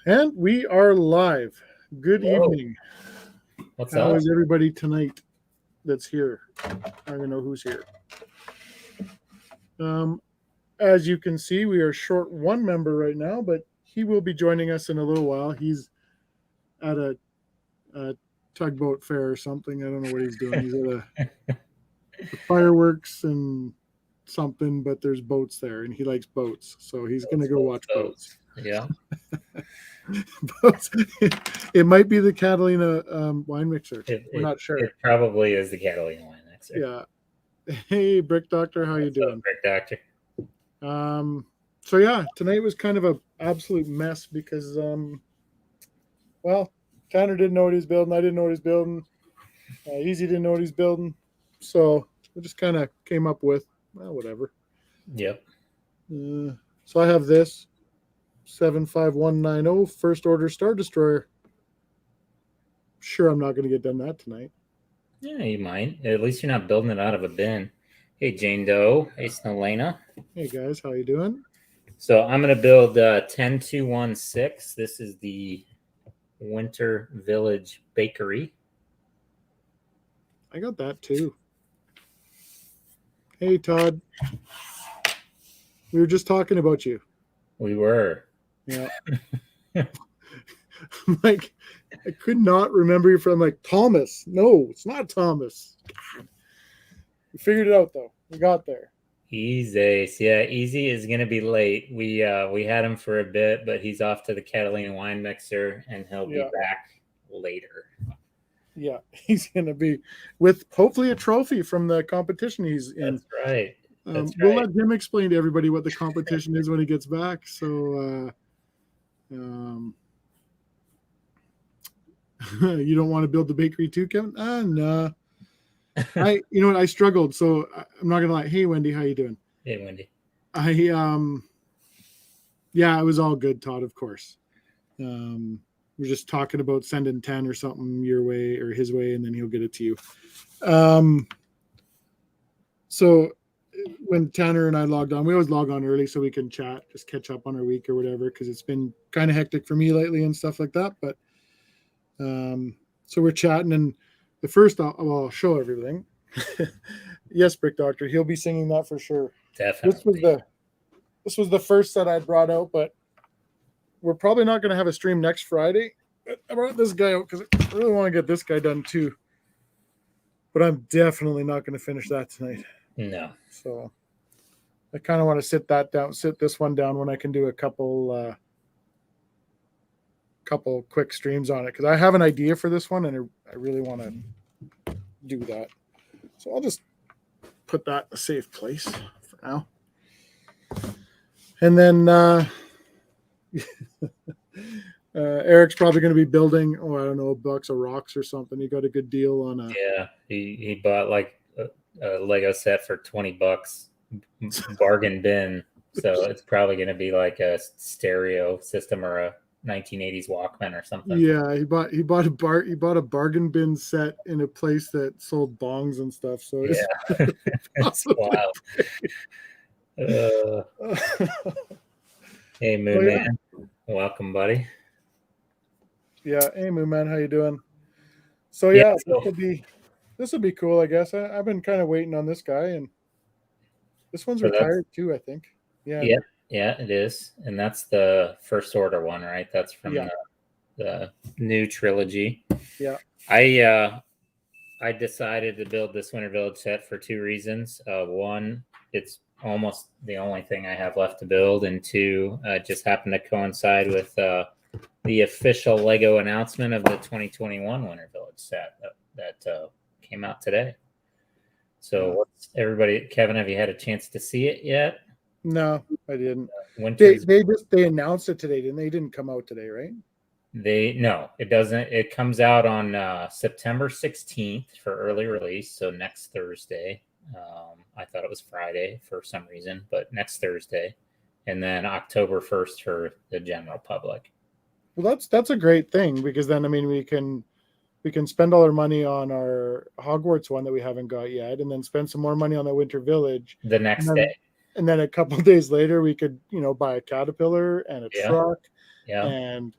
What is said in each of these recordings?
And we are live. Good Whoa, evening. what's How up? is everybody tonight that's here? I don't even know who's here. Um, as you can see, we are short one member right now, but he will be joining us in a little while. He's at a tugboat fair or something. I don't know what he's doing. He's at a fireworks and something, but there's boats there, and he likes boats, so he's going to go watch boats. Yeah. Boats. It might be the Catalina wine mixer. We're not sure. It probably is the Catalina wine mixer. Yeah. Hey, Brick Doctor, how you doing? Brick Doctor. So yeah, tonight was kind of a absolute mess because well, Tanner didn't know what he's building. I didn't know what he's building. Easy didn't know what he's building. So we just kind of came up with whatever. Yep. So I have this 75190 first order Star Destroyer. Sure, I'm not going to get done that tonight. Yeah, you might. At least you're not building it out of a bin. Hey, Jane Doe. Hey, Snowlena. Hey guys, how you doing? So I'm going to build 10216. This is the Winter Village Bakery. I got that too. Hey Todd. We were just talking about you. We were. Yeah. Like, I could not remember you from like Thomas. No, it's not Thomas. We figured it out though. We got there. Easy. Yeah, Easy is going to be late. We had him for a bit, but he's off to the Catalina wine mixer, and he'll be back later. Yeah, he's going to be with hopefully a trophy from the competition he's in. That's right. We'll let him explain to everybody what the competition is when he gets back. So, you don't want to build the bakery too, Kevin? No. You know what? I struggled, so I'm not gonna lie. Hey, Wendy, how you doing? Hey, Wendy. Yeah, it was all good, Todd. Of course. We're just talking about sending 10 or something your way or his way, and then he'll get it to you. So when Tanner and I logged on, we always log on early so we can chat, just catch up on our week or whatever, because it's been kind of hectic for me lately and stuff like that. But so we're chatting, and the first I'll show everything. Yes, Brick Doctor, he'll be singing that for sure. Definitely. This was the first that I brought out, but we're probably not going to have a stream next Friday. I brought this guy out because I really want to get this guy done too. But I'm definitely not going to finish that tonight. No. So I kind of want to sit this one down when I can do a couple quick streams on it, because I have an idea for this one and I really want to do that. So I'll just put that in a safe place for now. And then Eric's probably going to be building, I don't know, a box of rocks or something. He got a good deal on a... Yeah, he bought like a Lego set for $20, bargain bin. So it's probably going to be like a stereo system or a 1980s Walkman or something. Yeah, he bought a bargain bin set in a place that sold bongs and stuff. So yeah, it's wild. Hey, Moon Man, welcome, buddy. Yeah, hey, Moon Man, how you doing? So yeah, this will be cool, I guess. I've been kind of waiting on this guy, and this one's retired too, I think. Yeah, it is, and that's the first order one, right? That's from the new trilogy. Yeah, I decided to build this Winter Village set for two reasons. One, it's almost the only thing I have left to build, and two, it just happened to coincide with the official Lego announcement of the 2021 Winter Village set that came out today. So, what's everybody? Kevin, have you had a chance to see it yet? No, I didn't. They announced it today, didn't they? It didn't come out today, right? No, it doesn't. It comes out on September 16th for early release, so next Thursday. I thought it was Friday for some reason, but next Thursday, and then October 1st for the general public. Well, that's a great thing, because then, I mean, we can spend all our money on our Hogwarts one that we haven't got yet, and then spend some more money on the Winter Village the next day. And then a couple of days later, we could, buy a Caterpillar and a truck and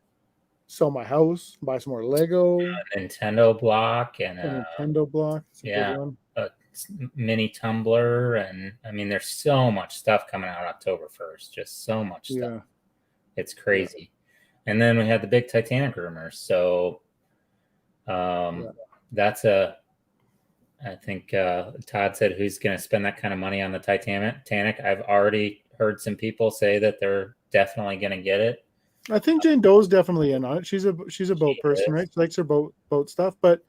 sell my house, buy some more Lego, A Nintendo block and a Nintendo block. It's a yeah, good one. a mini tumbler, and I mean, there's so much stuff coming out October 1st. Just so much stuff. Yeah. It's crazy. And then we had the big Titanic rumors. So that's I think Todd said who's going to spend that kind of money on the Titanic. I've already heard some people say that they're definitely going to get it. I think Jane Doe's definitely in on it. She's a boat person, right? She likes her boat stuff. But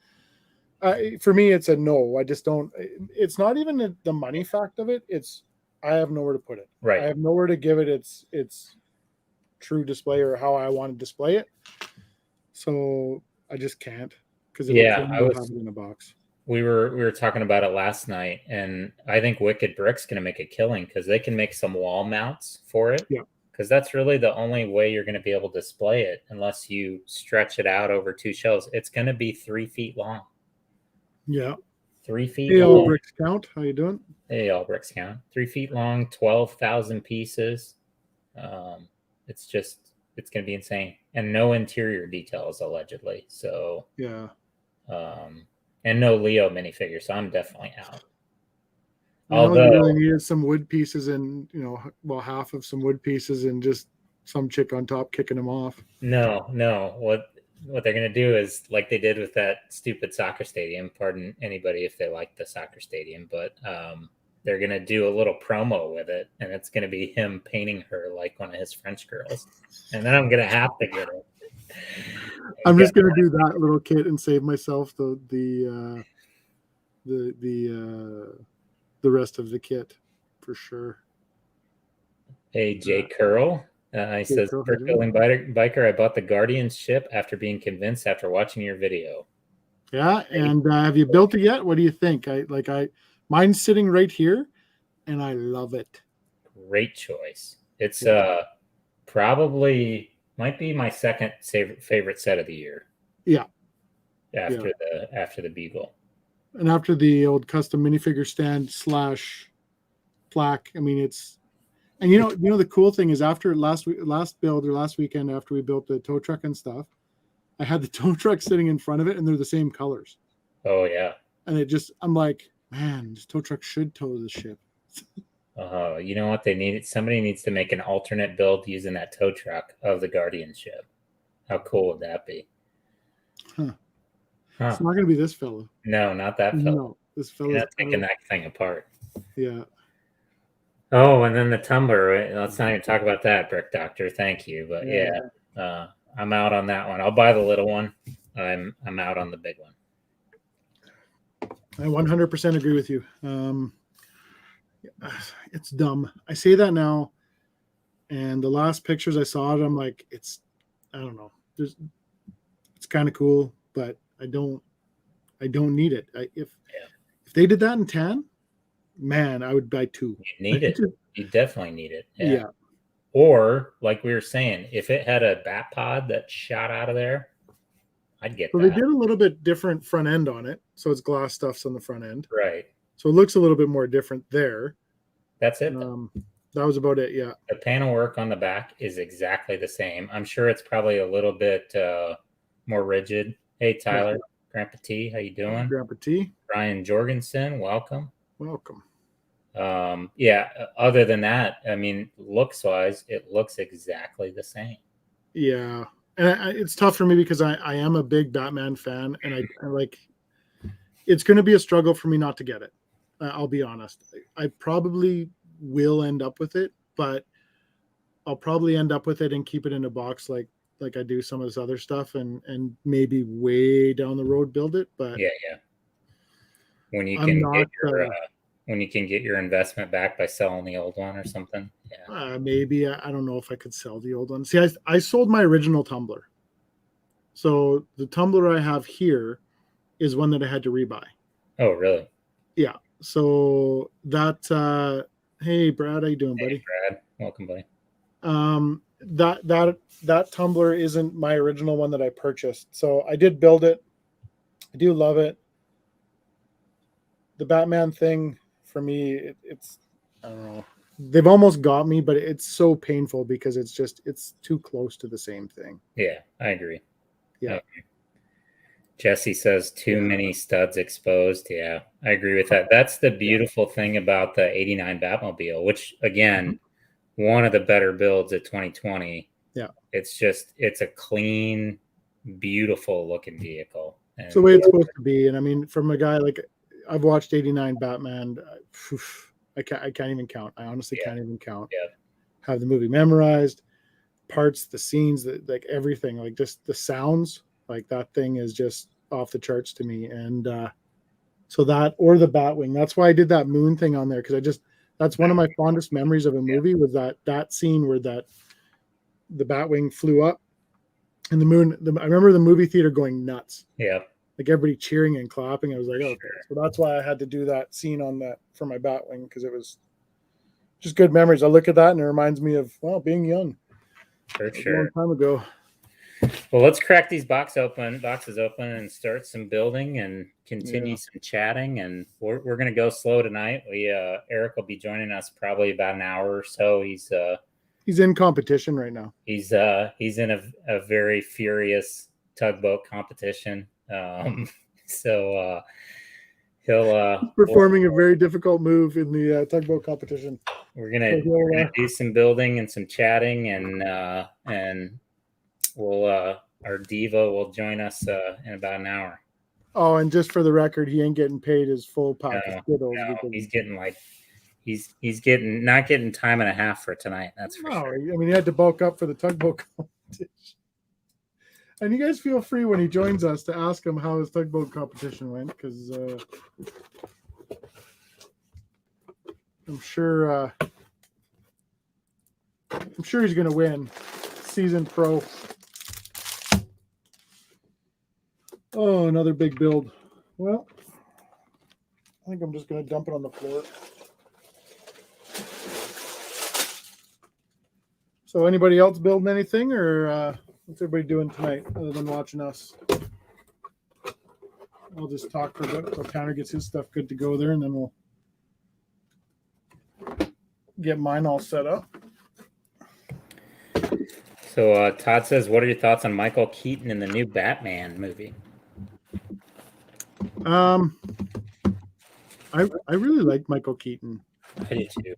for me, it's a no. I just don't. It's not even the money fact of it. It's I have nowhere to put it. Right. I have nowhere to give it its true display or how I want to display it. So I just can't because Yeah, I have it in a box. We were talking about it last night, and I think Wicked Brick's going to make a killing because they can make some wall mounts for it. Yeah. Because that's really the only way you're going to be able to display it unless you stretch it out over 2 shelves. It's going to be 3 feet long. Yeah. 3 feet hey, long. all bricks count. How you doing? Hey, all bricks count. 3 feet long, 12,000 pieces. It's going to be insane. And no interior details, allegedly. So, yeah. And no Leo minifigure, so I'm definitely out. Although you really needed some wood pieces and, half of some wood pieces and just some chick on top kicking them off. No. What they're going to do is like they did with that stupid soccer stadium. Pardon anybody if they like the soccer stadium, but they're going to do a little promo with it, and it's going to be him painting her like one of his French girls. And then I'm going to have to get it. I'm just going to do that little kit and save myself the rest of the kit for sure. Hey, Jay Curl. He says, "Brick building biker, I bought the Guardian ship after being convinced after watching your video." Yeah, and have you built it yet? What do you think? Mine's sitting right here, and I love it. Great choice. It's probably might be my second favorite set of the year. Yeah. After the Beagle. And after the old custom minifigure stand / plaque, I mean it's, and the cool thing is after last weekend after we built the tow truck and stuff, I had the tow truck sitting in front of it and they're the same colors. Oh yeah. And I'm like, man, this tow truck should tow the ship. You know what they need? Somebody needs to make an alternate build using that tow truck of the Guardian ship. How cool would that be? Huh. It's not going to be this fellow. No, not that fellow. No, this fellow's not taking that thing apart. Yeah. Oh, and then the tumbler. Right? Let's not even talk about that, Brick Doctor. Thank you, but I'm out on that one. I'll buy the little one. I'm out on the big one. I 100% agree with you. It's dumb. I say that now, and the last pictures I saw of it, I'm like, I don't know. It's kind of cool, but I don't need it. If they did that in tan, man, I would buy 2. You need it. You definitely need it. Yeah. Or like we were saying, if it had a bat pod that shot out of there, I'd get that. They did a little bit different front end on it, so it's glass stuffs on the front end. Right. So it looks a little bit more different there. That's it. That was about it. Yeah. The panel work on the back is exactly the same. I'm sure it's probably a little bit more rigid. Hey, Tyler, Grandpa T, how you doing? Grandpa T. Brian Jorgensen, welcome. Welcome. Other than that, I mean, looks-wise, it looks exactly the same. Yeah. And it's tough for me because I am a big Batman fan, and I like, it's going to be a struggle for me not to get it. I'll be honest. I probably will end up with it, but I'll probably end up with it and keep it in a box like I do some of this other stuff, and maybe way down the road build it. But when you can get your investment back by selling the old one or something. Maybe I don't know if I could sell the old one. See, I sold my original tumbler, so the tumbler I have here is one that I had to rebuy. Oh, really? Yeah. So that hey Brad, how you doing, buddy? Hey, Brad, welcome, buddy. That tumbler isn't my original one that I purchased. So I did build it. I do love it. The Batman thing for me, it's I don't know. They've almost got me, but it's so painful because it's too close to the same thing. Yeah, I agree. Yeah. Jesse says too many studs exposed. Yeah, I agree with that. That's the beautiful thing about the 89 Batmobile, which again, one of the better builds of 2020. Yeah. It's a clean, beautiful looking vehicle. And it's the way it's supposed to be. And I mean, from a guy like, I've watched 89 Batman. I can't even count. I honestly can't even count. Yeah. Have the movie memorized, parts, the scenes, like everything, like just the sounds, like that thing is just off the charts to me. And so that, or the Batwing, that's why I did that moon thing on there, because that's one of my fondest memories of a movie, was that scene where the Batwing flew up and the moon. I remember the movie theater going nuts. Yeah. Like everybody cheering and clapping. I was like, okay. So that's why I had to do that scene on that for my Batwing, because it was just good memories. I look at that and it reminds me of, well, being young. For sure. A long time ago. Well, let's crack these boxes open and start some building and continue some chatting. And we're going to go slow tonight. Eric will be joining us probably about an hour or so. He's in competition right now. He's in a very furious tugboat competition. So he'll performing a very difficult move in the tugboat competition. We're gonna do some building and some chatting, and we'll our diva will join us in about an hour. Oh, and just for the record, he ain't getting paid his full pack of Skittles. No, he's getting he's getting not getting time and a half for tonight. That's for sure. I mean, he had to bulk up for the tugboat competition. And you guys feel free when he joins us to ask him how his tugboat competition went, because I'm sure he's going to win. Seasoned pro. Oh, another big build. Well, I think I'm just going to dump it on the floor. So anybody else building anything, or what's everybody doing tonight other than watching us? I'll just talk for a bit until Tanner gets his stuff good to go there, and then we'll get mine all set up. So Todd says, what are your thoughts on Michael Keaton in the new Batman movie? I really like Michael Keaton. I do too.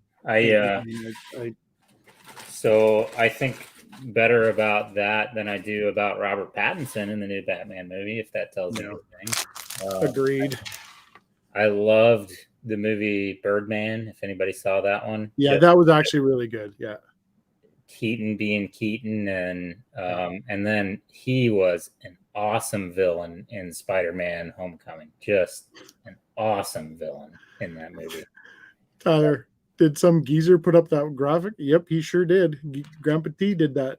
So I think better about that than I do about Robert Pattinson in the new Batman movie, if that tells you anything. Agreed. I loved the movie Birdman, if anybody saw that one. Yeah, that was actually really good. Yeah. Keaton being Keaton, and then he was an awesome villain in Spider-Man Homecoming. Just an awesome villain in that movie. Tyler, did some geezer put up that graphic? Yep, he sure did. Grandpa T did that.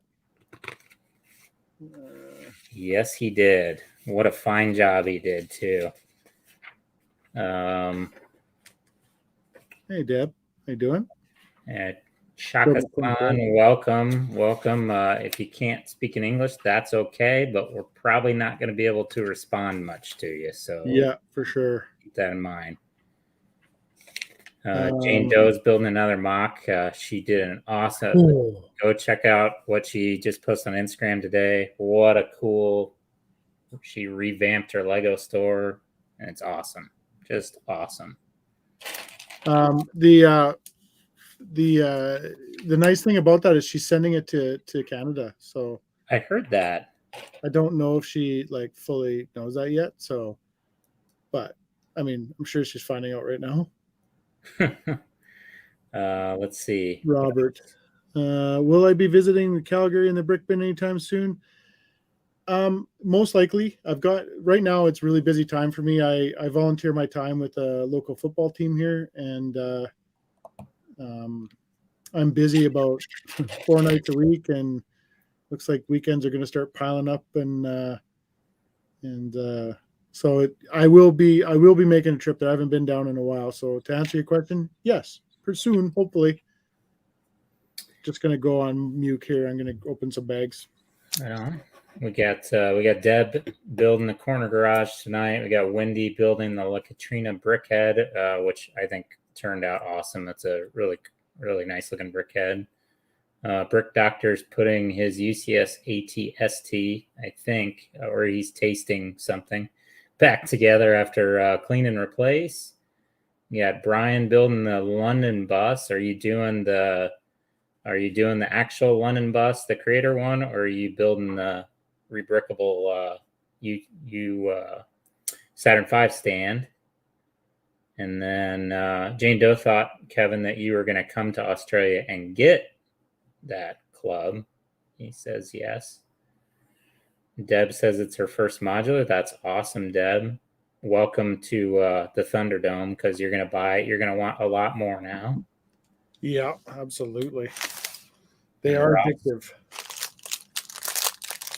Yes, he did. What a fine job he did too. Hey, Deb, how you doing? Shaka-san, welcome. If you can't speak in English, that's okay, but we're probably not going to be able to respond much to you. So yeah, for sure. Keep that in mind. Jane Doe's building another mock. She did an awesome. Go check out what she just posted on Instagram today. What a cool! She revamped her Lego store, and it's awesome. Just awesome. The nice thing about that is she's sending it to Canada. So I heard that. I don't know if she like fully knows that yet. So, but I mean, I'm sure she's finding out right now. Let's see. Robert, will I be visiting the Calgary and the Brick Bin anytime soon? Most likely. I've got right now. It's really busy time for me. I volunteer my time with a local football team here, and I'm busy about 4 nights a week, and looks like weekends are going to start piling up, and so I will be making a trip that I haven't been down in a while. So to answer your question, yes, pretty soon, hopefully. Just going to go on mute here. I'm going to open some bags. Right on. We got Deb building the corner garage tonight. We got Wendy building the La Katrina brickhead, which I think turned out awesome. It's a really, really nice looking brickhead. Brick Doctor's putting his UCS ATST, I think, or he's tasting something, back together after clean and replace. You got Brian building the London bus. Are you doing the actual London bus, the creator one, or are you building the rebrickable Saturn V stand? And then Jane Doe thought, Kevin, that you were going to come to Australia and get that club. He says yes. Deb says it's her first modular. That's awesome, Deb. Welcome to the Thunderdome, because you're going to want a lot more now. Yeah, absolutely. They are addictive.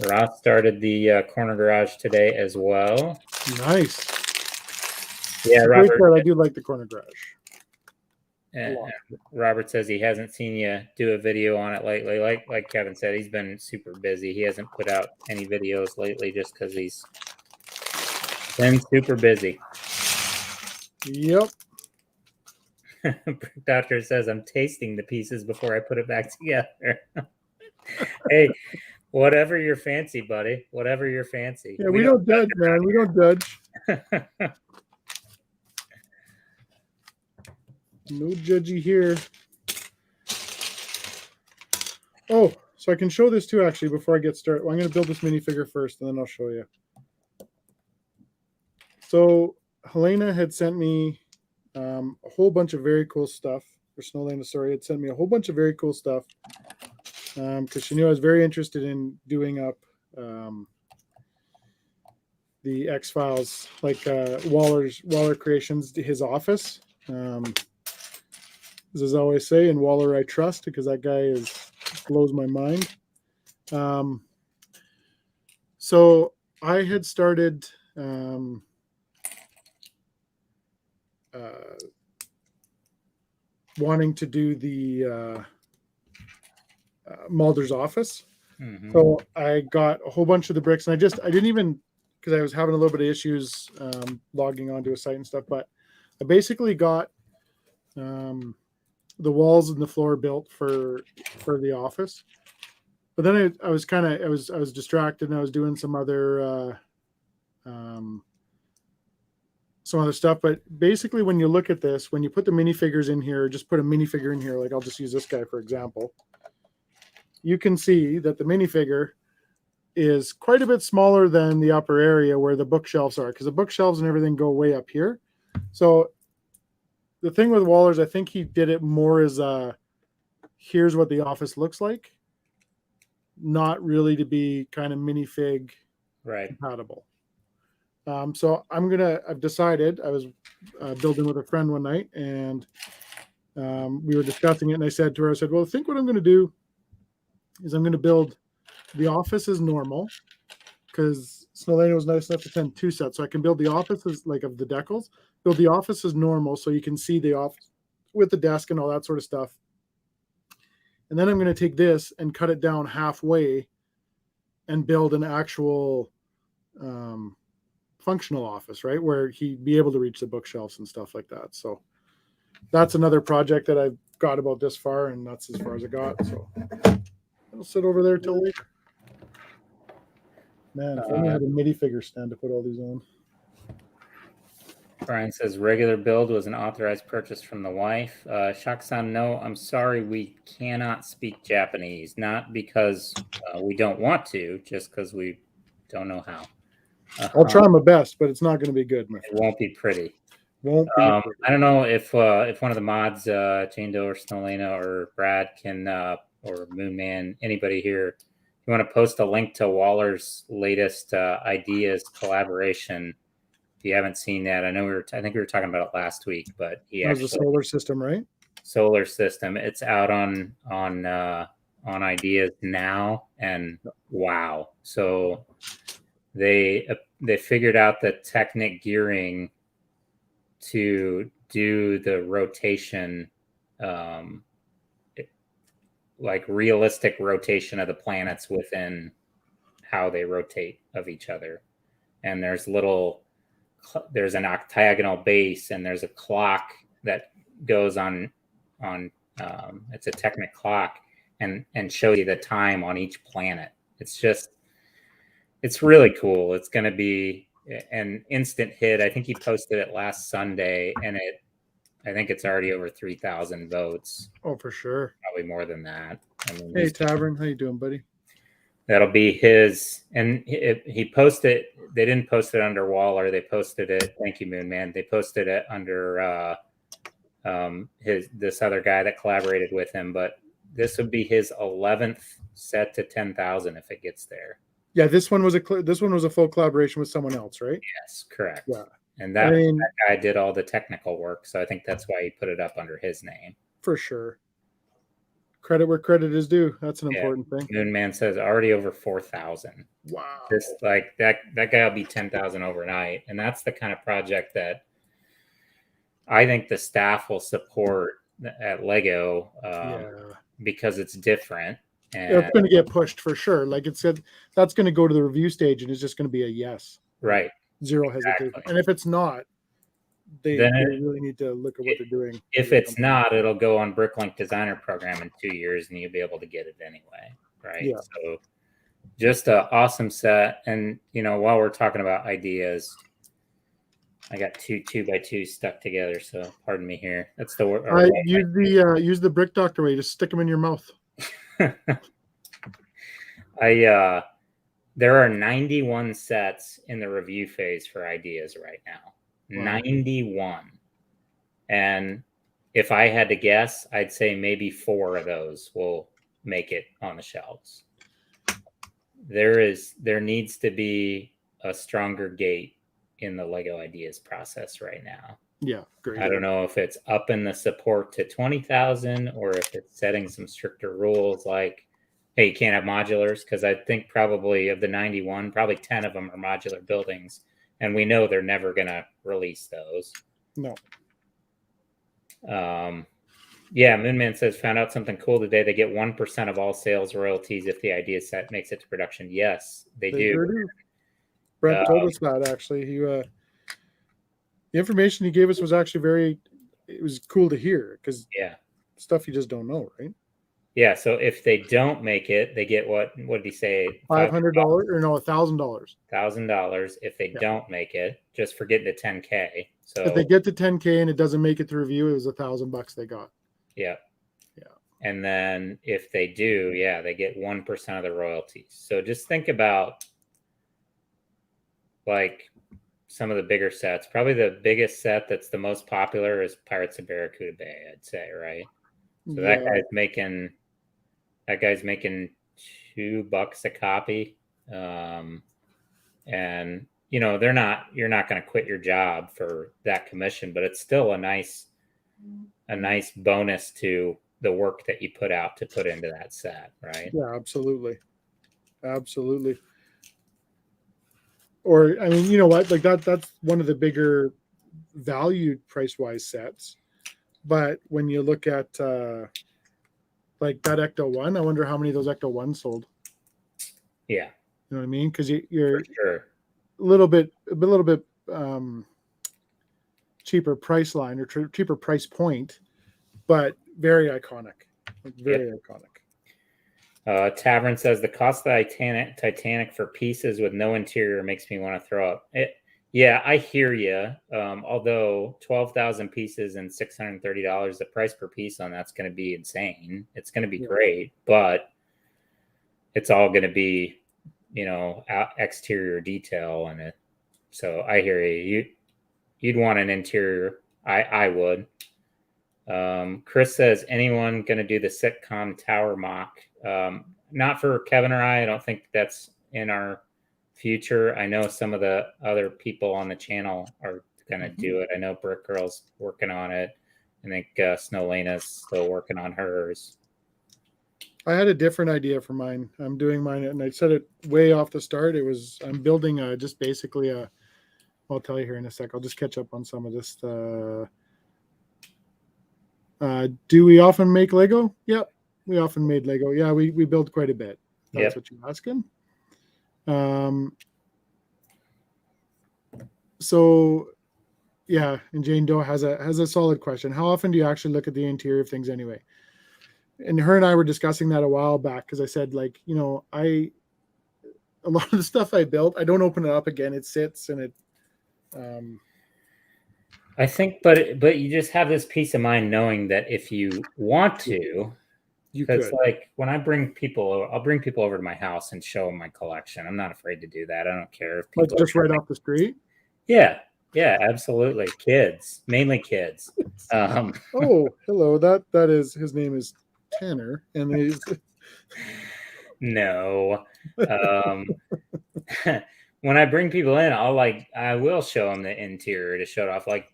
Ross started the corner garage today as well. Nice. Yeah, Robert. I do like the corner garage. Robert says he hasn't seen you do a video on it lately. Like Kevin said, he's been super busy. He hasn't put out any videos lately just because he's been super busy. Yep. Doctor says I'm tasting the pieces before I put it back together. Hey, whatever your fancy, buddy. Whatever your fancy. Yeah, we don't judge, man. We don't judge. No judgy here. Oh, so I can show this too, actually, before I get started. Well, I'm going to build this minifigure first, and then I'll show you. So Helena had sent me a whole bunch of very cool stuff. Or Snowlena, sorry, had sent me a whole bunch of very cool stuff because she knew I was very interested in doing up the X-Files, like Waller Creations, his office. As I always say, in Waller I trust, because that guy blows my mind. So I had started wanting to do the Mulder's office. Mm-hmm. So I got a whole bunch of the bricks, and I didn't even, because I was having a little bit of issues logging onto a site and stuff, but I basically got the walls and the floor built for the office. But then I was distracted, and I was doing some other stuff. But basically, when you look at this, when you put the minifigures in here, just put a minifigure in here, like I'll just use this guy for example, you can see that the minifigure is quite a bit smaller than the upper area where the bookshelves are, because the bookshelves and everything go way up here. So the thing with Waller's, I think he did it more as here's what the office looks like, not really to be kind of minifig compatible. So I've decided, I was building with a friend one night, and we were discussing it, and I said to her, well, I think what I'm going to do is I'm going to build the office as normal, because Snowlena was nice enough to send 2 sets, so I can build the offices like of the decals, build the office as normal, so you can see the office with the desk and all that sort of stuff. And then I'm going to take this and cut it down halfway and build an actual functional office, right, where he'd be able to reach the bookshelves and stuff like that. So that's another project that I've got about this far, and that's as far as I got. So I'll sit over there till later. Man, if only I had a minifigure stand to put all these on. Brian says regular build was an authorized purchase from the wife. Shak-san, no, I'm sorry, we cannot speak Japanese. Not because we don't want to, just because we don't know how. I'll try my best, but it's not going to be good. It won't be pretty. Won't be. I don't know if one of the mods, Jane Doe or Snowlena or Brad can, or Moonman, anybody here, you want to post a link to Waller's latest ideas collaboration. If you haven't seen that, I think we were talking about it last week, but he actually, the solar system, right? Solar system. It's out on ideas now, and wow. So they figured out the Technic gearing to do the rotation, like realistic rotation of the planets within how they rotate of each other. And there's an octagonal base, and there's a clock that goes on it's a Technic clock, and shows you the time on each planet. It's really cool. It's going to be an instant hit. I think he posted it last Sunday, and I think it's already over 3,000 votes. Oh, for sure. Probably more than that. I mean, Hey, Tavern, how you doing, buddy? that'll be his. And he posted. They didn't post it under Waller. They posted it. Thank you, Moon Man. They posted it under this other guy that collaborated with him. But this would be his 11th set to 10,000 if it gets there. Yeah, this one was a full collaboration with someone else, right? Yes, correct. Yeah. And that guy did all the technical work, so I think that's why he put it up under his name. For sure. Credit where credit is due. That's an important thing. Moonman says already over 4,000. Wow. Just like that guy will be 10,000 overnight, and that's the kind of project that I think the staff will support at Lego because it's different. And it's going to get pushed for sure. Like it said, that's going to go to the review stage, and it's just going to be a yes. Right. Zero hesitation. Exactly. And if it's not, they really need to look at what they're doing. If it's not, it'll go on Bricklink Designer Program in 2 years, and you'll be able to get it anyway. Right. Yeah. So just an awesome set. And, while we're talking about ideas, I got two 2x2 stuck together. So pardon me here. That's the word. Use the Brick Doctor way. Just stick them in your mouth. There are 91 sets in the review phase for ideas right now. Wow. 91. And if I had to guess, I'd say maybe 4 of those will make it on the shelves. There needs to be a stronger gate in the Lego ideas process right now. Yeah, great. I don't know if it's upping the support to 20,000 or if it's setting some stricter rules like, hey, you can't have modulars, because I think probably of the 91, probably 10 of them are modular buildings, and we know they're never going to release those. No. Yeah, Moonman says, found out something cool today. They get 1% of all sales royalties if the idea set makes it to production. Yes, they do. Sure do. Brett told us that, actually. The information he gave us was actually it was cool to hear, because stuff you just don't know, right? Yeah, so if they don't make it, they get what did he say? $500 or no, $1,000. $1,000 if they don't make it, just for getting to 10K. So if they get to 10K and it doesn't make it to review, it was $1,000 they got. Yeah. And then if they do, they get 1% of the royalties. So just think about like some of the bigger sets. Probably the biggest set that's the most popular is Pirates of Barracuda Bay, I'd say, right? So that guy's making $2 a copy. And you're not going to quit your job for that commission, but it's still a nice bonus to the work that you put out to put into that set, right? Yeah, absolutely. Or, I mean, you know what? Like that's one of the bigger valued price-wise sets. But when you look at like that Ecto 1, I wonder how many of those Ecto 1s sold. Yeah. You know what I mean? Because you're sure. a little bit cheaper price line or cheaper price point, but very iconic. Very iconic. Tavern says the cost of the Titanic for pieces with no interior makes me want to throw up. Yeah, I hear you. Although 12,000 pieces and $630, the price per piece on that's going to be insane. It's going to be great, but it's all going to be, exterior detail in it. So I hear you. You'd want an interior. I would. Chris says, anyone going to do the sitcom tower mock? Not for Kevin or I don't think that's in our future. I know some of the other people on the channel are going to do it. I know Brick Girl's working on it. I think Snowlena's still working on hers. I had a different idea for mine. I'm doing mine, and I said it way off the start. I'm building just basically I'll tell you here in a sec. I'll just catch up on some of this. Do we often make Lego? Yep. We often made Lego. Yeah, we build quite a bit. That's what you're asking. So yeah, and Jane Doe has a solid question. How often do you actually look at the interior of things anyway? and her and I were discussing that a while back because I said, like, you know, a lot of the stuff I built, I don't open it up again. It sits and it. I think, but you just have this peace of mind knowing that if you want to, You because could. like when I bring people, I'll bring people over to my house and show them my collection. I'm not afraid to do that. I don't care if Like people just are right off the street. Yeah, yeah, absolutely. Kids, mainly kids. Oh, hello. That is his name is Tanner, and he's No. Um, when I bring people in, I will show them the interior to show it off. Like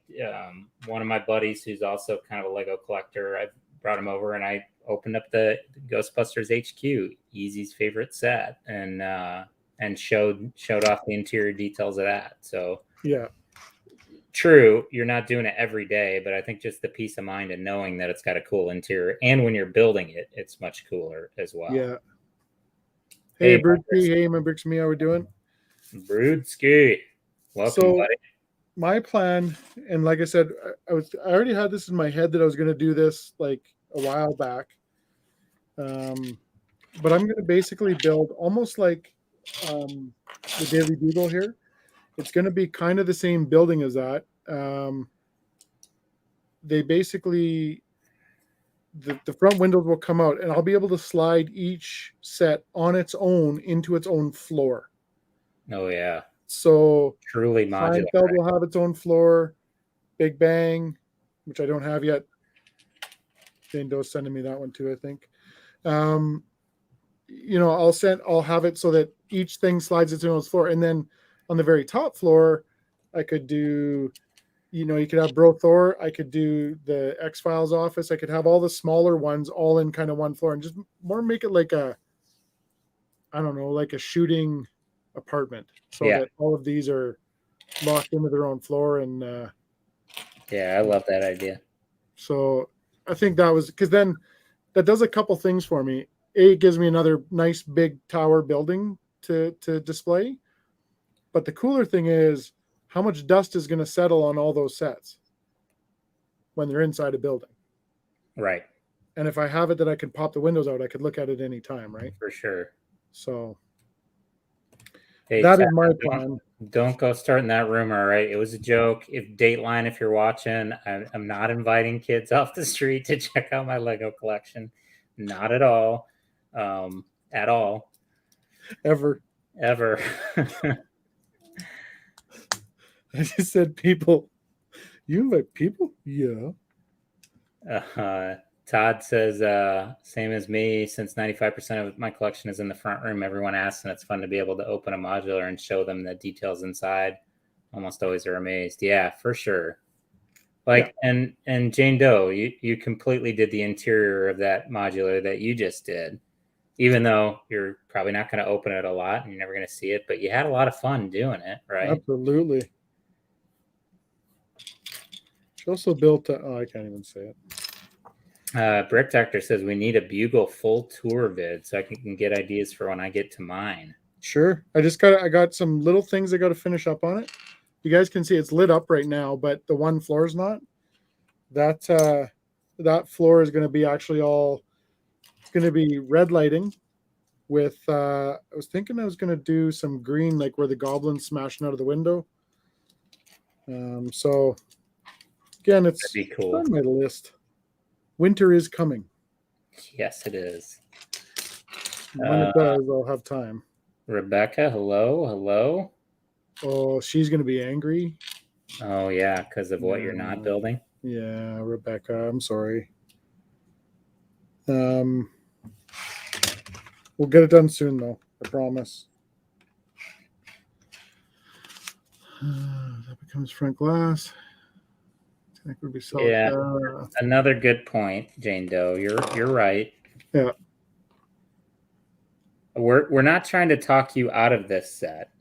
one of my buddies who's also kind of a Lego collector, I brought him over and I opened up the Ghostbusters HQ, Easy's favorite set, and showed off the interior details of that. So yeah. true, you're not doing it every day, but I think just the peace of mind and knowing that it's got a cool interior, and when you're building it, it's much cooler as well. Yeah. Hey, Brooksy. Hey, my Brooksy. How we doing? Broodski. Welcome, buddy. My plan, and like I said, I already had this in my head that I was going to do this like a while back. But I'm going to basically build almost like the Daily Bugle here. It's going to be kind of the same building as that. They basically, the front windows will come out, and I'll be able to slide each set on its own into its own floor. Oh yeah. So truly modular. Seinfeld will have its own floor. Big Bang, which I don't have yet. Jane Doe's sending me that one too, I think. You know, I'll have it so that each thing slides its own floor, and then on the very top floor, I could do, you know, you could have Bro Thor. I could do the X-Files office. I could have all the smaller ones all in kind of one floor, and just more make it like a, I don't know, like a shooting apartment, so that all of these are locked into their own floor. And yeah, I love that idea. So I think that was, because then that does a couple things for me. It gives me another nice big tower building to display. But the cooler thing is how much dust is going to settle on all those sets when they're inside a building. Right. And if I have it that I can pop the windows out, I could look at it any time, right? For sure. So that is my plan. Don't go starting that rumor, right? It was a joke. If Dateline, if you're watching, I'm not inviting kids off the street to check out my Lego collection. Not at all. At all. Ever. I just said people. You invite people? Yeah. Todd says, same as me, since 95% of my collection is in the front room, everyone asks, and it's fun to be able to open a modular and show them the details inside. Almost always are amazed. Yeah, for sure. Like, yeah. And Jane Doe, you completely did the interior of that modular that you just did, even though you're probably not going to open it a lot and you're never going to see it, but you had a lot of fun doing it, right? Absolutely. She also built, I can't even say it. Brick Doctor says we need a Bugle full tour vid so I can get ideas for when I get to mine. Sure. I got some little things I got to finish up on it. You guys can see it's lit up right now, but the one floor is not. That floor is going to be actually it's going to be red lighting with, I was thinking I was going to do some green, like where the goblin's smashing out of the window. So again, it's cool. on my list. Winter is coming. Yes, it is. When it does, I'll have time. Rebecca, hello. Oh, she's going to be angry. Oh, yeah, because of what you're not building? Yeah, Rebecca, I'm sorry. We'll get it done soon, though. I promise. That becomes front glass. I think would be solid. Yeah, another good point, Jane Doe. You're right. Yeah. We're not trying to talk you out of this set.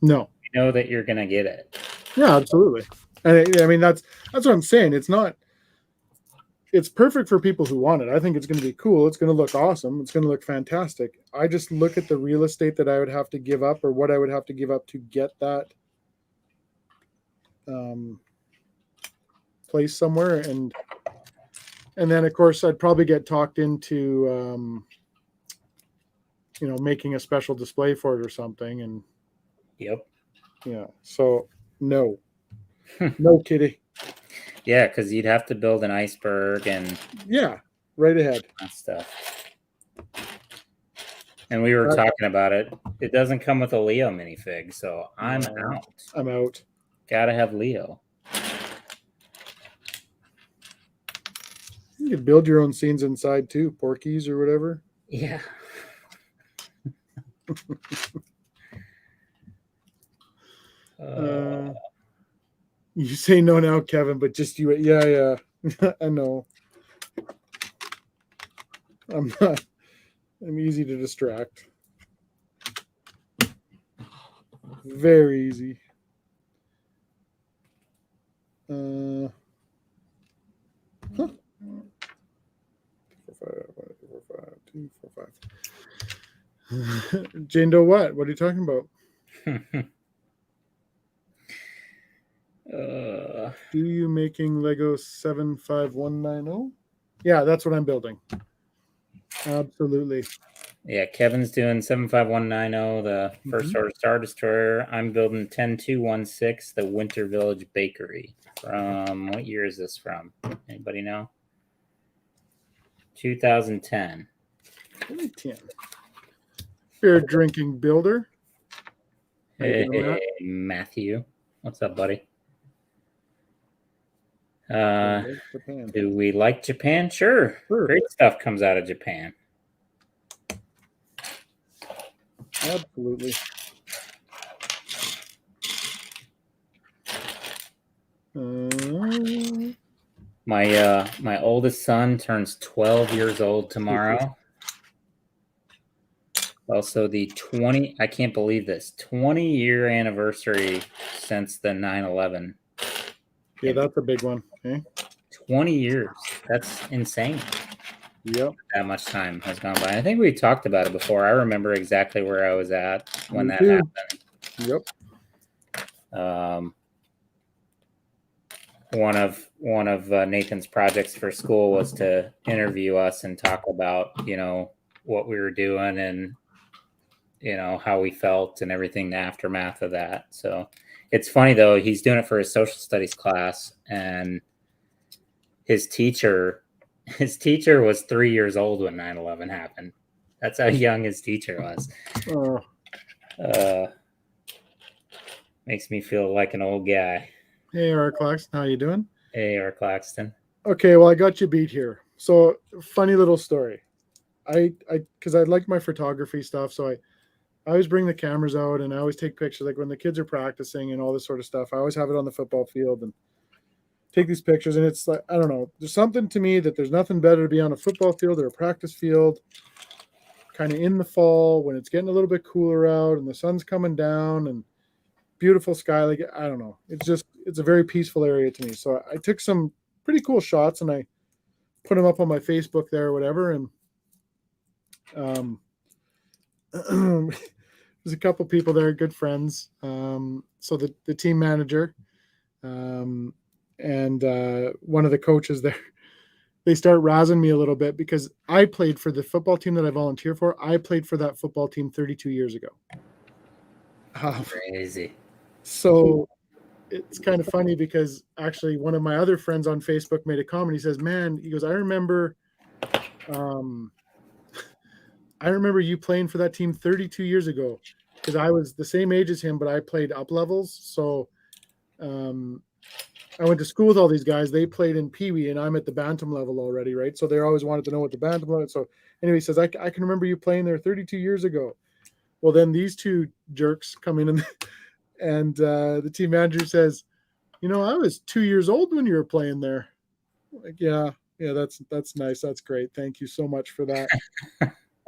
No. We know that you're gonna get it. Yeah, absolutely. And I mean that's what I'm saying. It's perfect for people who want it. I think it's going to be cool. It's going to look awesome. It's going to look fantastic. I just look at the real estate that I would have to give up, or what I would have to give up to get that place somewhere, and And then, of course, I'd probably get talked into, making a special display for it or something. And Yep. yeah, so no, no kitty. Yeah, because you'd have to build an iceberg and Yeah, right ahead. that stuff. And we were talking about it. It doesn't come with a Leo minifig, so I'm out. I'm out. Gotta have Leo. You could build your own scenes inside too, Porkies or whatever. Yeah. You say no now, Kevin, but just you. Yeah. I know. I'm not. I'm easy to distract. Very easy. Huh. 2, 4, 5. Jane Doe, what? What are you talking about? Do you making Lego 75190? Yeah, that's what I'm building. Absolutely. Yeah, Kevin's doing 75190, the First Order Star Destroyer. I'm building 10216, the Winter Village Bakery. From what year is this from? Anybody know? 2010. 2010. Beer drinking builder. Hey, Matthew. What's up, buddy? Do we like Japan? Sure. Great stuff comes out of Japan. Absolutely. My oldest son turns 12 years old tomorrow. Also, the 20, I can't believe this, 20-year anniversary since the 9/11. Yeah, that's a big one. Okay. 20 years. That's insane. Yep. That much time has gone by. I think we talked about it before. I remember exactly where I was at when that happened. Yep. One of Nathan's projects for school was to interview us and talk about, what we were doing and, how we felt and everything, the aftermath of that. So it's funny though, he's doing it for his social studies class, and his teacher was 3 years old when 9/11 happened. That's how young his teacher was. Makes me feel like an old guy. Hey, R. Claxton, how you doing? Hey, R. Claxton. Okay, well, I got you beat here. So, funny little story. Because I like my photography stuff, so I always bring the cameras out and I always take pictures. Like when the kids are practicing and all this sort of stuff, I always have it on the football field and take these pictures. And it's like, I don't know, there's something to me that there's nothing better to be on a football field or a practice field, kind of in the fall when it's getting a little bit cooler out and the sun's coming down and beautiful sky. Like, I don't know, it's a very peaceful area to me. So I took some pretty cool shots and I put them up on my Facebook there or whatever. And there's a couple people there, good friends. So the team manager and one of the coaches there, they start razzing me a little bit because I played for the football team that I volunteer for. I played for that football team 32 years ago. Crazy. So it's kind of funny because actually one of my other friends on Facebook made a comment. He says, man, he goes, I remember you playing for that team 32 years ago, because I was the same age as him, but I played up levels. So I went to school with all these guys. They played in Pee Wee, and I'm at the Bantam level already, right? So they always wanted to know what the Bantam level. So anyway, he says, I can remember you playing there 32 years ago. Well, then these two jerks come in and the team manager says, I was 2 years old when you were playing there. Like, yeah, that's nice. That's great. Thank you so much for that.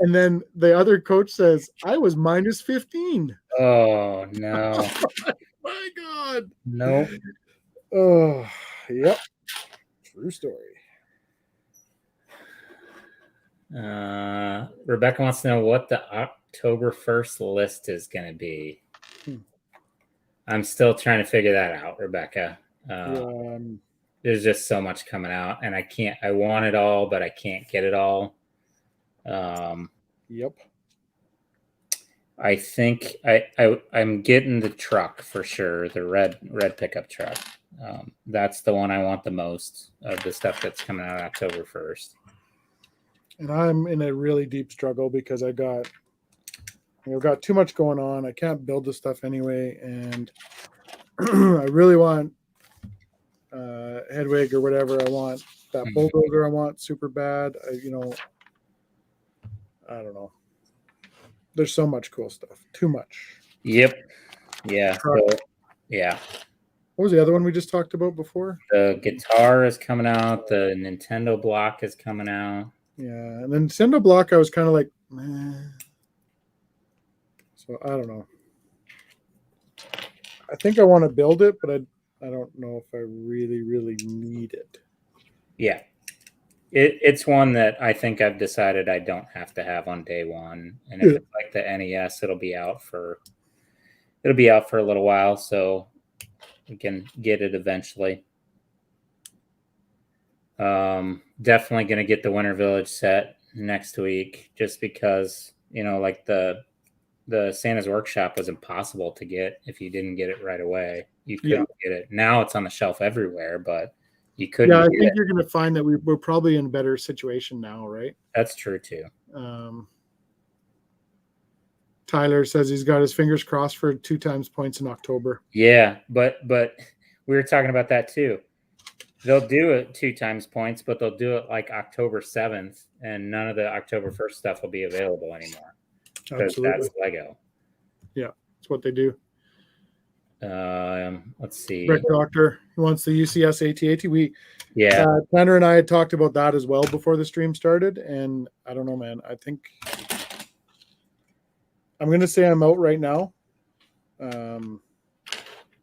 And then the other coach says, I was minus 15. Oh, no. My God. No. Oh, yep. True story. Rebecca wants to know what the October 1st list is going to be. I'm still trying to figure that out, Rebecca. there's just so much coming out, and I want it all, but I can't get it all. Yep. I think I'm getting the truck for sure, the red pickup truck. That's the one I want the most of the stuff that's coming out October 1st. And I'm in a really deep struggle because I've got too much going on. I can't build the stuff anyway, and I really want Hedwig or whatever. I want that bulldozer. I want super bad. I don't know. There's so much cool stuff. Too much. Yep. Yeah. So, yeah. What was the other one we just talked about before? The guitar is coming out. The Nintendo block is coming out. Yeah, and then Nintendo block, I was kind of like, meh. So I don't know. I think I want to build it, but I don't know if I really, really need it. Yeah. It's one that I think I've decided I don't have to have on day one. And if it's like the NES, it'll be out for a little while, so we can get it eventually. Definitely going to get the Winter Village set next week, just because, like the Santa's Workshop was impossible to get if you didn't get it right away. You couldn't get it. Now it's on the shelf everywhere, but you couldn't. Yeah, I think you're going to find that we're probably in a better situation now, right? That's true too. Tyler says he's got his fingers crossed for 2 times points in October. Yeah, but we were talking about that too. They'll do it 2 times points, but they'll do it like October 7th, and none of the October 1st stuff will be available anymore. Absolutely. That's Lego. Yeah, that's what they do. Let's see. Rick Doctor wants the UCS AT-AT. Yeah. Tanner and I had talked about that as well before the stream started, and I don't know, man. I think I'm going to say I'm out right now, but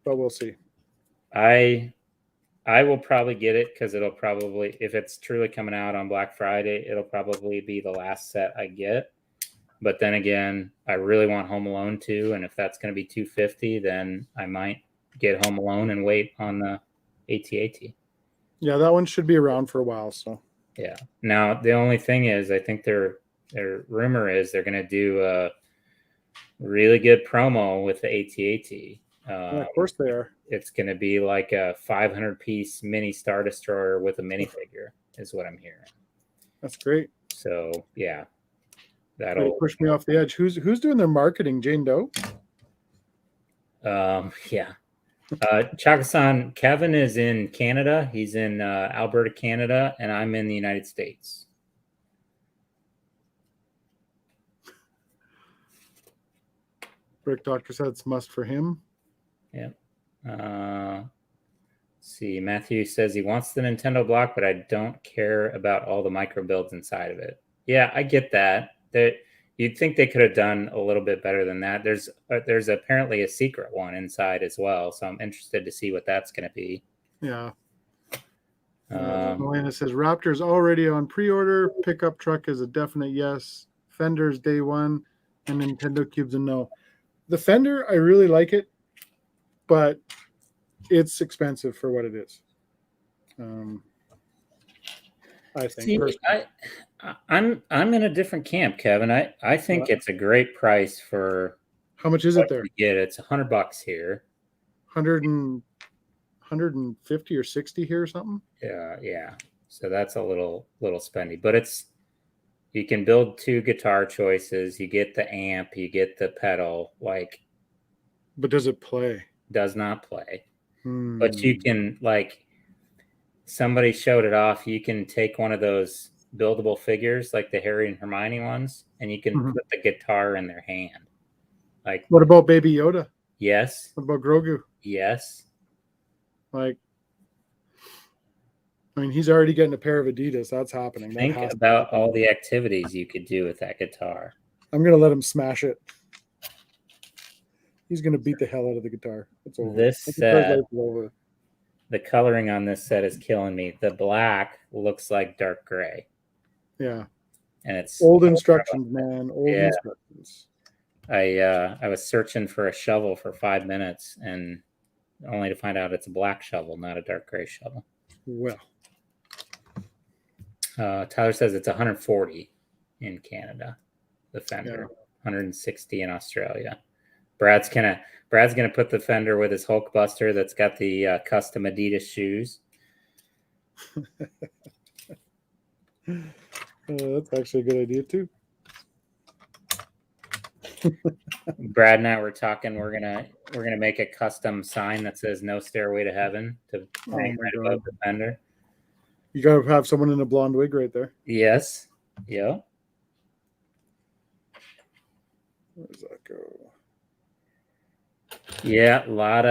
we'll see. I will probably get it because it'll probably, if it's truly coming out on Black Friday, it'll probably be the last set I get. But then again, I really want Home Alone 2, and if that's going to be $250, then I might get Home Alone and wait on the AT-AT. Yeah, that one should be around for a while. So yeah. Now the only thing is, I think their rumor is they're going to do a really good promo with the AT-AT. Yeah, of course they are. It's going to be like a 500-piece mini Star Destroyer with a minifigure, is what I'm hearing. That's great. So yeah. That'll push me off the edge. Who's doing their marketing? Jane Doe? Yeah. Chakasan, Kevin is in Canada. He's in Alberta, Canada, and I'm in the United States. Brick Doctor said it's must for him. Yeah. Let's see. Matthew says he wants the Nintendo block, but I don't care about all the micro builds inside of it. Yeah, I get that. You'd think they could have done a little bit better than that. There's apparently a secret one inside as well, so I'm interested to see what that's going to be. Yeah. Elena says Raptor's already on pre-order. Pickup truck is a definite yes. Fender's day one, and Nintendo Cube's a no. The Fender, I really like it, but it's expensive for what it is. I think. See, I'm in a different camp, Kevin. I think it's a great price for. How much is it there? It's $100 here. 150 or 60 here or something. Yeah. So that's a little spendy, but you can build 2 guitar choices. You get the amp, you get the pedal. But does it play? Does not play. But you can somebody showed it off. You can take one of those buildable figures, like the Harry and Hermione ones, and you can put the guitar in their hand. What about Baby Yoda? Yes. What about Grogu? Yes. He's already getting a pair of Adidas. That's happening. Think about all the activities you could do with that guitar. I'm going to let him smash it. He's going to beat the hell out of the guitar. It's over. This set, the coloring on this set is killing me. The black looks like dark gray. Yeah. And it's old instructions, man. Old instructions. I was searching for a shovel for 5 minutes and only to find out it's a black shovel, not a dark gray shovel. Well, Tyler says it's 140 in Canada, the fender. Yeah. 160 in Australia. Brad's gonna put the fender with his Hulkbuster that's got the custom Adidas shoes. that's actually a good idea too. Brad and I were talking. We're gonna make a custom sign that says "No Stairway to Heaven" to hang my right God. above the fender. You got to have someone in a blonde wig right there. Yes. Yeah. Where does that go? Yeah, a lot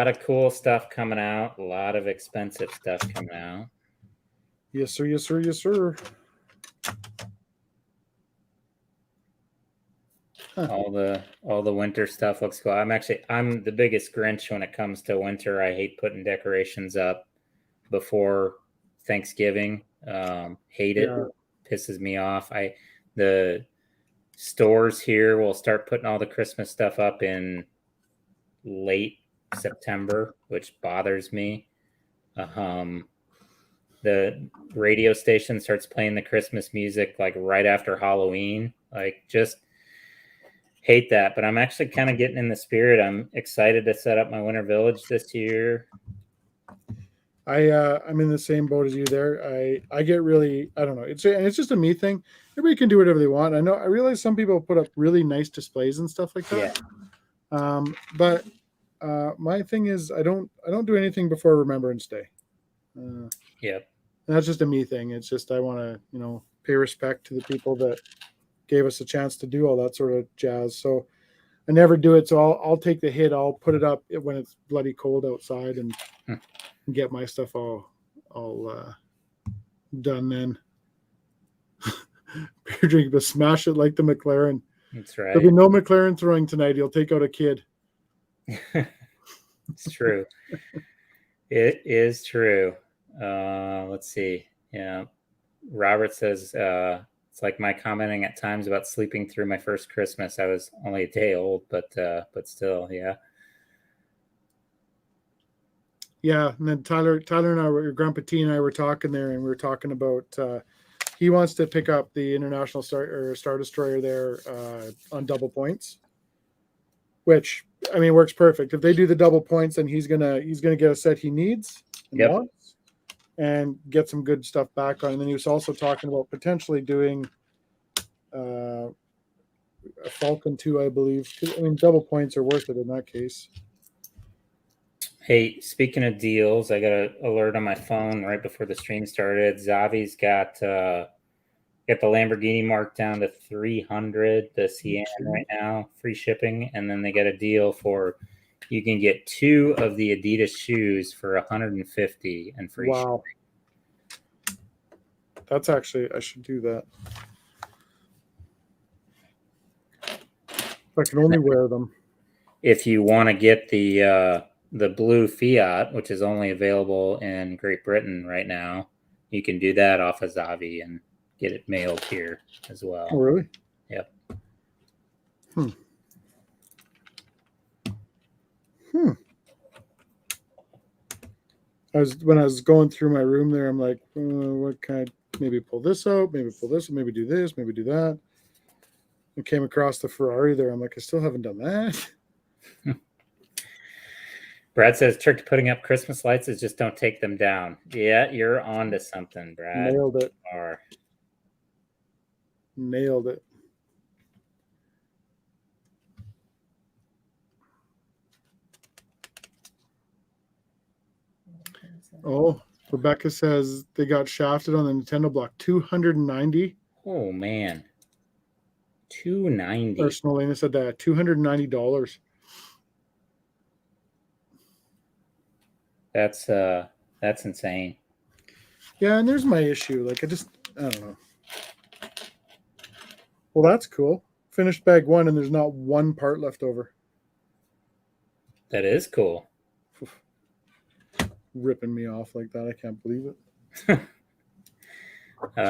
of cool stuff coming out. A lot of expensive stuff coming out. Yes, sir. Yes, sir. Yes, sir. All the winter stuff looks cool. I'm the biggest Grinch when it comes to winter. I hate putting decorations up before Thanksgiving. Hate it. Yeah. Pisses me off. The stores here will start putting all the Christmas stuff up in late September, which bothers me. The radio station starts playing the Christmas music like right after Halloween. Like, just hate that. But I'm actually kind of getting in the spirit. I'm excited to set up my winter village this year. I'm in the same boat as you there. I get really, I don't know. It's just a me thing. Everybody can do whatever they want. I realize some people put up really nice displays and stuff like that. Yeah. But my thing is I don't do anything before Remembrance Day. Yep. That's just a me thing. It's just I want to, pay respect to the people that gave us a chance to do all that sort of jazz. So I never do it. So I'll take the hit. I'll put it up when it's bloody cold outside and get my stuff all done then. Beer drink, but smash it like the McLaren. That's right. There'll be no McLaren throwing tonight. He'll take out a kid. It's true. It is true. Let's see. Yeah. Robert says, it's like my commenting at times about sleeping through my first Christmas. I was only a day old, but still, yeah. Yeah, and then Tyler and I were, Grandpa T and I were talking there, and we were talking about he wants to pick up the International Star Destroyer there on double points, which works perfect. If they do the double points, then he's gonna get a set he needs and wants, and get some good stuff back on. And then he was also talking about potentially doing a Falcon 2, I believe. Double points are worth it in that case. Hey, speaking of deals, I got an alert on my phone right before the stream started. Zavi's got the Lamborghini marked down to $300, the Sienna right now, free shipping, and then they got a deal for you can get 2 of the Adidas shoes for $150 and free shipping. That's actually, I should do that. If I can only wear them. If you want to get the blue Fiat, which is only available in Great Britain right now, you can do that off of Zavi and get it mailed here as well. Oh, really? Yep. When I was going through my room there, I'm like, what can I maybe pull this out, maybe pull this, maybe do this, maybe do that. I came across the Ferrari there. I'm like, I still haven't done that. Brad says trick to putting up Christmas lights is just don't take them down. Yeah, you're on to something, Brad. Nailed it. Nailed it. Oh, Rebecca says they got shafted on the Nintendo block. 290. Oh man. $290. Personal Lena said that $290. That's insane. Yeah, and there's my issue. Like I don't know. Well, that's cool. Finished bag 1 and there's not one part left over. That is cool. Ripping me off like that. I can't believe it.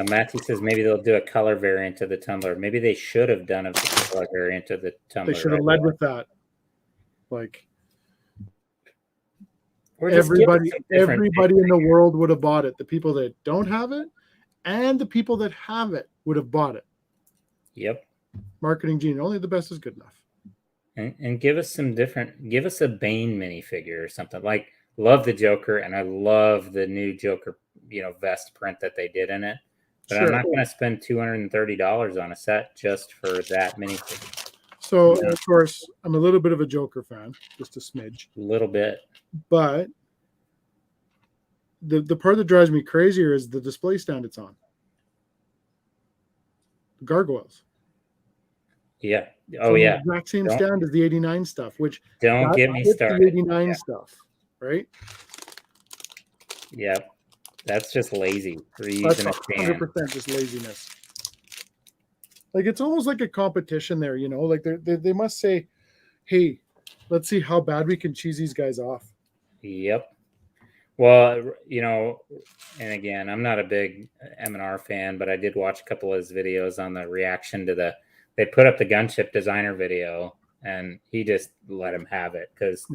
Matthew says maybe they'll do a color variant of the tumbler. Maybe they should have done a color variant of the tumbler. They should have led with that. Like, Or just give us Everybody, some different everybody in the world would have bought it. The people that don't have it and the people that have it would have bought it. Yep. Marketing genius. Only the best is good enough. And give us some different, give us a Bane minifigure or something. Like, love the Joker, and I love the new Joker, vest print that they did in it. But I'm Sure. not going to spend $230 on a set just for that minifigure. So, Yeah. of course, I'm a little bit of a Joker fan, just a smidge. A little bit. But the part that drives me crazier is the display stand it's on. The gargoyles. Yeah. It's Oh, on yeah. the exact same Don't- stand as the 89 stuff, which Don't that get me fits started. the 89 Yeah. stuff, right? Yep. That's just lazy. That's Reusing a stand. 100% just laziness. Like, it's almost like a competition there, like they must say, hey, let's see how bad we can cheese these guys off. Yep. Well, and again, I'm not a big M&R fan, but I did watch a couple of his videos on the reaction to they put up the gunship designer video, and he just let him have it because,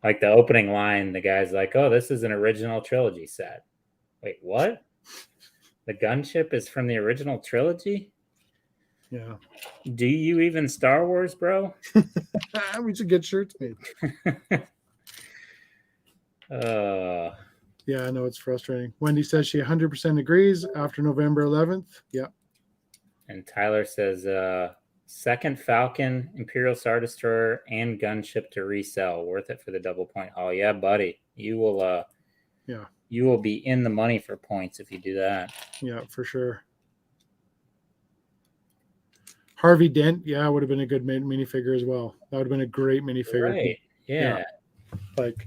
like, the opening line, the guy's like, "Oh, this is an original trilogy set." Wait, what? The gunship is from the original trilogy? Yeah. Do you even Star Wars, bro? We should get shirts made. Yeah, I know it's frustrating. Wendy says she 100% agrees after November 11th. Yeah. And Tyler says, second Falcon, Imperial Star Destroyer, and gunship to resell. Worth it for the double point haul. Yeah, buddy. You will you will be in the money for points if you do that. Yeah, for sure. Harvey Dent, yeah, would have been a good minifigure as well. That would have been a great minifigure. Right. Yeah. Like,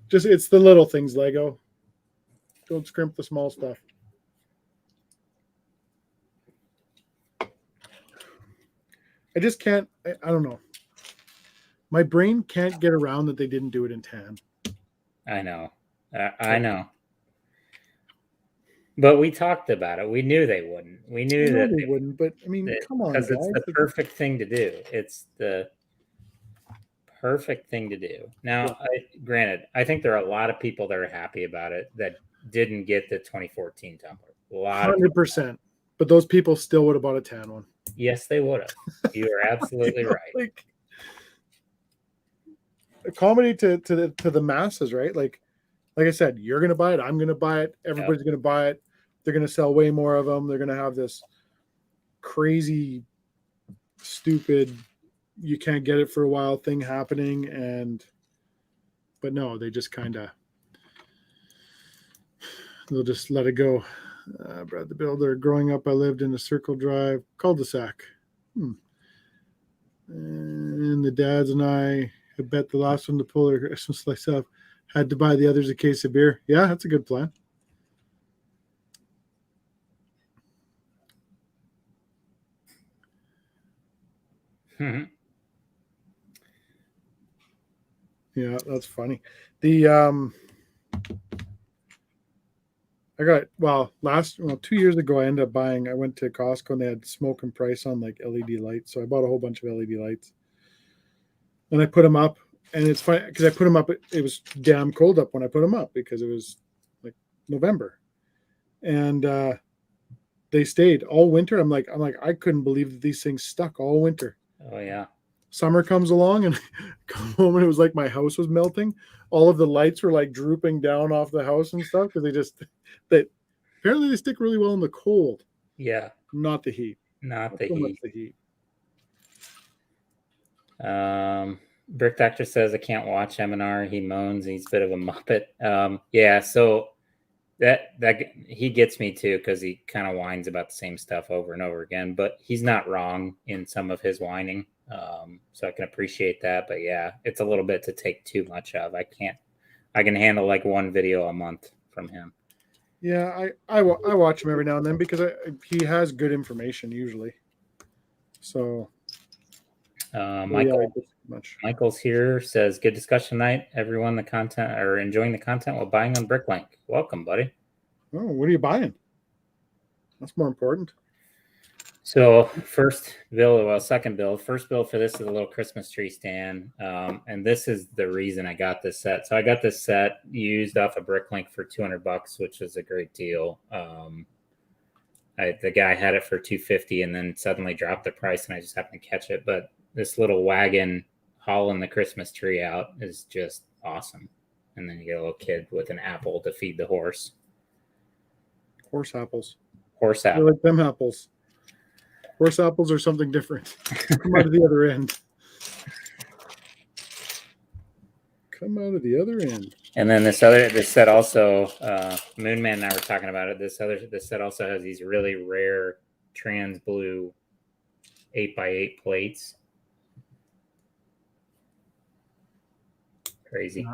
just, it's the little things, Lego. Don't scrimp the small stuff. I just can't, I don't know. My brain can't get around that they didn't do it in tan. I know. I know. But we talked about it. We knew they wouldn't. We knew that they wouldn't, but I mean, come on, because it's guys. the perfect thing to do. It's the perfect thing to do. Now, granted, I think there are a lot of people that are happy about it that didn't get the 2014 tumbler. A lot 100%. But those people still would have bought a tan one. Yes, they would have. You are absolutely right. Like, a comedy to the masses, right? Like I said, you're going to buy it. I'm going to buy it. Everybody's going to buy it. They're going to sell way more of them. They're going to have this crazy, stupid, you can't get it for a while thing happening. But no, they just they'll just let it go. Brad the Builder, growing up, I lived in a Circle Drive cul-de-sac. And the dads and I had bet the last one to pull their Christmas lights up. Had to buy the others a case of beer. Yeah, that's a good plan. Yeah, that's funny. I got 2 years ago I ended up buying, I went to Costco and they had smoke and price on like LED lights. So I bought a whole bunch of LED lights. And I put them up, and it's funny because I put them up, it was damn cold up when I put them up because it was like November. And they stayed all winter. I'm like, I couldn't believe that these things stuck all winter. Oh yeah. Summer comes along and I come home and it was like my house was melting. All of the lights were like drooping down off the house and stuff because apparently they stick really well in the cold. Yeah. Not the heat. Not so the much heat. The heat. Brick Doctor says I can't watch M&R. He moans. He's a bit of a muppet. Yeah. So that he gets me too because he kind of whines about the same stuff over and over again. But he's not wrong in some of his whining. So I can appreciate that. But yeah, it's a little bit to take too much of. I can handle like one video a month from him. Yeah, I watch him every now and then because he has good information usually. So, Michael's here, says good discussion tonight. Everyone, the content are enjoying the content while buying on Bricklink. Welcome, buddy. Oh, what are you buying? That's more important. So second build. First build for this is a little Christmas tree stand, and this is the reason I got this set. So I got this set used off of Bricklink for $200, which was a great deal. The guy had it for $250, and then suddenly dropped the price, and I just happened to catch it. But this little wagon hauling the Christmas tree out is just awesome. And then you get a little kid with an apple to feed the horse. Horse apples. Horse I apple. like them apples. Horse apples are something different. Come out of the other end. Come out of the other end. And then this set also, Moonman and I were talking about it. This set also has these really rare trans blue 8x8 plates. Crazy.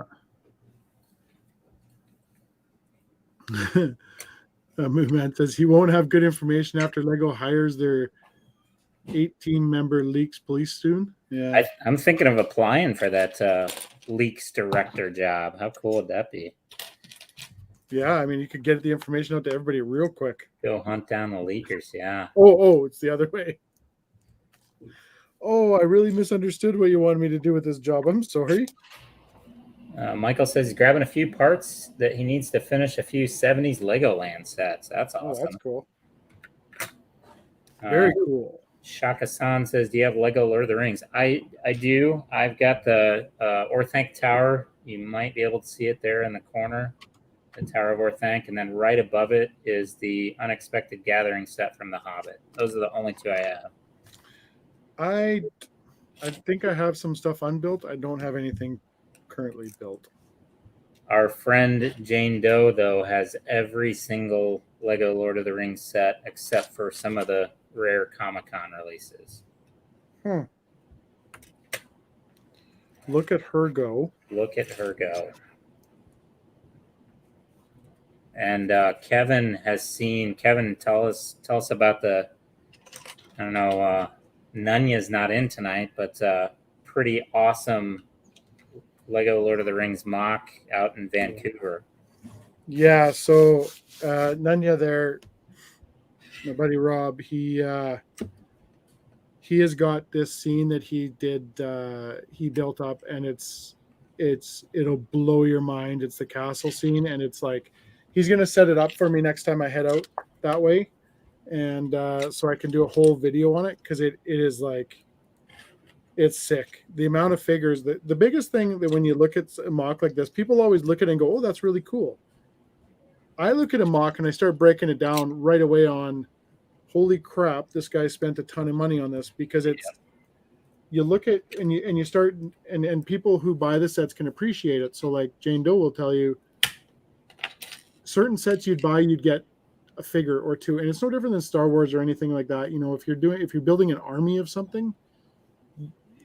Moonman says he won't have good information after Lego hires their 18-member Leaks police soon. Yeah, I'm thinking of applying for that Leaks director job. How cool would that be? Yeah, I mean, you could get the information out to everybody real quick. Go hunt down the leakers, yeah. Oh, it's the other way. Oh, I really misunderstood what you wanted me to do with this job. I'm sorry. Michael says he's grabbing a few parts that he needs to finish a few 70s Legoland sets. That's awesome. Oh, that's cool. Very cool. Shaka-san says, do you have Lego Lord of the Rings? I do. I've got the Orthanc Tower. You might be able to see it there in the corner, the Tower of Orthanc. And then right above it is the Unexpected Gathering set from The Hobbit. Those are the only two I have. I think I have some stuff unbuilt. I don't have anything currently built. Our friend Jane Doe, though, has every single Lego Lord of the Rings set except for some of the rare Comic-Con releases. Look at her go. Look at her go. And Kevin has seen. Kevin, tell us about the. I don't know. Nunya's not in tonight, but pretty awesome Lego Lord of the Rings mock out in Vancouver. Yeah, so Nunya there, my buddy Rob, he has got this scene that he built up, and it'll blow your mind. It's the castle scene, and it's like he's gonna set it up for me next time I head out that way, and so I can do a whole video on it, because it is like, it's sick. The amount of figures. The biggest thing that when you look at a mock like this, people always look at it and go, oh, that's really cool. I look at a mock and I start breaking it down right away on, holy crap, this guy spent a ton of money on this, because it's, you look at and you start, and people who buy the sets can appreciate it. So like Jane Doe will tell you, certain sets you'd buy, you'd get a figure or two, and it's no different than Star Wars or anything like that. You know, if you're building an army of something,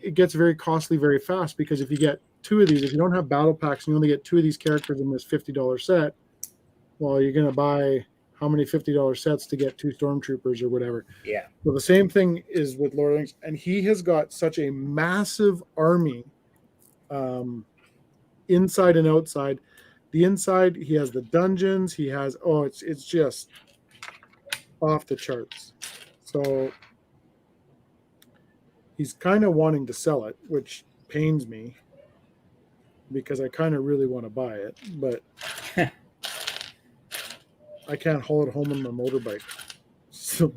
it gets very costly very fast, because if you get two of these, if you don't have battle packs and you only get two of these characters in this $50 set, well, you're going to buy how many $50 sets to get two stormtroopers or whatever. Yeah. So the same thing is with Lord of the Rings, and he has got such a massive army, inside and outside. The inside, he has the dungeons. He has it's just off the charts. So he's kind of wanting to sell it, which pains me, because I kind of really want to buy it, but I can't haul it home on my motorbike. So,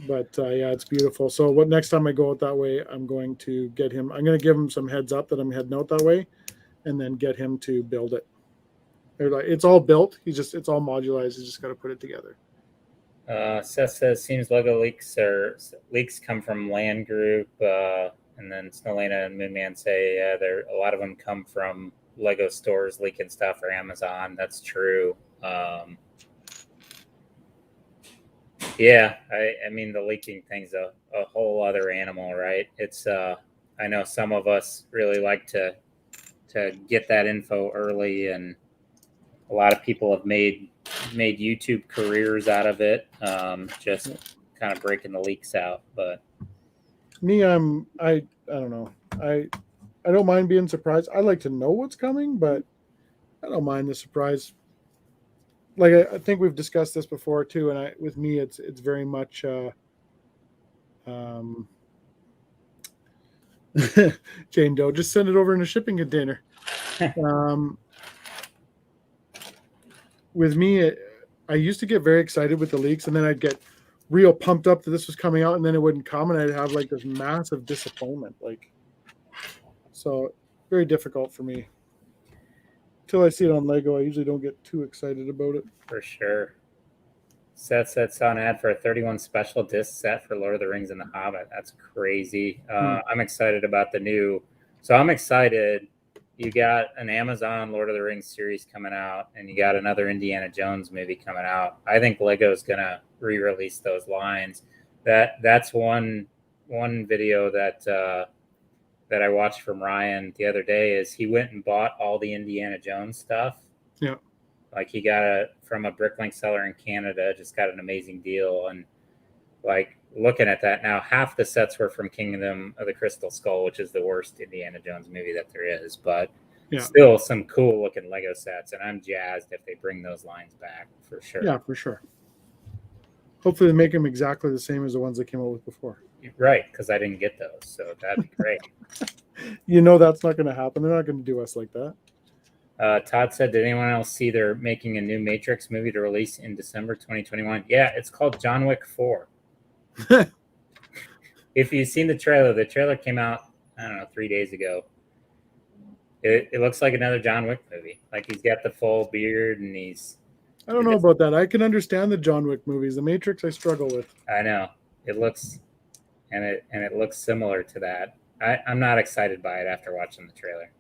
but yeah, it's beautiful. So next time I go out that way, I'm going to get him. I'm going to give him some heads up that I'm heading out that way, and then get him to build it. It's all built. It's all modularized. He's just got to put it together. Seth says, seems Lego leaks come from Land Group, and then Snowlena and Moonman say a lot of them come from Lego stores leaking stuff, or Amazon. That's true. Yeah, I mean, the leaking thing's a whole other animal, right? It's I know some of us really like to get that info early, and a lot of people have made YouTube careers out of it, just kind of breaking the leaks out. But me, I don't know. I don't mind being surprised. I like to know what's coming, but I don't mind the surprise. like I think we've discussed this before too, and with me, it's very much. Um, Jane Doe, just send it over in a shipping container. Um, with me, I used to get very excited with the leaks, and then I'd get real pumped up that this was coming out, and then it wouldn't come, and I'd have like this massive disappointment. Like, so very difficult for me. Until I see it on Lego, I usually don't get too excited about it. For sure. Seth saw an ad for a 31 special disc set for Lord of the Rings and The Hobbit. That's crazy. I'm excited about the new. So I'm excited. You got an Amazon Lord of the Rings series coming out, and you got another Indiana Jones movie coming out. I think Lego's gonna re-release those lines. That's one video that I watched from Ryan the other day. Is he went and bought all the Indiana Jones stuff. Yeah. Like he got it from a bricklink seller in Canada, just got an amazing deal. And like looking at that now, half the sets were from Kingdom of the Crystal Skull, which is the worst Indiana Jones movie that there is, but still some cool looking Lego sets. And I'm jazzed if they bring those lines back for sure. Yeah, for sure. Hopefully they make them exactly the same as the ones they came out with before. Right, because I didn't get those, so that'd be great. That's not going to happen. They're not going to do us like that. Todd said, did anyone else see they're making a new Matrix movie to release in December 2021? Yeah, it's called John Wick 4. If you've seen the trailer came out, I don't know, 3 days ago. It looks like another John Wick movie. Like he's got the full beard and I don't know about that. I can understand the John Wick movies. The Matrix I struggle with. I know. It looks it looks similar to that. I'm not excited by it after watching the trailer.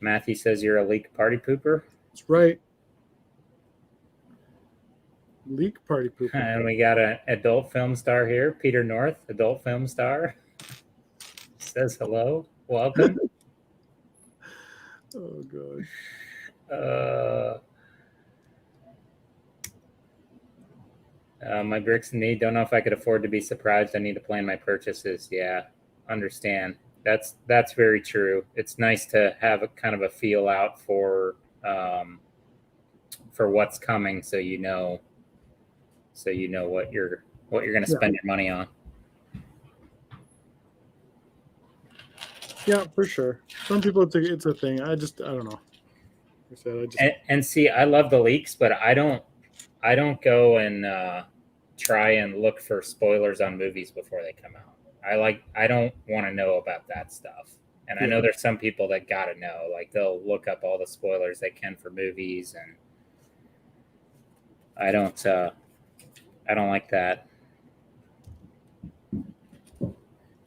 Matthew says you're a leak party pooper. That's right. Leak party pooper. And we got an adult film star here, Peter North, adult film star. Says hello. Welcome. Oh gosh. My bricks and me don't know if I could afford to be surprised. I need to plan my purchases. Yeah, understand. That's very true. It's nice to have a kind of a feel out for what's coming, so you know what you're going to spend your money on. Yeah, for sure. Some people it's a thing. I don't know. And see, I love the leaks, but I don't go and try and look for spoilers on movies before they come out. I don't want to know about that stuff. And I know there's some people that gotta know. Like they'll look up all the spoilers they can for movies, and I don't like that.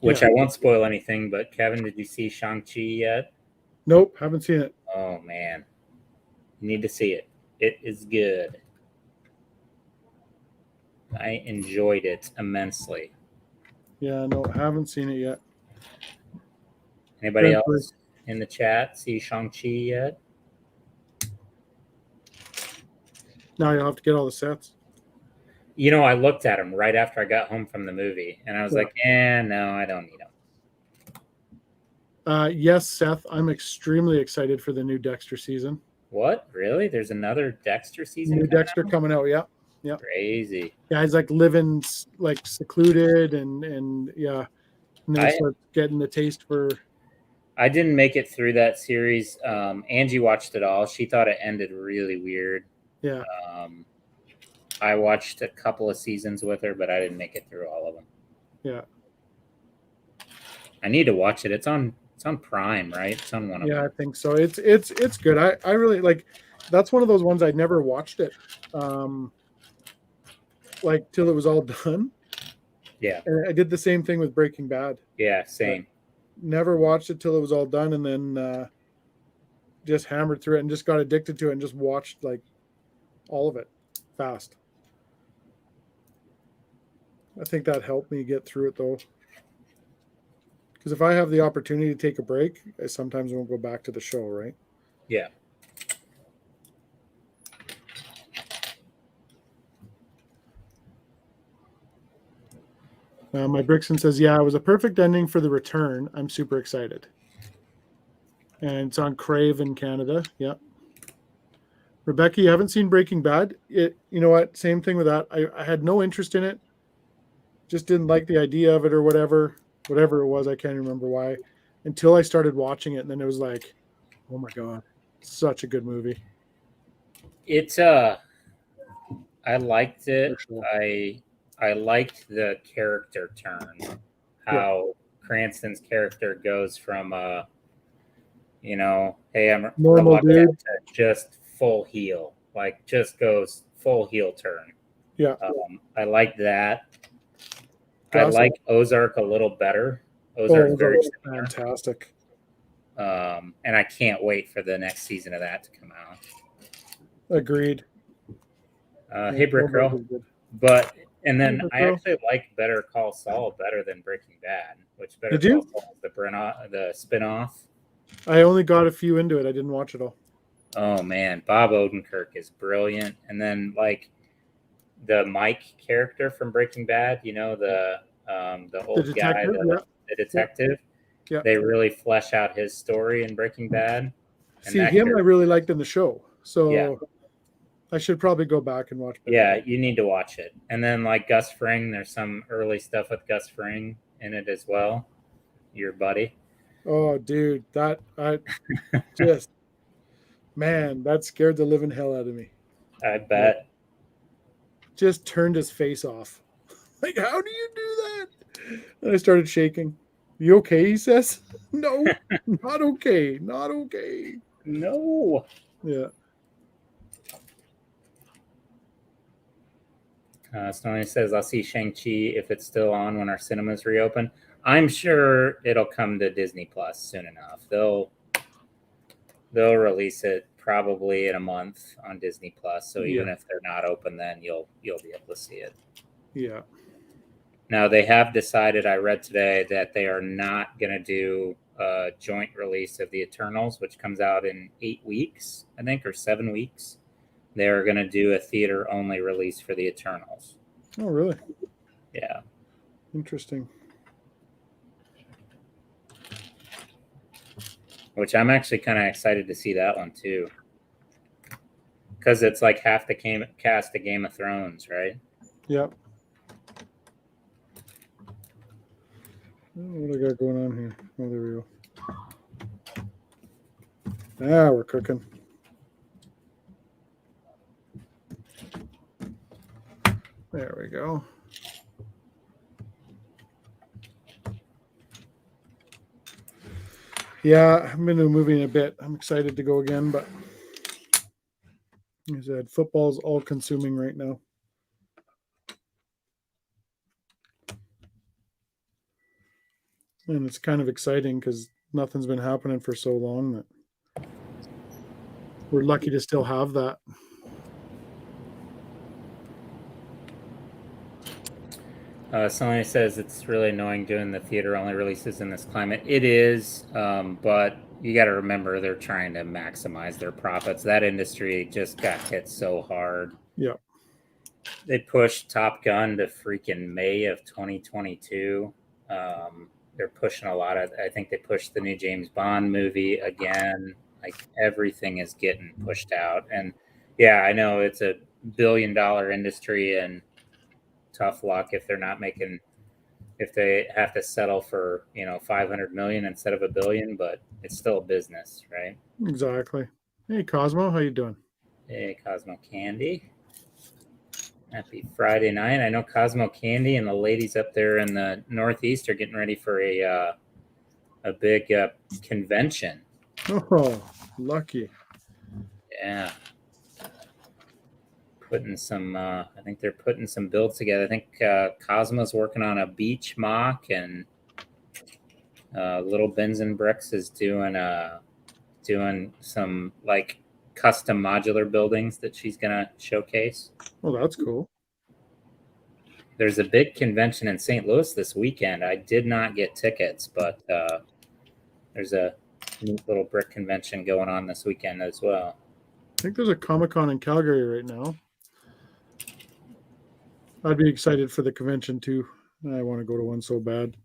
Which I won't spoil anything, but Kevin, did you see Shang-Chi yet? Nope, haven't seen it. Oh man. You need to see it. It is good. I enjoyed it immensely. Yeah, no, haven't seen it yet. Anybody else in the chat see Shang-Chi yet? Now you'll have to get all the sets. You know, I looked at them right after I got home from the movie, and I was like, no, I don't need them. Yes, Seth, I'm extremely excited for the new Dexter season. What? Really? There's another Dexter season? New Dexter coming out, yeah. Yeah. Crazy. Guys like living like secluded and yeah. And then start getting the taste for. I didn't make it through that series. Angie watched it all. She thought it ended really weird. Yeah. I watched a couple of seasons with her, but I didn't make it through all of them. Yeah. I need to watch it. It's on Prime, right? It's on one of them. Yeah, I think so. It's good. I really like. That's one of those ones I never watched it. Like till it was all done. Yeah. And I did the same thing with Breaking Bad. Yeah, same. Never watched it till it was all done, and then just hammered through it and just got addicted to it and just watched like all of it fast. I think that helped me get through it though. Because if I have the opportunity to take a break, I sometimes won't go back to the show, right? Yeah. Mike Brixton says, yeah, it was a perfect ending for The Return. I'm super excited. And it's on Crave in Canada. Yep. Rebecca, you haven't seen Breaking Bad? You know what? Same thing with that. I had no interest in it. Just didn't like the idea of it or whatever. Whatever it was, I can't remember why. Until I started watching it, and then it was like, oh my god, such a good movie. It's I liked For it. sure. I liked the character turn. How Cranston's character goes from hey, I'm Normal reluctant dude. to just full heel. Like just goes full heel turn. Yeah. I like that. I Gus. like Ozark a little better. Oh, Ozark's it very was similar. fantastic. And I can't wait for the next season of that to come out. Agreed. Hey, Brick Ozark Girl. was good. But and then Brick I Girl. actually like Better Call Saul better than Breaking Bad, which Better Did you? Call Saul is the spinoff. I only got a few into it. I didn't watch it all. Oh man, Bob Odenkirk is brilliant. And then like the Mike character from Breaking Bad, the old guy, detective, the detective. Yeah. They really flesh out his story in Breaking Bad. And See, him I really liked in the show. So Yeah. I should probably go back and watch it. Yeah, you need to watch it. And then like Gus Fring, there's some early stuff with Gus Fring in it as well. Your buddy. Oh, dude, that I just man, that scared the living hell out of me. I bet. Just turned his face off. Like, how do you do that? And I started shaking. You okay? He says. No, not okay. Not okay. No. Yeah. Stoney says, I'll see Shang-Chi if it's still on when our cinemas reopen. I'm sure it'll come to Disney Plus soon enough. They'll release it probably in a month on Disney Plus. So even if they're not open, then you'll be able to see it. Yeah. Now they have decided, I read today, that they are not going to do a joint release of the Eternals, which comes out in 8 weeks, I think, or 7 weeks. They're going to do a theater-only release for the Eternals. Oh, really? Yeah. Interesting. Which I'm actually kind of excited to see that one, too. Because it's like half the cast of Game of Thrones, right? Yep. What do I got going on here? Oh, there we go. We're cooking. There we go. Yeah, I've been to a movie in a bit. I'm excited to go again, but like I said, football's all consuming right now. And it's kind of exciting because nothing's been happening for so long that we're lucky to still have that. Somebody says it's really annoying doing the theater-only releases in this climate. It is, but you got to remember they're trying to maximize their profits. That industry just got hit so hard. Yeah. They pushed Top Gun to freaking May of 2022. They're pushing a lot of, I think they pushed the new James Bond movie again. Like everything is getting pushed out. And yeah, I know it's a billion-dollar industry and tough luck if they have to settle for 500 million instead of $1 billion, but it's still a business, right? Exactly. Hey Cosmo, how you doing? Hey Cosmo Candy, happy Friday night. I know Cosmo Candy and the ladies up there in the Northeast are getting ready for a big convention. Oh, lucky. Yeah, putting some I think they're putting some builds together. I think Cosmo's working on a beach mock, and Little Bins and Bricks is doing some like custom modular buildings that she's gonna showcase. Oh, that's cool. There's a big convention in St. Louis this weekend. I did not get tickets, but there's a neat little brick convention going on this weekend as well. I think there's a Comic-Con in Calgary right now. I'd be excited for the convention too. I want to go to one so bad.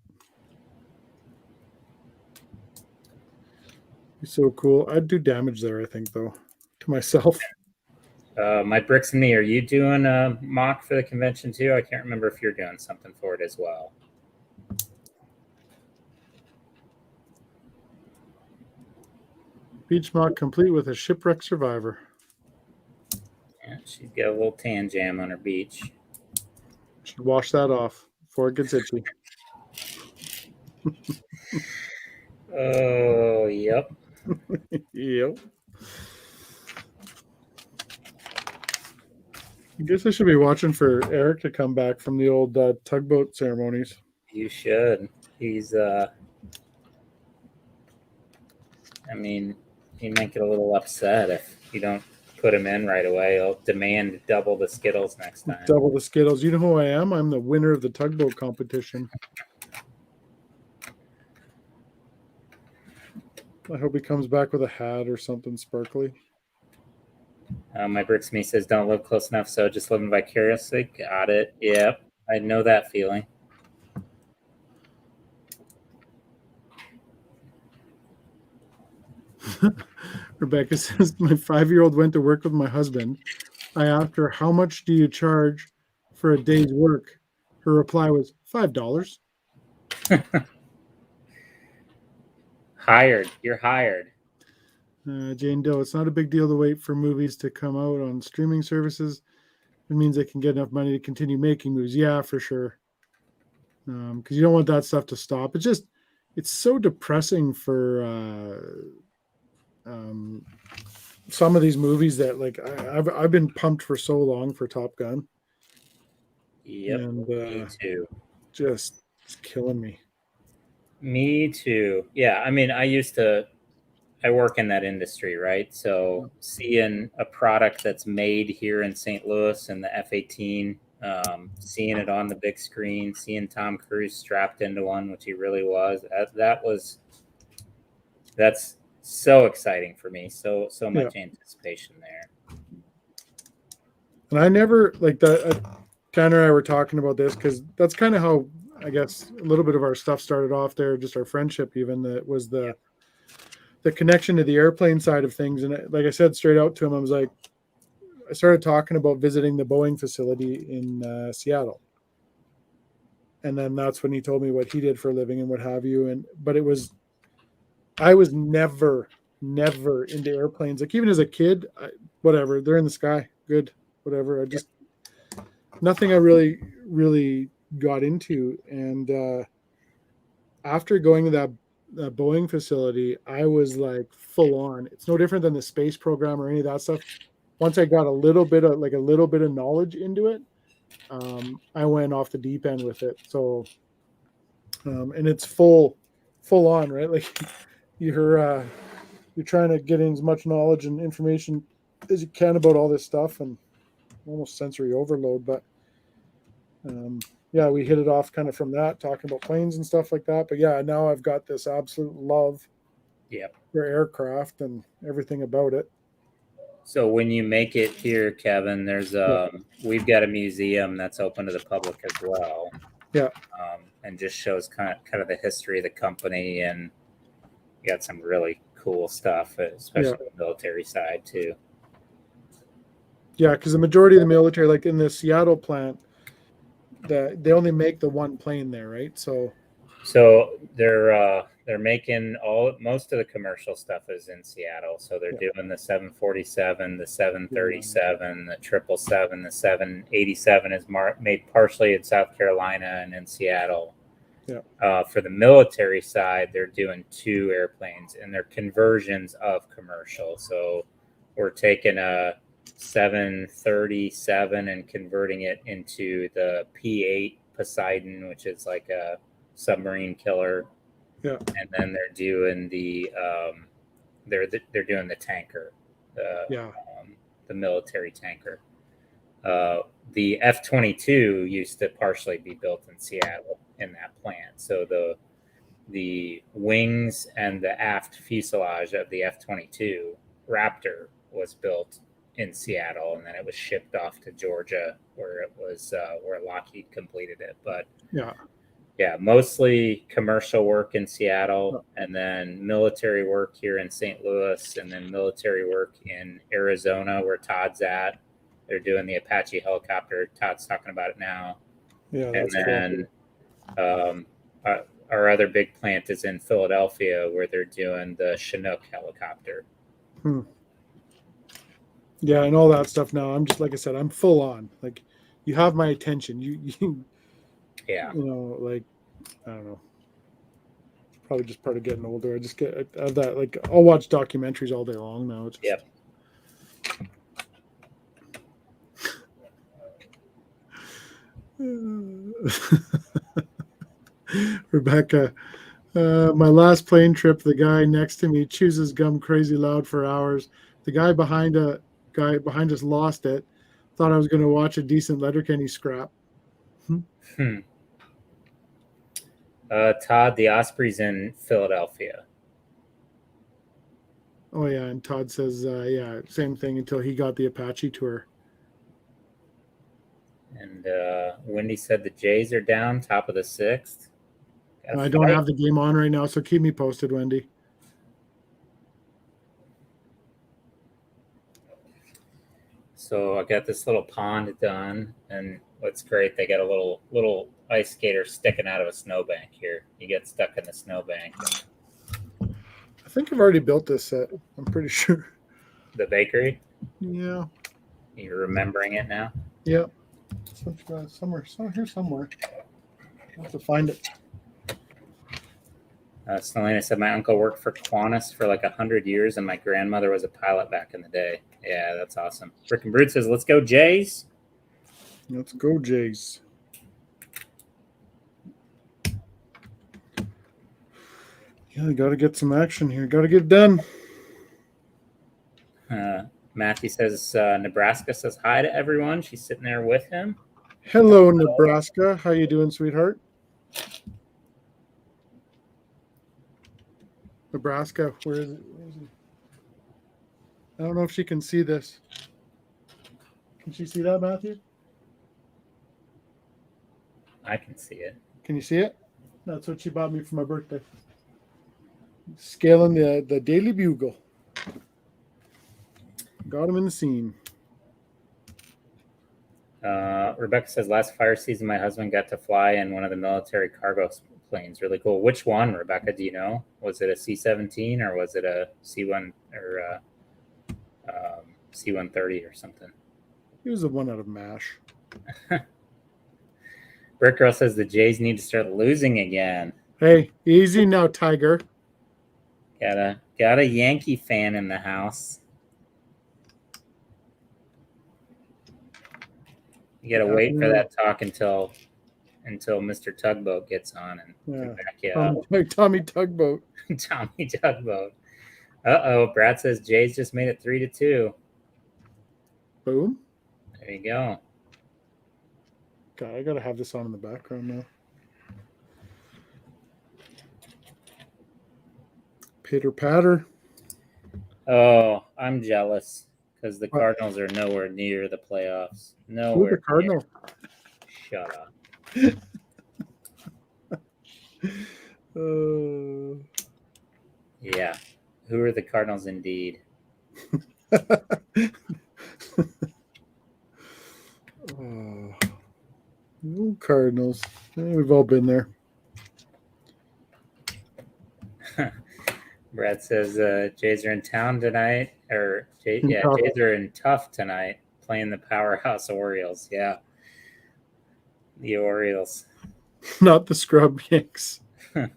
Be so cool. I'd do damage there, I think, though, to myself. My Bricks and Me, are you doing a mock for the convention too? I can't remember if you're doing something for it as well. Beach mock complete with a shipwreck survivor. Yeah, she's got a little tan jam on her beach. Should wash that off before it gets itchy. Oh, yep. Yep. I guess I should be watching for Eric to come back from the old tugboat ceremonies. You should. He's I mean, he might get a little upset if you don't put him in right away. He'll demand double the Skittles next time. Double the Skittles. You know who I am? I'm the winner of the tugboat competition. I hope he comes back with a hat or something sparkly. My Bricks Me says, don't live close enough, so just living vicariously. Got it. Yep. I know that feeling. Rebecca says, my 5-year-old went to work with my husband. I asked her, how much do you charge for a day's work? Her reply was $5. Hired. You're hired. Jane Doe, it's not a big deal to wait for movies to come out on streaming services. It means they can get enough money to continue making movies. Yeah, for sure. Because you don't want that stuff to stop. It's so depressing for some of these movies that like I've been pumped for so long for Top Gun. Yep. And me too. Just it's killing me. Me too. Yeah. I mean, I work in that industry, right? So seeing a product that's made here in St. Louis and the F-18, seeing it on the big screen, seeing Tom Cruise strapped into one, which he really was, that's so exciting for me. So much anticipation there. And I never like that. Tanner and I were talking about this because that's kind of how I guess a little bit of our stuff started off there, just our friendship. Even that was the connection to the airplane side of things. And like I said straight out to him, I started talking about visiting the Boeing facility in Seattle. And then that's when he told me what he did for a living and what have you. But I was never into airplanes. Like even as a kid, whatever, they're in the sky, good, whatever. Nothing I really got into. And after going to that Boeing facility, I was like full on. It's no different than the space program or any of that stuff. Once I got a little bit of knowledge into it, I went off the deep end with it. So, and it's full on, right? Like you're trying to get in as much knowledge and information as you can about all this stuff, and almost sensory overload. But yeah, we hit it off kind of from that, talking about planes and stuff like that. But yeah, now I've got this absolute love for aircraft and everything about it. So when you make it here, Kevin, there's we've got a museum that's open to the public as well. Yeah. And just shows kind of the history of the company, and you got some really cool stuff, especially the military side too. Yeah, because the majority of the military, like in the Seattle plant, they only make the one plane there, right? So they're making most of the commercial stuff is in Seattle. So they're doing the 747, the 737, the 777, the 787 is made partially in South Carolina and in Seattle. Yeah. For the military side, they're doing 2 airplanes, and they're conversions of commercial. So we're taking a 737 and converting it into the P-8 Poseidon, which is like a submarine killer. Yeah. And then they're doing the they're doing the tanker, the military tanker. The F-22 used to partially be built in Seattle in that plant. So the wings and the aft fuselage of the F-22 Raptor was built in Seattle, and then it was shipped off to Georgia, where it was where Lockheed completed it. But yeah, mostly commercial work in Seattle, and then military work here in St. Louis, and then military work in Arizona, where Todd's at. they're doing the Apache helicopter. Todd's talking about it now. Yeah, And that's cool. then our other big plant is in Philadelphia, where they're doing the Chinook helicopter. Yeah, and all that stuff now. I'm just, like I said, I'm full on. Like, you have my attention. Yeah. You know, like, I don't know. It's probably just part of getting older. I just get I have that. Like, I'll watch documentaries all day long now. It's just, Yep. Rebecca, my last plane trip, the guy next to me chews gum crazy loud for hours. The guy behind us lost it. Thought I was going to watch a decent Letterkenny scrap. Todd, the Osprey's in Philadelphia. Oh yeah, and Todd says, yeah, same thing until he got the Apache tour. And Wendy said the Jays are down, top of the 6th. I don't have the game on right now, so keep me posted, Wendy. So I got this little pond done, and what's great, they got a little ice skater sticking out of a snowbank here. You get stuck in the snowbank. I think I've already built this set. I'm pretty sure. The bakery? Yeah. You're remembering it now? Yeah. Somewhere. Here somewhere. I'll have to find it. Selena said my uncle worked for Qantas for like 100 years, and my grandmother was a pilot back in the day. Yeah, that's awesome. Rick and Brute says, let's go Jays. Let's go, Jays. Yeah, got to get some action here. Got to get it done. Matthew says Nebraska says hi to everyone. She's sitting there with him. Hello, Nebraska. How you doing, sweetheart? Nebraska, where is it? I don't know if she can see this. Can she see that, Matthew? I can see it. Can you see it? That's what she bought me for my birthday. Scaling the Daily Bugle. Got him in the scene. Rebecca says last fire season my husband got to fly in one of the military cargo planes. Really cool. Which one, Rebecca? Do you know? Was it a C-17 or was it a C-1 or C-130 or something? He was the one out of MASH. Brick Girl says the Jays need to start losing again. Hey, easy now, Tiger. Got a Yankee fan in the house. You gotta wait for that talk until Mr. Tugboat gets on and back you up. Tommy Tugboat. Tommy Tugboat. Brad says Jays just made it 3-2. Boom. There you go. God, I gotta have this on in the background now. Pitter patter. Oh, I'm jealous because the Cardinals are nowhere near the playoffs. Nowhere. Who's the Cardinal? Shut up. Yeah. Who are the Cardinals indeed? Cardinals. We've all been there. Brad says Jays are in town tonight. Jays are in tough tonight playing the powerhouse Orioles. Yeah. The Orioles. Not the scrub Yanks. You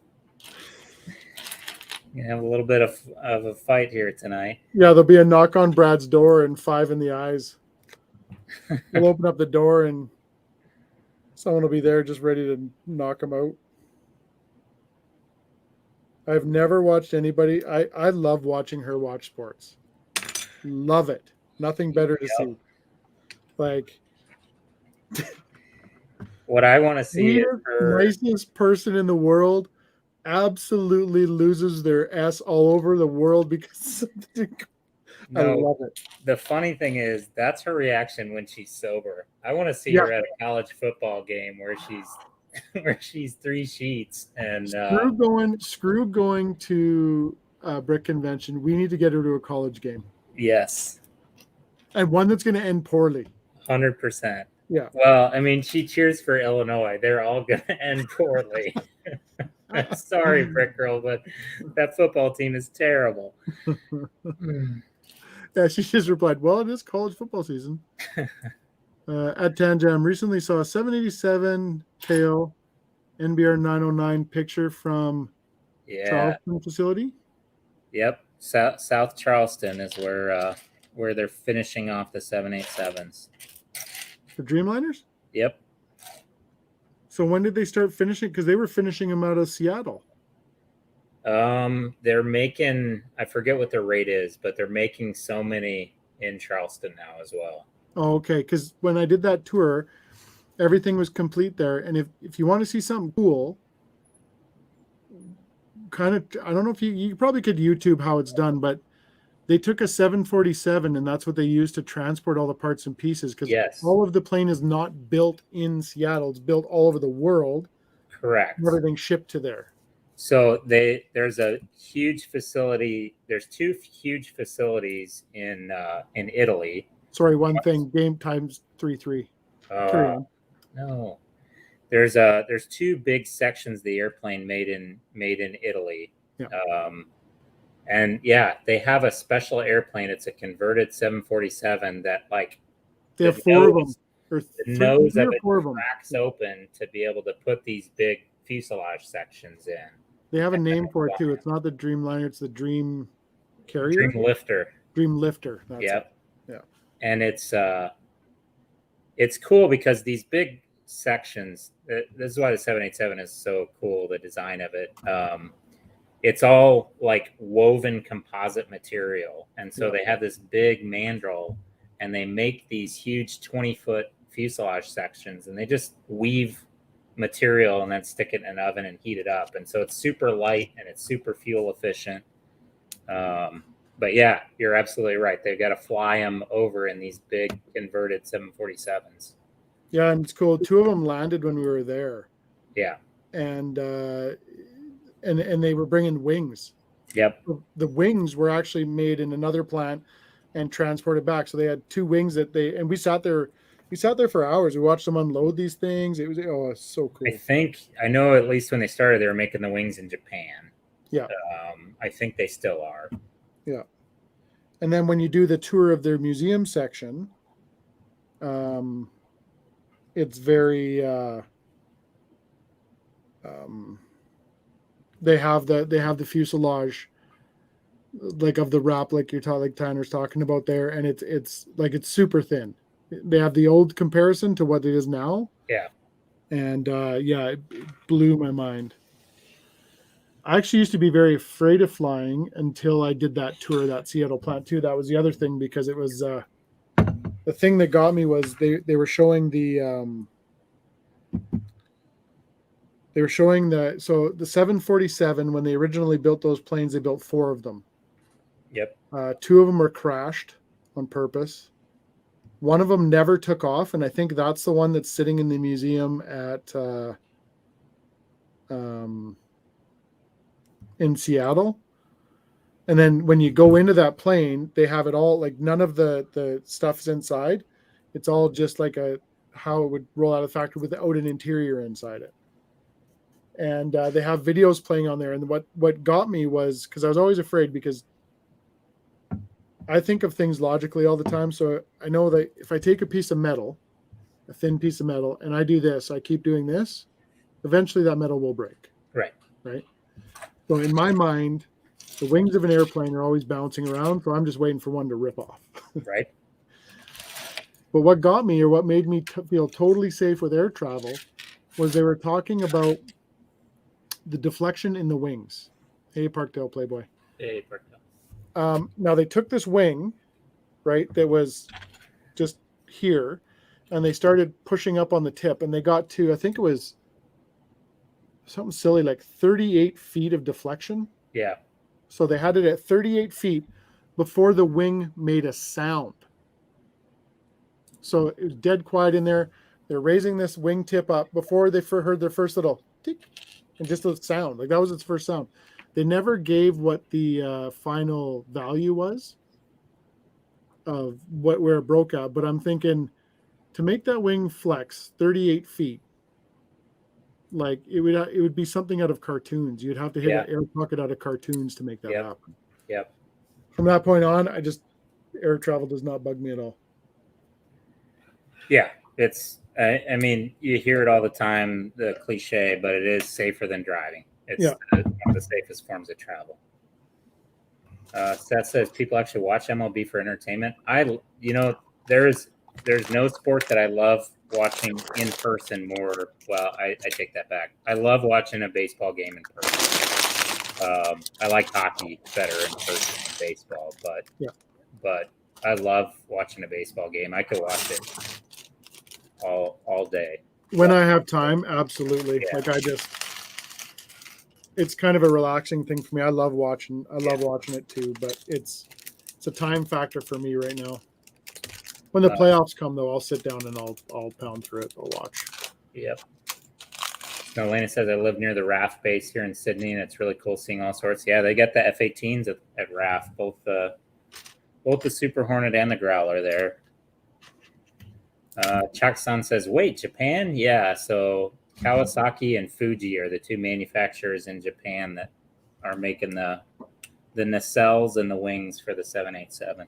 have a little bit of a fight here tonight. Yeah, there'll be a knock on Brad's door and 5 in the eyes. We'll open up the door and someone will be there just ready to knock him out. I've never watched anybody. I love watching her watch sports. Love it. Nothing better to see. Like, what I want to see is her nicest person in the world absolutely loses their ass all over the world because I love it. The funny thing is that's her reaction when she's sober. I want to see her at a college football game where she's 3 sheets and screw going to Brick Convention. We need to get her to a college game. Yes. And one that's going to end poorly. 100%. Yeah. Well, I mean, she cheers for Illinois. They're all going to end poorly. Sorry, Brick Girl, but that football team is terrible. Yeah, she just replied, well, it is college football season. At Tannjam, recently saw a 787 tail NBR 909 picture from Yeah. Charleston facility. Yep. South Charleston is where they're finishing off the 787s. The Dreamliners? Yep. So when did they start finishing? Because they were finishing them out of Seattle. They're making, I forget what their rate is, but they're making so many in Charleston now as well. Oh, okay. Because when I did that tour, everything was complete there. And if you want to see something cool, kind of, I don't know if you probably could YouTube how it's done, but they took a 747 and that's what they used to transport all the parts and pieces, because Yes. all of the plane is not built in Seattle. It's built all over the world. Correct. Everything shipped to there. So there's a huge facility. There's two huge facilities in Italy. Sorry, one thing. Game times 3-3. No, there's two big sections of the airplane made in Italy. Yeah. And yeah, they have a special airplane. It's a converted 747 that They have four of them. The nose of it four of them cracks open to be able to put these big fuselage sections in. They have a name for it too. It's not the Dreamliner, it's the Dream Carrier. Dream Lifter. Dream Lifter. That's Yep. it. Yeah. And it's cool because these big sections, this is why the 787 is so cool, the design of it. It's all like woven composite material. And so they have this big mandrel and they make these huge 20-foot fuselage sections and they just weave material and then stick it in an oven and heat it up. And so it's super light and it's super fuel efficient. But yeah, you're absolutely right. They've got to fly them over in these big converted 747s. Yeah, and it's cool. Two of them landed when we were there. Yeah. And they were bringing wings. Yep. The wings were actually made in another plant and transported back. So they had two wings and we sat there for hours. We watched them unload these things. It was so cool. I know at least when they started, they were making the wings in Japan. Yeah. I think they still are. Yeah. And then when you do the tour of their museum section, it's very they have the fuselage like of the wrap, like like Tanner's talking about there, and it's super thin. They have the old comparison to what it is now. Yeah. And it blew my mind. I actually used to be very afraid of flying until I did that tour of that Seattle plant too. That was the other thing, because it was the thing that got me was they were showing the 747, when they originally built those planes, they built 4 of them. Yep. 2 of them were crashed on purpose. One of them never took off, and I think that's the one that's sitting in the museum at in Seattle. And then when you go into that plane, they have it all, like none of the stuff's inside. It's all just like how it would roll out of the factory without an interior inside it. And they have videos playing on there. And what got me was, because I was always afraid, because I think of things logically all the time. So I know that if I take a piece of metal, a thin piece of metal, and I do this, I keep doing this, eventually that metal will break. Right. Right. So in my mind, the wings of an airplane are always bouncing around. So I'm just waiting for one to rip off. Right. But what got me, or what made me feel totally safe with air travel, was they were talking about the deflection in the wings. Hey, Parkdale Playboy. Hey, Parkdale. Now they took this wing, right, that was just here, and they started pushing up on the tip, and they got to, I think it was something silly like 38 feet of deflection. Yeah. So they had it at 38 feet before the wing made a sound. So it was dead quiet in there. They're raising this wing tip up before they heard their first little tick, and just a sound. Like that was its first sound. They never gave what the final value was of where it broke out. But I'm thinking, to make that wing flex 38 feet, like it would be something out of cartoons. You'd have to hit Yeah. an air pocket out of cartoons to make that Yep. happen. Yep. From that point on, air travel does not bug me at all. Yeah, it's. I mean, you hear it all the time, the cliche, but it is safer than driving. It's one of the safest forms of travel. Seth says people actually watch MLB for entertainment. There's no sport that I love watching in person more. Well, I take that back. I love watching a baseball game in person. I like hockey better in person than baseball, but I love watching a baseball game. I could watch it all day. When I have time, absolutely. Yeah. Like it's kind of a relaxing thing for me. I love watching it too, but it's a time factor for me right now. When the playoffs come though, I'll sit down and I'll pound through it. I'll watch. Yep. Now, Elena says I live near the RAF base here in Sydney, and it's really cool seeing all sorts. Yeah, they got the F-18s at RAF, both the Super Hornet and the Growler there. Chuck-san says, wait, Japan? Yeah, so Kawasaki and Fuji are the two manufacturers in Japan that are making the nacelles and the wings for the 787.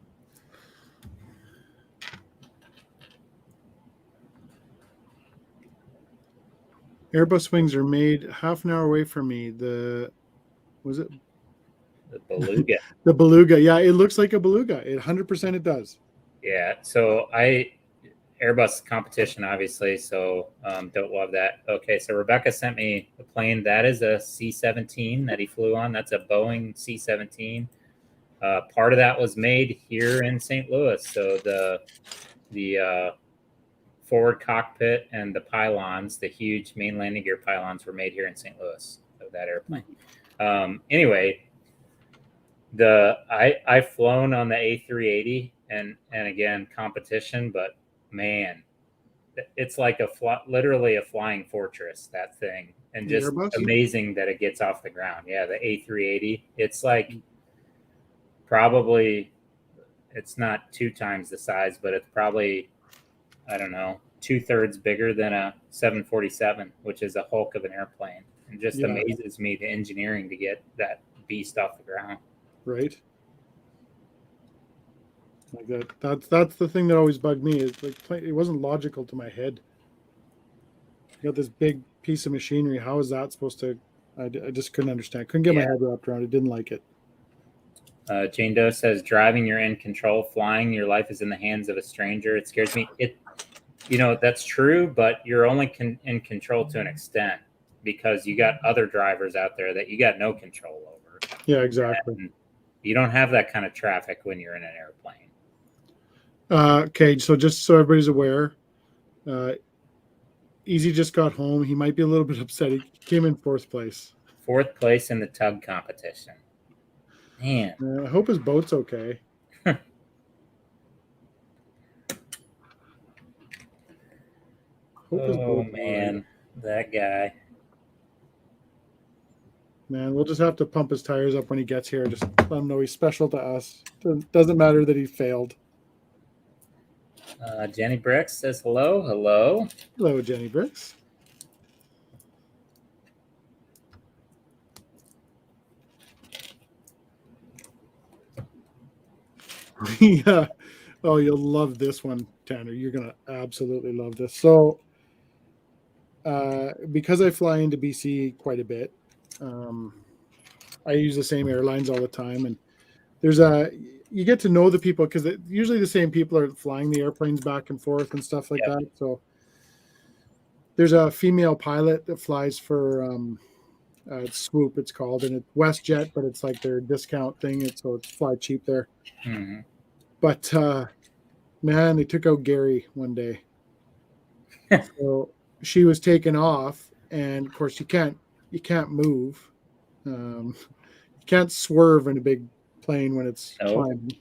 Airbus wings are made half an hour away from me. Was it The Beluga? The Beluga? Yeah, it looks like a Beluga. 100% it does. Yeah, so Airbus competition, obviously, so don't love that. Okay, so Rebecca sent me a plane. That is a C-17 that he flew on. That's a Boeing C-17. Part of that was made here in St. Louis. So the forward cockpit and the pylons, the huge main landing gear pylons, were made here in St. Louis of that airplane. Anyway, I've flown on the A380 and again competition, but man, it's like literally a flying fortress, that thing, and just amazing that it gets off the ground. Yeah, the A380, it's like probably, it's not 2 times the size, but it's probably, I don't know, 2/3 bigger than a 747, which is a hulk of an airplane, and just amazes me the engineering to get that beast off the ground. Right. Like that's the thing that always bugged me. Is like it wasn't logical to my head. You got this big piece of machinery. How is that supposed to? I just couldn't understand. Couldn't get my head wrapped around it. Didn't like it. Jane Doe says, driving, you're in control. Flying, your life is in the hands of a stranger. It scares me. That's true, but you're only in control to an extent, because you got other drivers out there that you got no control over. Yeah, exactly. And you don't have that kind of traffic when you're in an airplane. Okay, so just so everybody's aware, Easy just got home. He might be a little bit upset. He came in 4th place. 4th place in the tug competition. Man. I hope his boat's okay. Oh, man. That guy. Man, we'll just have to pump his tires up when he gets here. Just let him know he's special to us. Doesn't matter that he failed. Jenny Bricks says hello. Hello. Hello, Jenny Bricks. Yeah. Oh, you'll love this one, Tanner. You're going to absolutely love this. So, because I fly into BC quite a bit, I use the same airlines all the time. And you get to know the people, because usually the same people are flying the airplanes back and forth and stuff like that. So there's a female pilot that flies for Swoop, it's called, and it's WestJet, but it's like their discount thing. So it's fly cheap there. Mm-hmm. But man, they took out Gary one day. So she was taken off, and of course you can't move. You can't swerve in a big plane when it's climbing.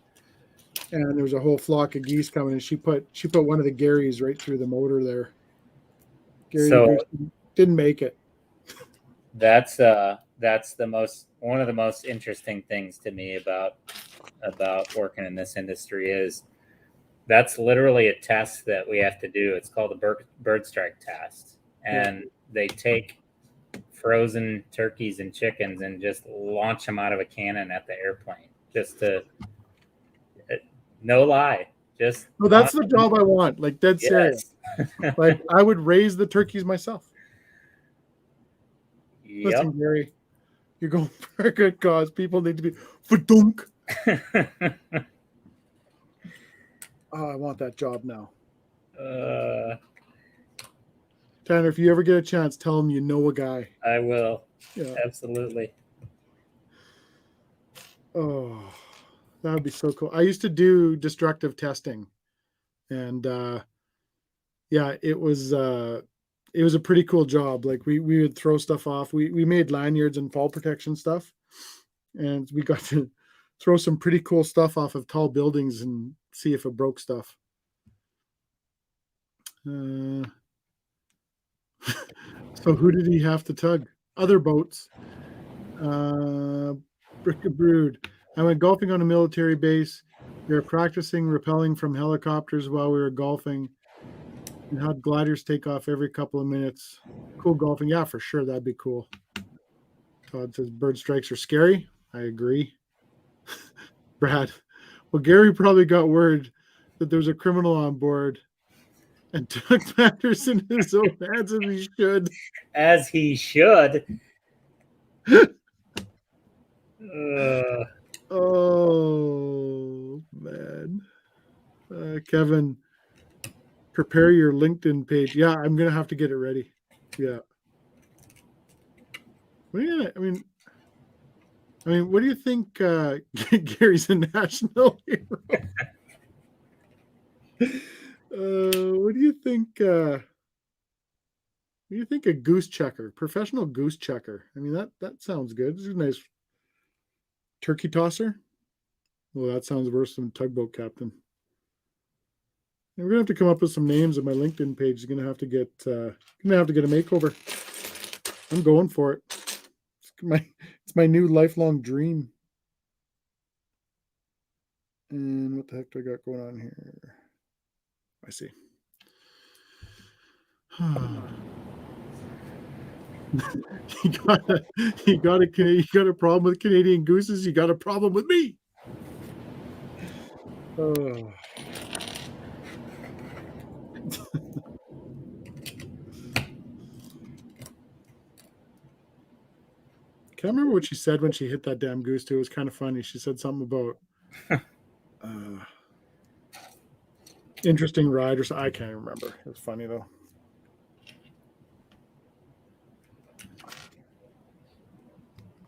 And there was a whole flock of geese coming, and she put one of the Garys right through the motor there. Gary didn't make it. That's one of the most interesting things to me about working in this industry is that's literally a test that we have to do. It's called a bird strike test, and they take frozen turkeys and chickens and just launch them out of a cannon at the airplane. Just to, no lie, just. Well, that's the job I want. Like dead serious. Like I would raise the turkeys myself. Yep. Listen, Gary, you're going for a good cause. People need to be dunk. Oh, I want that job now. Tanner, if you ever get a chance, tell him you know a guy. I will. Yeah. Absolutely. Oh, that would be so cool. I used to do destructive testing, and it was a pretty cool job. Like we would throw stuff off. We made lanyards and fall protection stuff, and we got to throw some pretty cool stuff off of tall buildings and see if it broke stuff. So who did he have to tug? Other boats. Brick of Brood. I went golfing on a military base. We were practicing rappelling from helicopters while we were golfing, and had gliders take off every couple of minutes. Cool golfing. Yeah, for sure. That'd be cool. Todd says bird strikes are scary. I agree. Brad. Well, Gary probably got word that there's a criminal on board and took matters in his own hands, as he should. As he should. Oh, man. Kevin, prepare your LinkedIn page. Yeah, I'm going to have to get it ready. Yeah. What do you think Gary's a national hero? What do you think a goose checker, professional goose checker? I mean, that sounds good. This is a nice turkey tosser. Well, that sounds worse than tugboat captain. And we're gonna have to come up with some names, and my LinkedIn page is gonna have to get a makeover. I'm going for it. It's my new lifelong dream. And what the heck do I got going on here? I see. You got a problem with Canadian gooses. You got a problem with me. Oh. Can't remember what she said when she hit that damn goose too. It was kind of funny. She said something about interesting ride or something. I can't remember. It was funny though.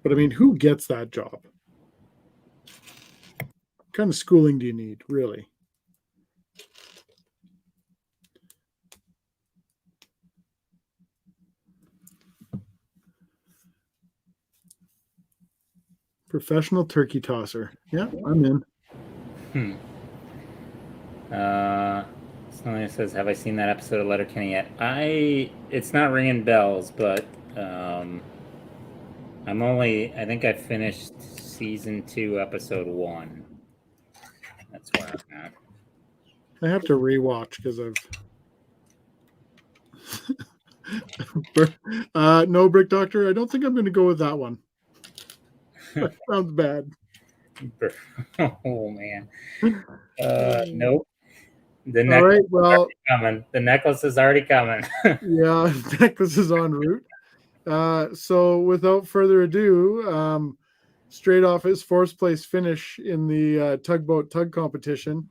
But I mean, who gets that job? What kind of schooling do you need, really? Professional turkey tosser. Yeah, I'm in. Somebody says, have I seen that episode of Letterkenny yet? It's not ringing bells, but I think I finished season 2, episode 1. That's where I'm at. I have to rewatch because I've no, Brick Doctor. I don't think I'm going to go with that one. That sounds bad. Oh man. Nope. The necklace is already coming. Yeah, the necklace is en route. So without further ado, straight off his 4th place finish in the tugboat tug competition,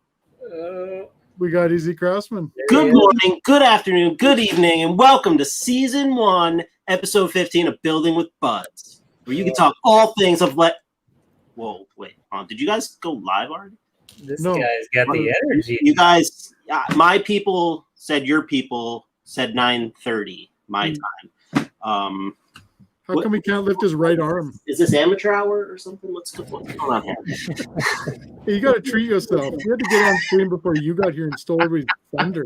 we got EZ Craftsman. Good morning, good afternoon, good evening, and welcome to season 1, episode 15 of Building with Buds, where you can talk all things of Whoa, wait, did you guys go live already? This guy's got the energy. You guys, my people said your people said 9:30 my time. How come he can't lift his right arm? Is this amateur hour or something? What's going on here? Hey, you got to treat yourself. You had to get on stream before you got here and stole everybody's thunder.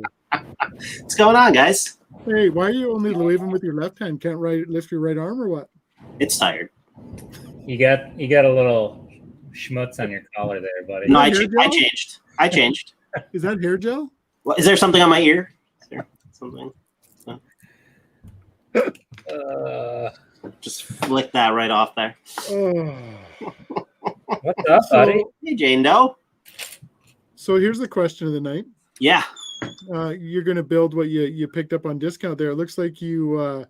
What's going on, guys? Hey, why are you only waving with your left hand? Can't lift your right arm or what? It's tired. You got a little schmutz on your collar there, buddy. No, I changed. Is that hair gel? What, is there something on my ear? Is there something? Just flick that right off there. Oh. What's up, buddy? Hey, Jane Doe. So here's the question of the night. Yeah. You're going to build what you picked up on discount there. It looks like you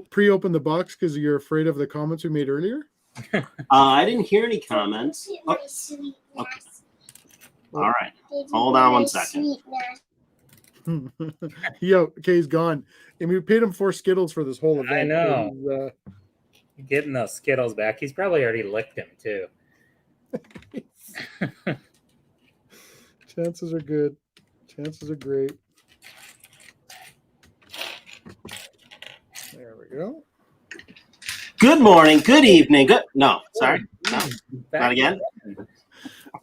pre-opened the box because you're afraid of the comments we made earlier. I didn't hear any comments. Oh, okay. All right. Hold on 1 second. Yeah, okay, he's gone. And we paid him 4 Skittles for this whole event. I know. So Getting those Skittles back. He's probably already licked him too. chances are good. Chances are great. There we go. Good morning. Good evening. Good. No, sorry. No, not again.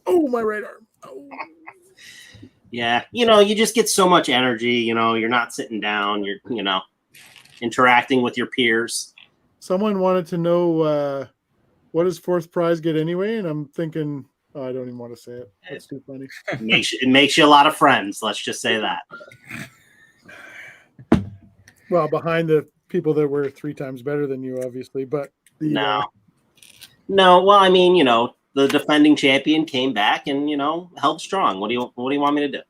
Oh, my right arm. Oh. Yeah. You just get so much energy. You're not sitting down. You're, interacting with your peers. Someone wanted to know what does 4th prize get anyway? And I'm thinking, oh, I don't even want to say it. That's too funny. It makes you a lot of friends. Let's just say that. Well, behind the people that were 3 times better than you, obviously, but No. Well, I mean, the defending champion came back and held strong. What do you want me to do?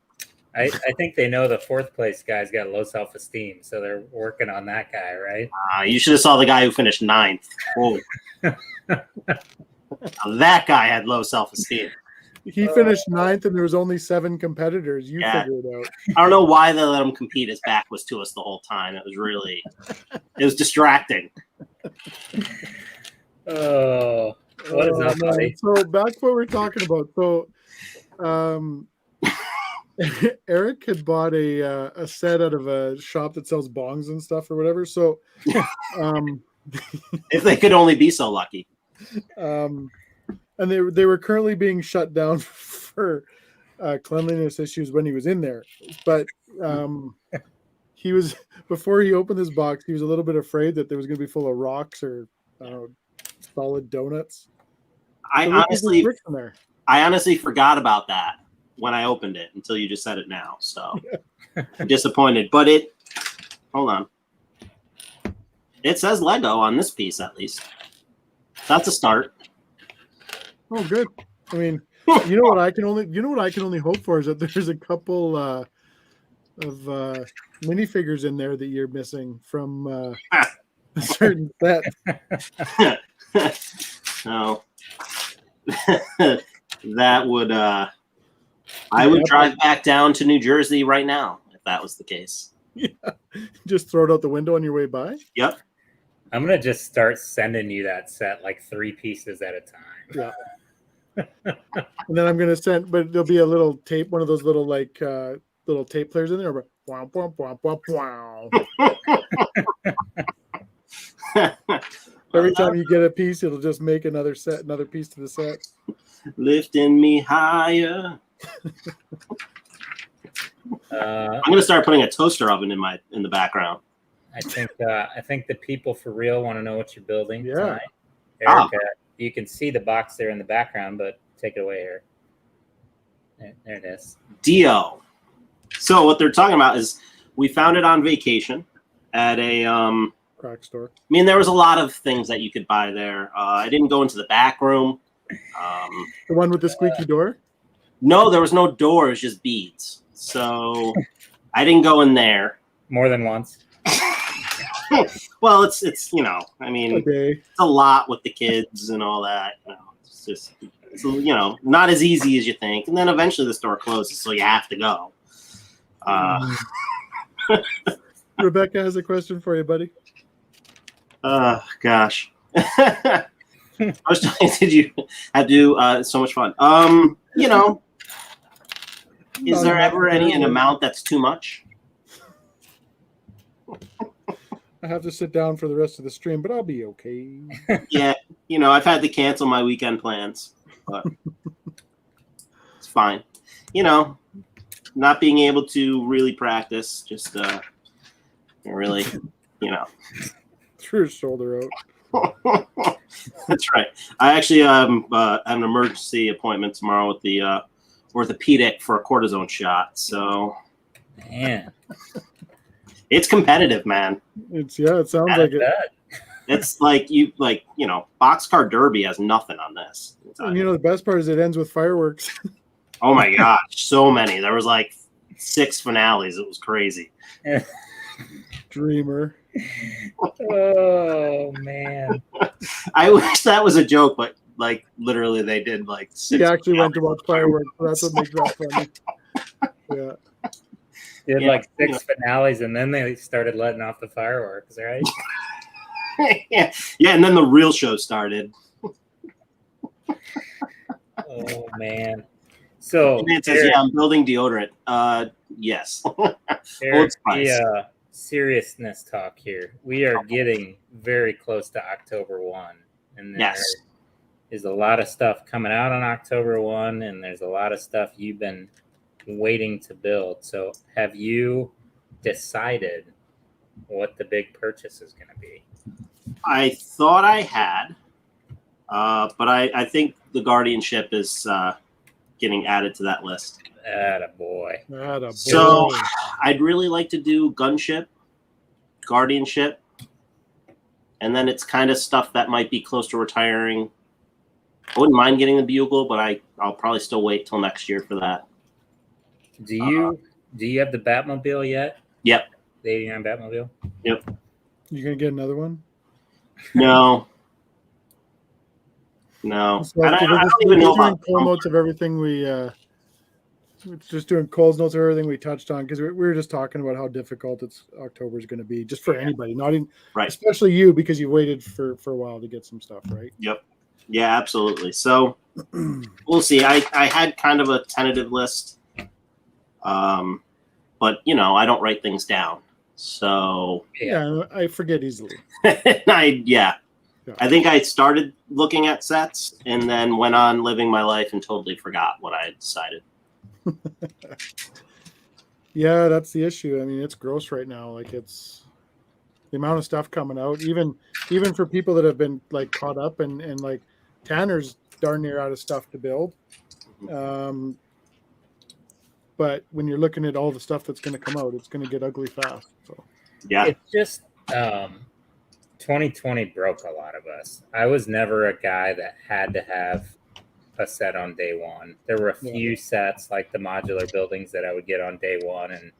I think they know the 4th place guy's got low self-esteem, so they're working on that guy, right? You should have saw the guy who finished 9th. Whoa. That guy had low self-esteem. He finished 9th, and there was only 7 competitors. You figure it out. I don't know why they let him compete. His back was to us the whole time. It was distracting. Oh, what is up, buddy? So back to what we're talking about. So, Eric had bought a set out of a shop that sells bongs and stuff or whatever. So, if they could only be so lucky. And they were currently being shut down for cleanliness issues when he was in there. But he was, before he opened this box, he was a little bit afraid that there was going to be full of rocks or solid donuts. I honestly forgot about that when I opened it until you just said it now. So I'm disappointed. But hold on. It says Lego on this piece at least. That's a start. Oh, good. I mean, you know what I can only hope for is that there's a couple of minifigures in there that you're missing from a certain set. No. That would I would drive back down to New Jersey right now if that was the case. Yeah. Just throw it out the window on your way by. Yep. I'm gonna just start sending you that set like 3 pieces at a time. Yeah. And then I'm gonna send, but there'll be a little tape, one of those little little tape players in there. But wow, wow, wow, wow, wow. Every time you get a piece, it'll just make another piece to the set. Lifting me higher. I'm gonna start putting a toaster oven in the background. I think the people for real want to know what you're building. Yeah. Tonight. Eric, you can see the box there in the background, but take it away here. There it is. Dio. So what they're talking about is we found it on vacation at a crack store. I mean, there was a lot of things that you could buy there. I didn't go into the back room. The one with the squeaky door? No, there was no door. It was just beads. So I didn't go in there. More than once. Well, it's I mean, Okay. it's a lot with the kids and all that. It's just, not as easy as you think. And then eventually the store closes, so you have to go. Rebecca has a question for you, buddy. Gosh. I was talking, did you have to do so much fun? Is there ever an amount that's too much? I have to sit down for the rest of the stream, but I'll be okay. Yeah, I've had to cancel my weekend plans, but it's fine. Not being able to really practice, just really, Threw his shoulder out. That's right. I actually have an emergency appointment tomorrow with orthopedic for a cortisone shot. So Man, it's competitive, man. It sounds I like it. bet. It's like boxcar derby has nothing on this. And the best part is it ends with fireworks. Oh my gosh, so many. There was like 6 finales. It was crazy. Dreamer. Oh man. I wish that was a joke, but like literally they did like 6 He actually went to finales. watch fireworks. So that's what makes that funny. Yeah. Did Yeah, like 6 finales and then they started letting off the fireworks, right? yeah, and then the real show started. Oh man. So And it says, Eric, "Yeah, I'm building deodorant." Yes. Eric, Spice. the seriousness talk here. We are getting very close to October 1. And there Yes. is a lot of stuff coming out on October 1, and there's a lot of stuff you've been waiting to build. So have you decided what the big purchase is going to be? I thought I had, but I think the guardianship is getting added to that list. Attaboy. Attaboy. So I'd really like to do gunship, guardianship, and then it's kind of stuff that might be close to retiring. I wouldn't mind getting the bugle, but I'll probably still wait till next year for that. Do you have the Batmobile yet? Yep. The 89 Batmobile? You gonna get another one? No. So I don't we're even know just doing about cool notes of everything we're just doing Cole's notes of everything we touched on because we were just talking about how difficult October is going to be just for anybody, not even right. especially you because you waited for a while to get some stuff, right? Yep. Yeah, absolutely. So we'll see. I had kind of a tentative list, but I don't write things down, so Yeah, I forget easily. I think I started looking at sets and then went on living my life and totally forgot what I had decided. Yeah, that's the issue. I mean, it's gross right now. Like it's the amount of stuff coming out, even for people that have been like caught up and like Tanner's darn near out of stuff to build. But when you're looking at all the stuff that's going to come out, it's going to get ugly fast. So Yeah. It's just 2020 broke a lot of us. I was never a guy that had to have a set on day one. There were a few sets like the modular buildings that I would get on day one, and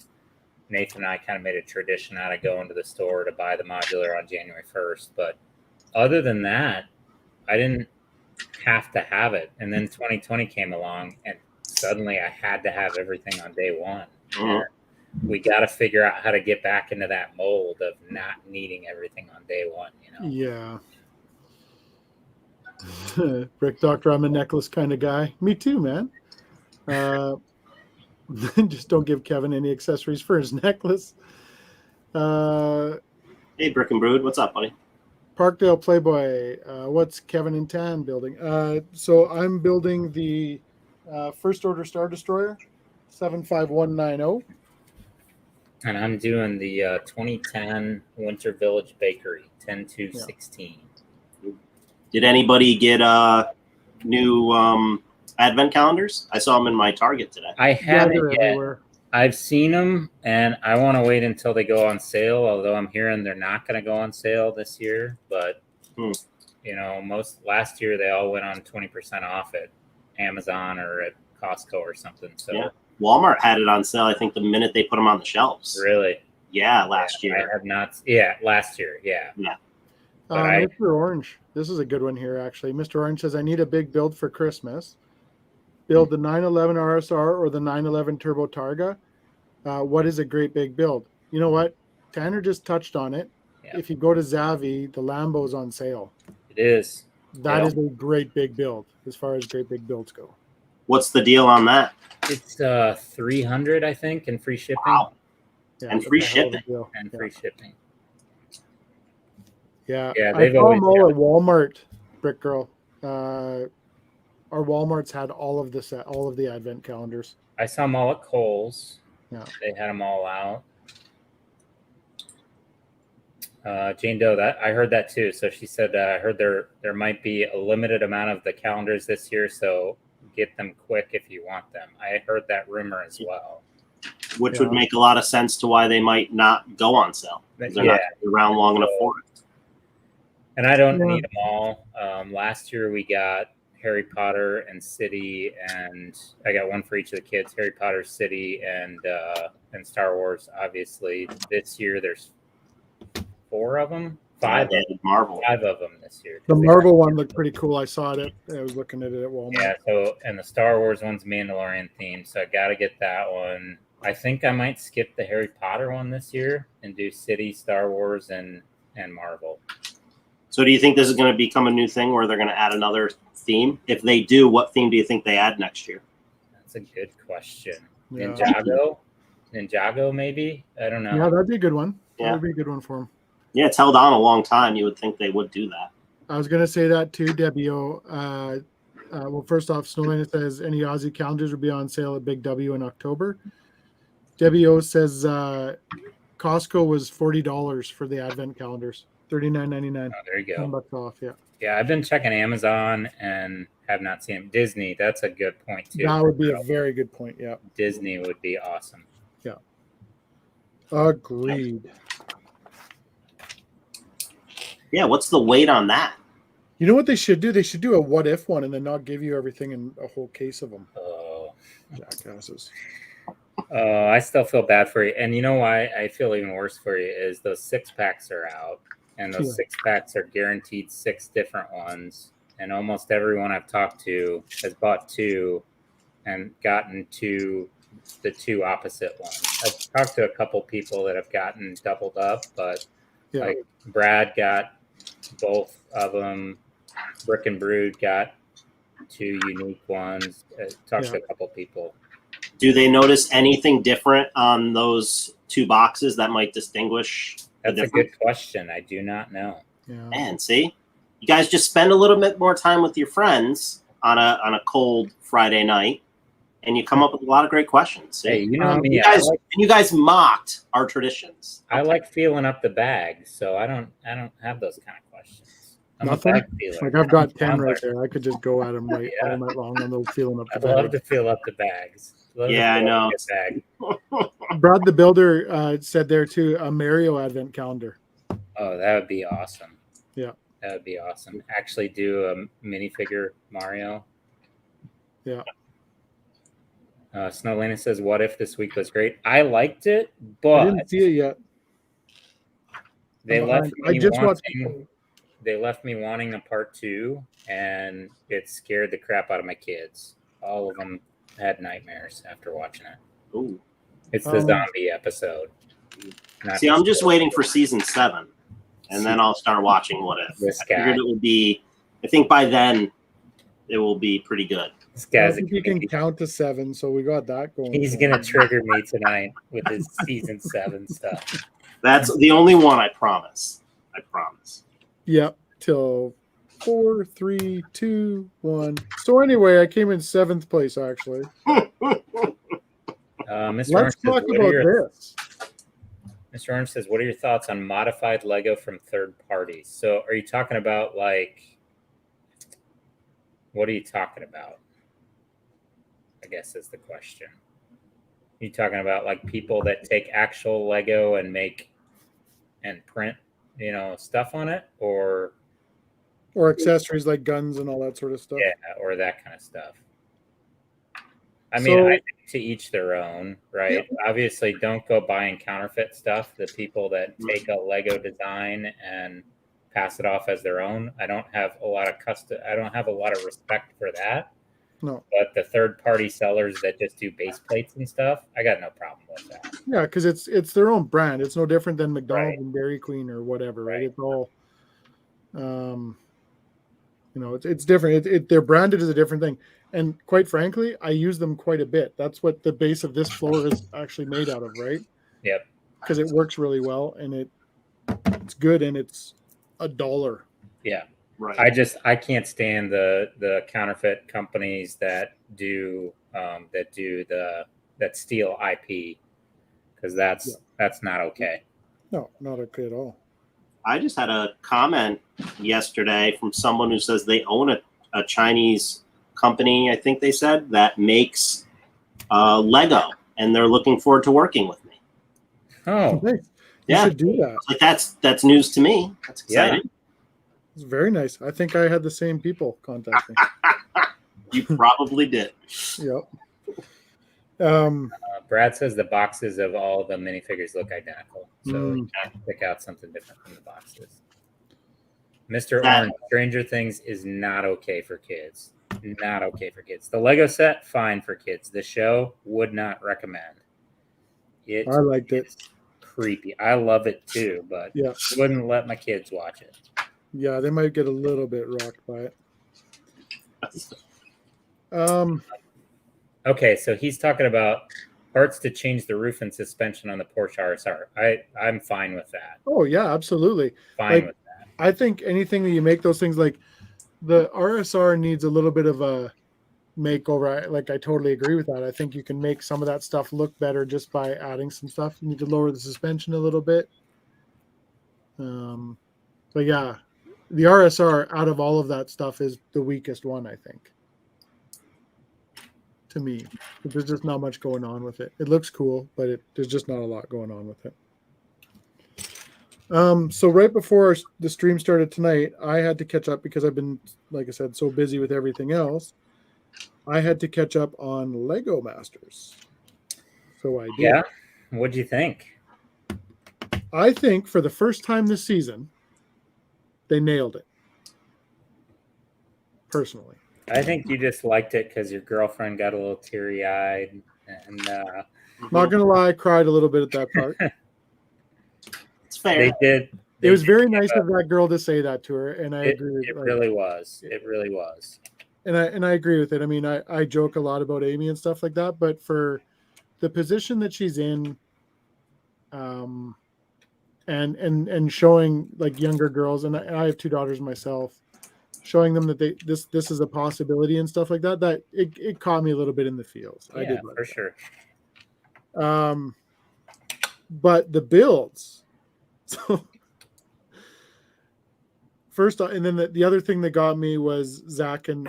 Nathan and I kind of made a tradition out of going to the store to buy the modular on January 1st. But other than that, I didn't have to have it. And then 2020 came along, and suddenly I had to have everything on day one. We got to figure out how to get back into that mold of not needing everything on day one. Yeah. Brick Doctor, I'm a necklace kind of guy. Me too, man. Just don't give Kevin any accessories for his necklace. Hey, Brick and Brood, what's up, buddy? Parkdale Playboy. What's Kevin and Tan building? So I'm building the First Order Star Destroyer, 75190. And I'm doing the 2010 Winter Village Bakery, 10-16. Did anybody get new advent calendars? I saw them in my Target today. I haven't yet. Everywhere. I've seen them, and I want to wait until they go on sale. Although I'm hearing they're not going to go on sale this year, but last year they all went on 20% off at Amazon or at Costco or something. So yeah. Walmart had it on sale, I think, the minute they put them on the shelves. Really? Yeah, last year. I have not. Yeah, last year. Yeah. Mr. Orange. This is a good one here, actually. Mr. Orange says, I need a big build for Christmas. Build the 911 RSR or the 911 Turbo Targa. What is a great big build? You know what? Tanner just touched on it. Yeah. If you go to Zavi, the Lambo's on sale. It is. That is a great big build as far as great big builds go. What's the deal on that? It's $300, I think, and free shipping. Wow. Yeah, and free shipping. And free shipping. Yeah. They've I saw always them all at Walmart, Brick Girl. Our Walmart's had all of the advent calendars. I saw them all at Kohl's. Yeah. They had them all out. Jane Doe, I heard that too. So she said, I heard there might be a limited amount of the calendars this year. So get them quick if you want them. I heard that rumor as well. Which would make a lot of sense to why they might not go on sale. They're not around long enough for it. And I don't need them all. Last year we got Harry Potter and City, and I got one for each of the kids. Harry Potter, City, and Star Wars. Obviously, this year there's 4 of them. 5 Marvel. 5 of them this year. The Marvel one looked pretty cool. I saw it. I was looking at it at Walmart. Yeah. So, and the Star Wars one's Mandalorian themed, so I got to get that one. I think I might skip the Harry Potter one this year and do City, Star Wars, and Marvel. So do you think this is going to become a new thing where they're going to add another theme? If they do, what theme do you think they add next year? That's a good question. Yeah. Ninjago, maybe? I don't know. Yeah, that'd be a good one. Yeah. That'd be a good one for them. Yeah, it's held on a long time. You would think they would do that. I was going to say that too, Debbie. Well, first off, Snowlane says any Aussie calendars will be on sale at Big W in October. Debbie O says Costco was $40 for the Advent calendars. $39.99. Oh, there you go. $10 off, yeah. Yeah, I've been checking Amazon and have not seen them. Disney, that's a good point too. That would be a very good point, yeah. Disney would be awesome. Yeah. Agreed. Yeah, what's the weight on that? You know what they should do? They should do a what if one and then not give you everything in a whole case of them. Oh, Jackasses. I still feel bad for you. And you know why I feel even worse for you is those 6-packs are out. And those 6-packs are guaranteed 6 different ones. And almost everyone I've talked to has bought 2 and gotten the 2 opposite ones. I've talked to a couple people that have gotten doubled up, but like Brad got both of them. Brick and Brood got 2 unique ones. Talked to a couple people. Do they notice anything different on those 2 boxes that might distinguish? That's a good question. I do not know. Yeah. Man, see, you guys just spend a little bit more time with your friends on a cold Friday night, and you come up with a lot of great questions. See? Hey, you know me. You guys mocked our traditions. I like feeling up the bag, so I don't have those kind of questions. I'm Nothing? a bag feeler. Like I've got 10 right there. I could just go at them all night long on those feeling up the I bag. love to feel up the bags. I know. Brad the Builder said there too, a Mario Advent calendar. Oh, that would be awesome. Yeah. That would be awesome. Actually do a minifigure Mario. Yeah. Snowlana says, what if this week was great? I liked it, but I didn't see it yet. They left me watched wanting a part 2, and it scared the crap out of my kids. All of them had nightmares after watching it. Ooh. It's the zombie episode. See, I'm just waiting for season 7, and then I'll start watching What If. This I figured it would be. I think by then it will be pretty good. This guy's I think you can count to 7, so we got that going. He's gonna trigger me tonight with his season 7 stuff. That's the only one, I promise. I promise. Yep. Till 4, 3, 2, 1. So anyway, I came in 7th place actually. Let's talk about this. Mr. Orange says, what are your thoughts on modified Lego from third parties? So are you talking about what are you talking about? I guess is the question. Are you talking about like people that take actual Lego and make and print, stuff on it, or accessories like guns and all that sort of stuff? Yeah, or that kind of stuff. I mean, I think to each their own, right? Yeah. Obviously, don't go buying counterfeit stuff. The people that take a Lego design and pass it off as their own, I don't have a lot of respect for that. No. But the third-party sellers that just do base plates and stuff, I got no problem with that. Yeah, because it's their own brand. It's no different than McDonald's and Dairy Queen or whatever, right? It's all, it's different. They're branded as a different thing. And quite frankly, I use them quite a bit. That's what the base of this floor is actually made out of, right? Yep. Because it works really well and it's good and it's $1. Yeah. Right. I can't stand the counterfeit companies that steal IP, because that's not okay. No, not okay at all. I just had a comment yesterday from someone who says they own a Chinese company, I think they said, that makes Lego, and they're looking forward to working with me. Oh, Nice. You Yeah. should do that. Like that's news to me. That's exciting. It's very nice. I think I had the same people contact me. You probably did. Yep. Brad says the boxes of all the minifigures look identical, so Mm. you can't pick out something different from the boxes. Mr. Orange, Stranger Things is not okay for kids. Not okay for kids. The Lego set, fine for kids. The show, would not recommend. It I liked it. is creepy. I love it too, but Yeah. wouldn't let my kids watch it. Yeah, they might get a little bit rocked by it. Okay, so he's talking about parts to change the roof and suspension on the Porsche RSR. I'm fine with that. Oh yeah, absolutely. Fine Like, with that. I think anything that you make those things, like the RSR needs a little bit of a makeover. I totally agree with that. I think you can make some of that stuff look better just by adding some stuff. You need to lower the suspension a little bit. But yeah, the RSR out of all of that stuff is the weakest one, I think. To me, there's just not much going on with it. It looks cool, but there's just not a lot going on with it. So right before the stream started tonight, I had to catch up because I've been, like I said, so busy with everything else. I had to catch up on Lego Masters. So I did. Yeah. What'd you think? I think for the first time this season, they nailed it. Personally. I think you just liked it because your girlfriend got a little teary-eyed, and Not gonna lie, I cried a little bit at that part. It's fair. they did. It was very nice of that girl to say that to her, and I It agree. really was. It really was. And I agree with it. I mean, I joke a lot about Amy and stuff like that, but for the position that she's in, and showing like younger girls, and I have 2 daughters myself, showing them that this is a possibility and stuff like that, that it caught me a little bit in the feels. Yeah, I did like for that. sure. But the builds, so first, and then the other thing that got me was Zach I and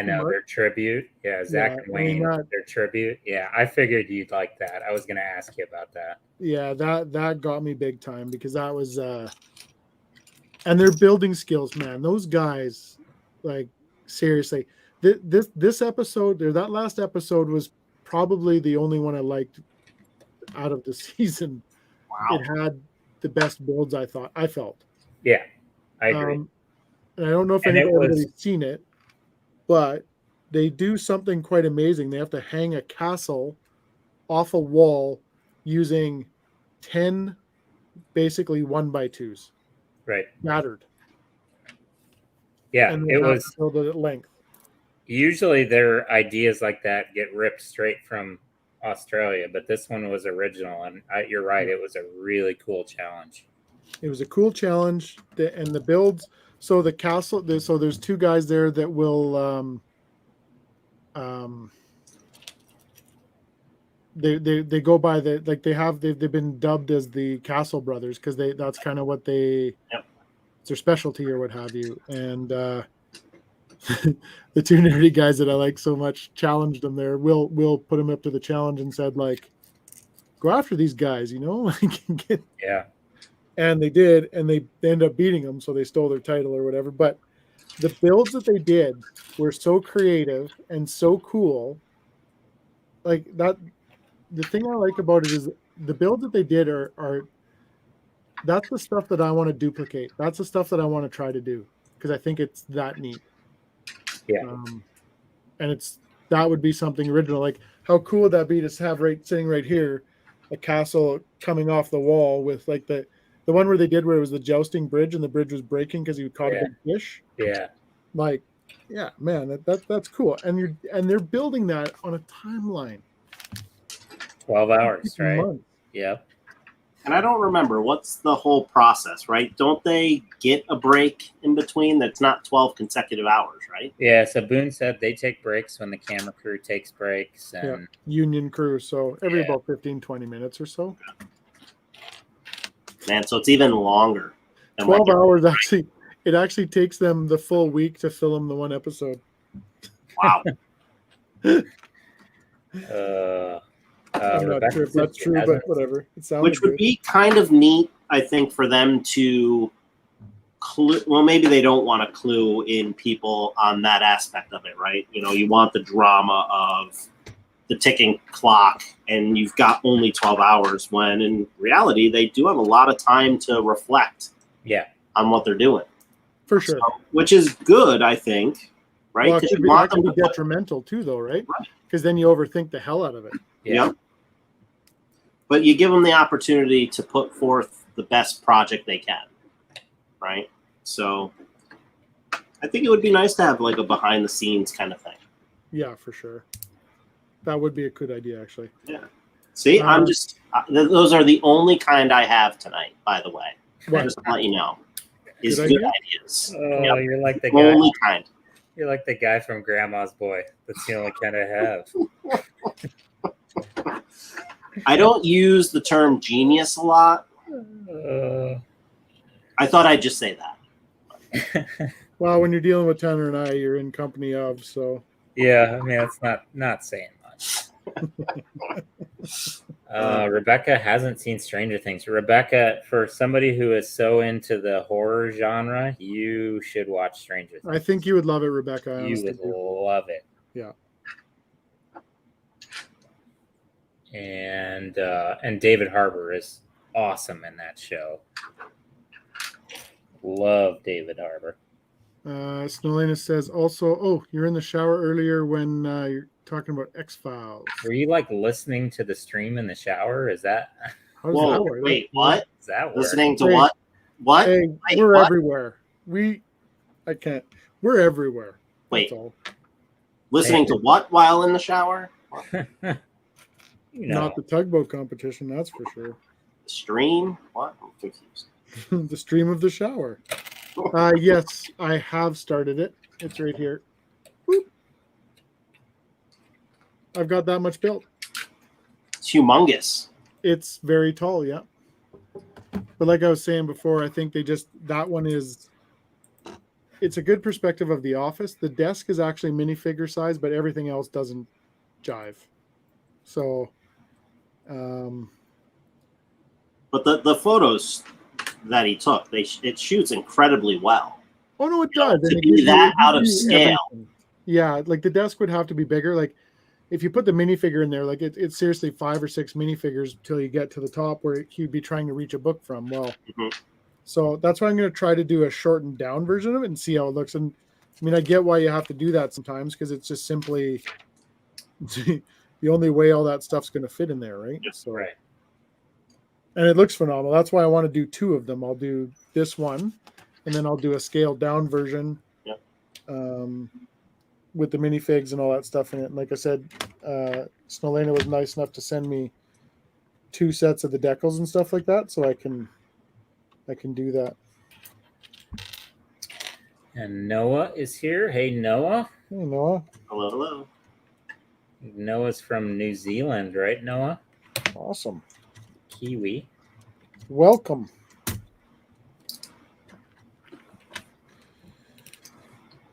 know Mark. their tribute. Yeah, Zach and Wayne, their tribute. Yeah, I figured you'd like that. I was going to ask you about that. Yeah, that got me big time because that was and their building skills, man. Those guys, like, seriously, this episode or that last episode was probably the only one I liked out of the season. Wow. It had the best builds I felt. Yeah, I agree. And I don't know if And it anybody's was- seen it, but they do something quite amazing. They have to hang a castle off a wall using 10 basically 1x2s. Right. Mattered. Yeah, And it was. build it at length. Usually their ideas like that get ripped straight from Australia, but this one was original, and you're right. It was a really cool challenge. It was a cool challenge, and the builds. So the castle. So there's 2 guys there that will. They go by they've been dubbed as the Castle Brothers because that's kind of what it's their specialty or what have you. And the 2 nerdy guys that I like so much challenged them there. Will put him up to the challenge and said, like, go after these guys, Yeah. And they did, and they ended up beating them, so they stole their title or whatever. But the builds that they did were so creative and so cool. Like that, the thing I like about it is the builds that they did are that's the stuff that I want to duplicate. That's the stuff that I want to try to do because I think it's that neat. Yeah. And that would be something original. Like, how cool would that be to have sitting right here, a castle coming off the wall with like the one where they did where it was the jousting bridge and the bridge was breaking because he caught a big fish. Yeah. Like, yeah, man, that's cool. And they're building that on a timeline. 12 hours, right? Months. Yep. And I don't remember what's the whole process, right? Don't they get a break in between? That's not 12 consecutive hours, right? Yeah. So Boone said they take breaks when the camera crew takes breaks, and Union crew. So every about 15, 20 minutes or so. Man, so it's even longer. 12 hours actually. It actually takes them the full week to film the one episode. Wow. I'm not sure if that's true, but whatever. It sounds Which would good. be kind of neat, I think, for them to well, maybe they don't want to clue in people on that aspect of it, right? You know, you want the drama of the ticking clock and you've got only 12 hours when in reality they do have a lot of time to reflect on what they're doing. For sure. So, which is good, I think, right? Well, Because that can be detrimental too, though, right? Because then you overthink the hell out of it. Yeah. But you give them the opportunity to put forth the best project they can, right? So I think it would be nice to have like a behind the scenes kind of thing. Yeah, for sure. That would be a good idea, actually. Yeah. See, I'm just, those are the only kind I have tonight, by the way. Just to let you know. Is good ideas. Oh, you're like the only guy. kind. You're like the guy from Grandma's Boy. That's the only kind I have. I don't use the term genius a lot. I thought I'd just say that. Well, when you're dealing with Tanner and I, you're in company of, so. Yeah, I mean, that's not saying much. Rebecca hasn't seen Stranger Things. Rebecca, for somebody who is so into the horror genre, you should watch Stranger Things. I think you would love it, Rebecca. You would love it. Yeah. And David Harbour is awesome in that show. Love David Harbour. Snolena says also, oh, you're in the shower earlier when you're talking about X-Files. Were you like listening to the stream in the shower? Is that? Whoa, wait, what? Is that work? Listening to what? What? Hey, wait, we're what? everywhere. We're everywhere. Wait. That's all. Listening to what while in the shower? Not the tugboat competition, that's for sure. Stream? What? I'm confused. The stream of the shower. Yes, I have started it. It's right here. Boop. I've got that much built. It's humongous. It's very tall, yeah. But like I was saying before, I think that one is, it's a good perspective of the office. The desk is actually minifigure size, but everything else doesn't jive. So, but the photos that he took, it shoots incredibly well. Oh no, it does. To be that out of scale. Everything. Yeah, like the desk would have to be bigger. Like if you put the minifigure in there, like it's seriously 5 or 6 minifigures till you get to the top where he'd be trying to reach a book from. Well, so that's why I'm going to try to do a shortened down version of it and see how it looks. And I mean, I get why you have to do that sometimes because it's just simply the only way all that stuff's going to fit in there, right? Yes, so, right. And it looks phenomenal. That's why I want to do 2 of them. I'll do this one, and then I'll do a scaled down version with the minifigs and all that stuff in it. And like I said, Snolena was nice enough to send me 2 sets of the decals and stuff like that, so I can do that. And Noah is here. Hey, Noah. Hey, Noah. Hello, hello. Noah's from New Zealand, right, Noah? Awesome. Kiwi. Welcome.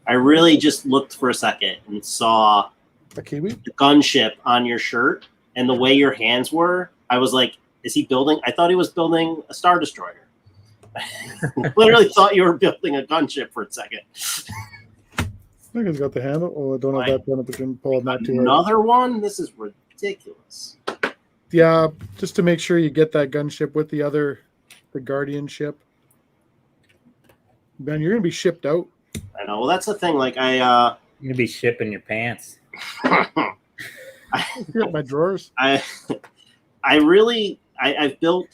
I really just looked for a second and saw a Kiwi? The gunship on your shirt and the way your hands were. I was like, is he building? I thought he was building a Star Destroyer. Literally thought you were building a gunship for a second. I think it's got the handle. Oh, I don't have that done up. I can pull it not too hard. Another one? This is ridiculous. Yeah, just to make sure you get that gunship with the Guardian ship. Ben, you're gonna be shipped out. I know. Well, that's the thing. Like you're gonna be shipping your pants. My drawers. I've built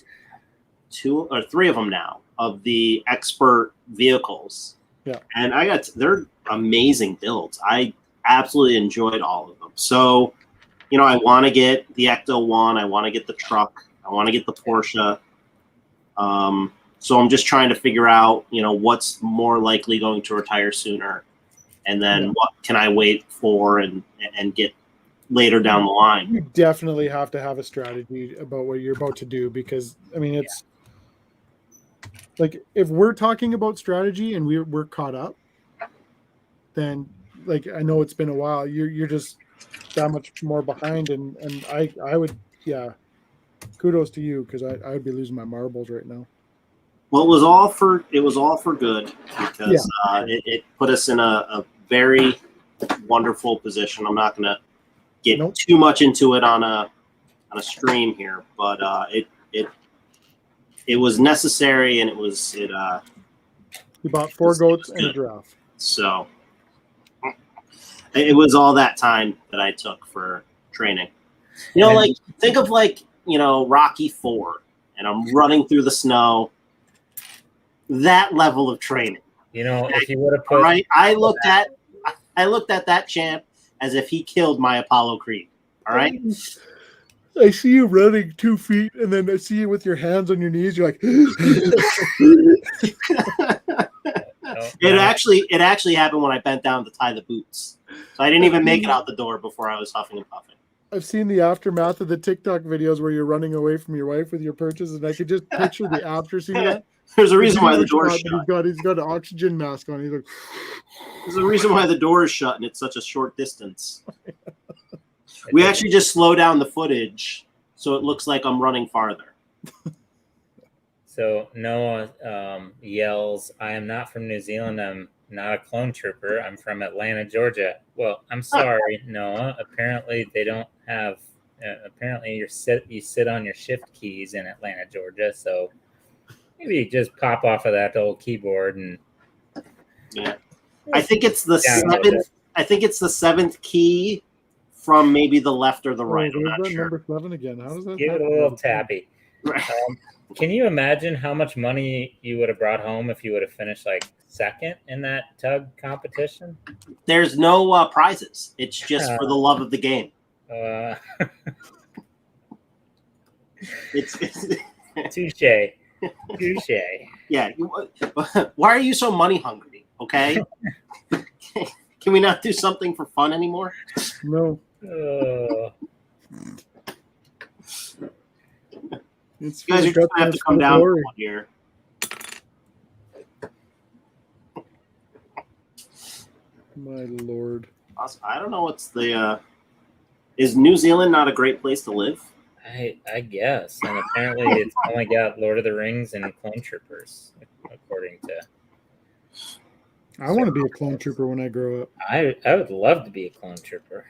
2 or 3 of them now of the expert vehicles. Yeah, and they're amazing builds. I absolutely enjoyed all of them. So, I want to get the Ecto one. I want to get the truck. I want to get the Porsche. So I'm just trying to figure out, what's more likely going to retire sooner, and then what can I wait for and get later down the line. You definitely have to have a strategy about what you're about to do because, I mean, it's like if we're talking about strategy and we're caught up, then like I know it's been a while. You're just that much more behind, and I would, yeah. Kudos to you, because I would be losing my marbles right now. Well, it was all for good, because it put us in a very wonderful position. I'm not going to get too much into it on a stream here, but it was necessary, and You bought 4 goats and a giraffe. So it was all that time that I took for training. You know, like think of Rocky IV, and I'm running through the snow. That level of training. You know, if you would have put right, I looked at that champ as if he killed my Apollo Creed. All right. I see you running 2 feet, and then I see you with your hands on your knees. You're like, it actually happened when I bent down to tie the boots, so I didn't even make it out the door before I was huffing and puffing. I've seen the aftermath of the TikTok videos where you're running away from your wife with your purchase, and I could just picture the after scene of that. There's a reason why the door is shut. He's got an oxygen mask on. He's like, there's a reason why the door is shut and it's such a short distance. We actually just slow down the footage so it looks like I'm running farther. So Noah yells, "I am not from New Zealand. I'm not a clone trooper. I'm from Atlanta, Georgia." Well, I'm sorry, Noah. Apparently they don't have. Apparently you sit on your shift keys in Atlanta, Georgia. So maybe just pop off of that old keyboard and. Yeah, I think it's the 7th. I think it's the 7th key from maybe the left or the right. I'm not sure. Number 7 again. How does that? Give it a little tappy. Right. Can you imagine how much money you would have brought home if you would have finished like 2nd in that tug competition? There's no prizes. It's just for the love of the game. It's touche. Yeah. Why are you so money hungry? Okay. Can we not do something for fun anymore? No. You guys are just gonna have to come down for 1 year. My lord. I don't know what's the. Is New Zealand not a great place to live? I guess, and apparently it's only got Lord of the Rings and Clone Troopers, according to. I want to be a clone trooper when I grow up. I would love to be a clone trooper.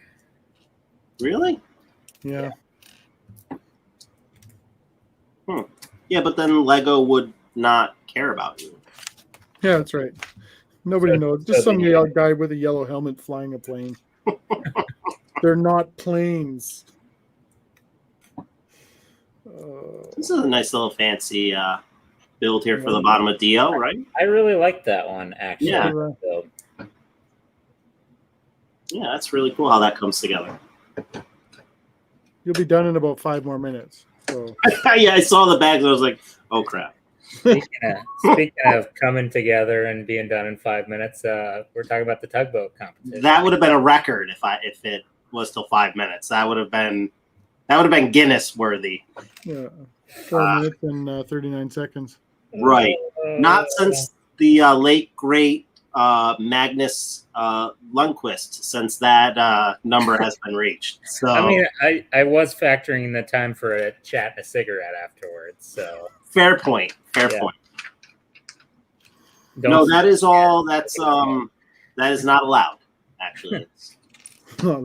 Really? Yeah. Yeah, but then Lego would not care about you. Yeah, that's right. Nobody knows. Just some guy with a yellow helmet flying a plane. They're not planes. This is a nice little fancy build here for the bottom of Dio, right? I really like that one, actually. Yeah. Yeah, that's really cool how that comes together. You'll be done in about 5 more minutes. So. Yeah, I saw the bags. I was like, "Oh crap!" Speaking of coming together and being done in 5 minutes, we're talking about the tugboat competition. That would have been a record if it was till 5 minutes. That would have been Guinness worthy. Yeah, 4 minutes and 39 seconds. Right. Not since the late great Magnus Lundquist, since that number has been reached. So I mean, I was factoring in the time for a chat and a cigarette afterwards. So fair point. No, that is all. That is not allowed. Actually,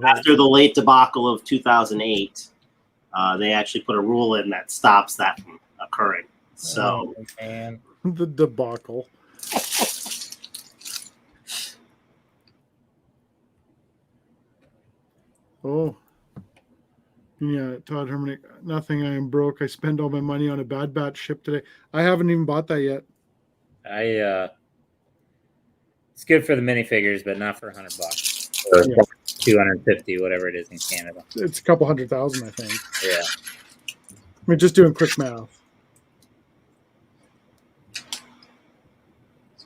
after the late debacle of 2008, they actually put a rule in that stops that from occurring. So the debacle. Oh, yeah, Todd Herman. Nothing. I am broke. I spend all my money on a Bad Batch ship today. I haven't even bought that yet. It's good for the minifigures, but not for $100 or $250, whatever it is in Canada. It's a couple 100,000, I think. Yeah. I mean, just doing quick math.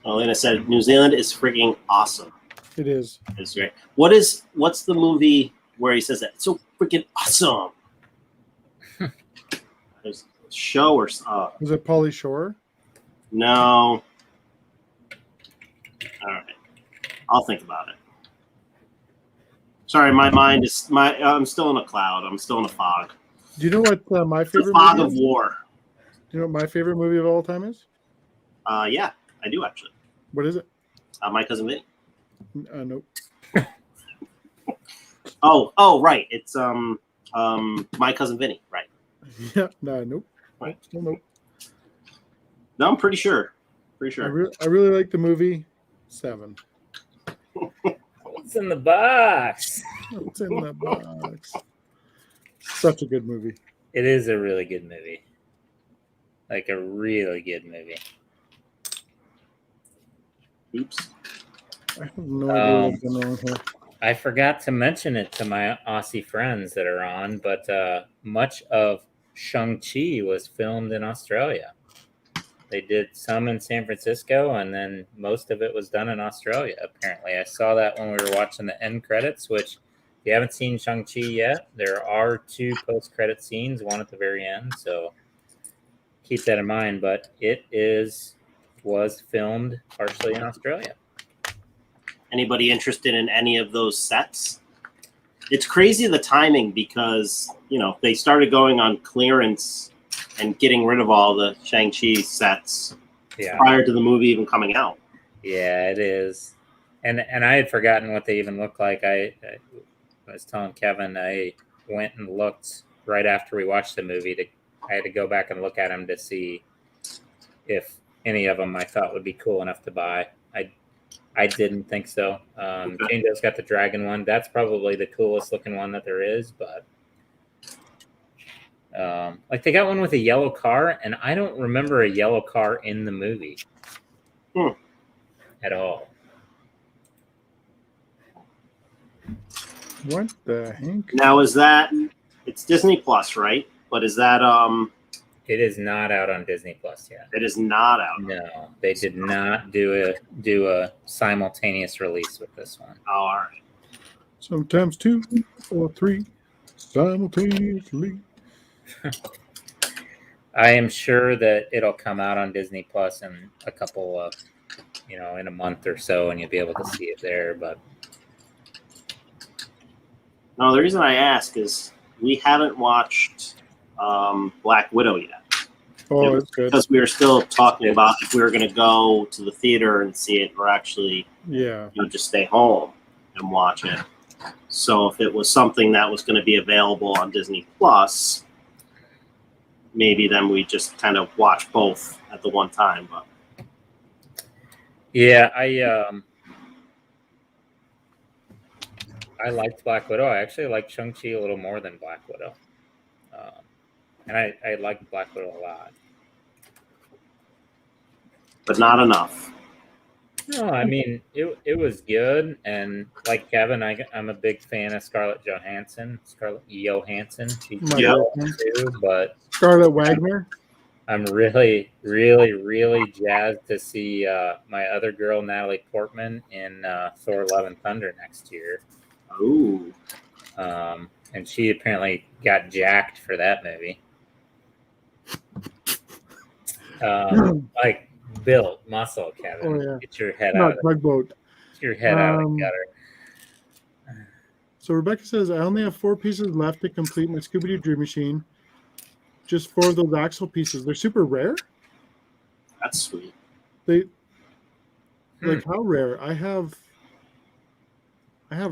Elena said, "New Zealand is freaking awesome." It is. It's great. What's the movie where he says that? It's so freaking awesome. There's a show or is it Pauly Shore? No. All right. I'll think about it. Sorry, my mind is I'm still in a cloud. I'm still in a fog. Do you know what my It's a favorite fog movie of is? war. Do you know what my favorite movie of all time is? Yeah, I do actually. What is it? My cousin Vinny. Nope. Oh, right. It's my cousin Vinny. Right. Yeah, no, nope. Right. Still nope. No, I'm pretty sure. Pretty I sure. really like the movie 7. What's in the box? What's in the box? Such a good movie. It is a really good movie. Like a really good movie. Oops. I have no idea what's going on here. I forgot to mention it to my Aussie friends that are on, but much of Shang-Chi was filmed in Australia. They did some in San Francisco, and then most of it was done in Australia, apparently. I saw that when we were watching the end credits, which if you haven't seen Shang-Chi yet, there are 2 post-credit scenes, one at the very end, so keep that in mind. But it was filmed partially in Australia. Anybody interested in any of those sets? It's crazy the timing because, they started going on clearance and getting rid of all the Shang-Chi sets prior to the movie even coming out. Yeah, it is. And I had forgotten what they even look like. I was telling Kevin I went and looked right after we watched the movie. I had to go back and look at them to see if any of them I thought would be cool enough to buy. I didn't think so. Jane Doe's got the dragon one. That's probably the coolest looking one that there is. But like they got one with a yellow car, and I don't remember a yellow car in the movie at all. What the heck? Now it's Disney Plus, right? But is that It is not out on Disney Plus yet. it is not out. No, they did not do a simultaneous release with this one. Oh, all right. Sometimes 2 or 3 simultaneously. I am sure that it'll come out on Disney Plus in a couple of, in a month or so, and you'll be able to see it there. But No, the reason I ask is we haven't watched Black Widow yet. Oh, it's good. Because we were still talking about if we were going to go to the theater and see it or actually Yeah. just stay home and watch it. So if it was something that was going to be available on Disney Plus, maybe then we just kind of watch both at the one time. But yeah, I liked Black Widow. I actually liked Shang-Chi a little more than Black Widow. And I liked Black Widow a lot. but not enough. No, I mean, it was good. And like Kevin, I'm a big fan of Scarlett Johansson. She's Yeah. too, but Scarlett Wagner. I'm really, really, really jazzed to see my other girl, Natalie Portman, in Thor: Love and Thunder next year. Ooh. And she apparently got jacked for that movie. Like built muscle, Kevin. Oh, yeah. Get your head Not out. Tugboat. Get your head out of the gutter. So Rebecca says, I only have 4 pieces left to complete my Scooby-Doo Dream Machine. Just 4 of those axle pieces. They're super rare. That's sweet. Like how rare? I have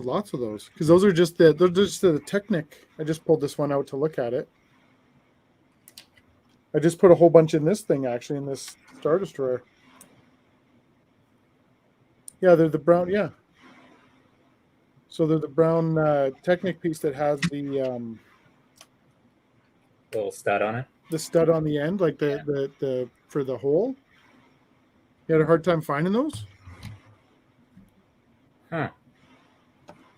lots of those because those are just the Technic. I just pulled this one out to look at it. I just put a whole bunch in this thing actually in this Star Destroyer. Yeah, they're the brown. Yeah. So they're the brown Technic piece that has the Little stud on it. the stud on the end, like the for the hole. You had a hard time finding those? Huh.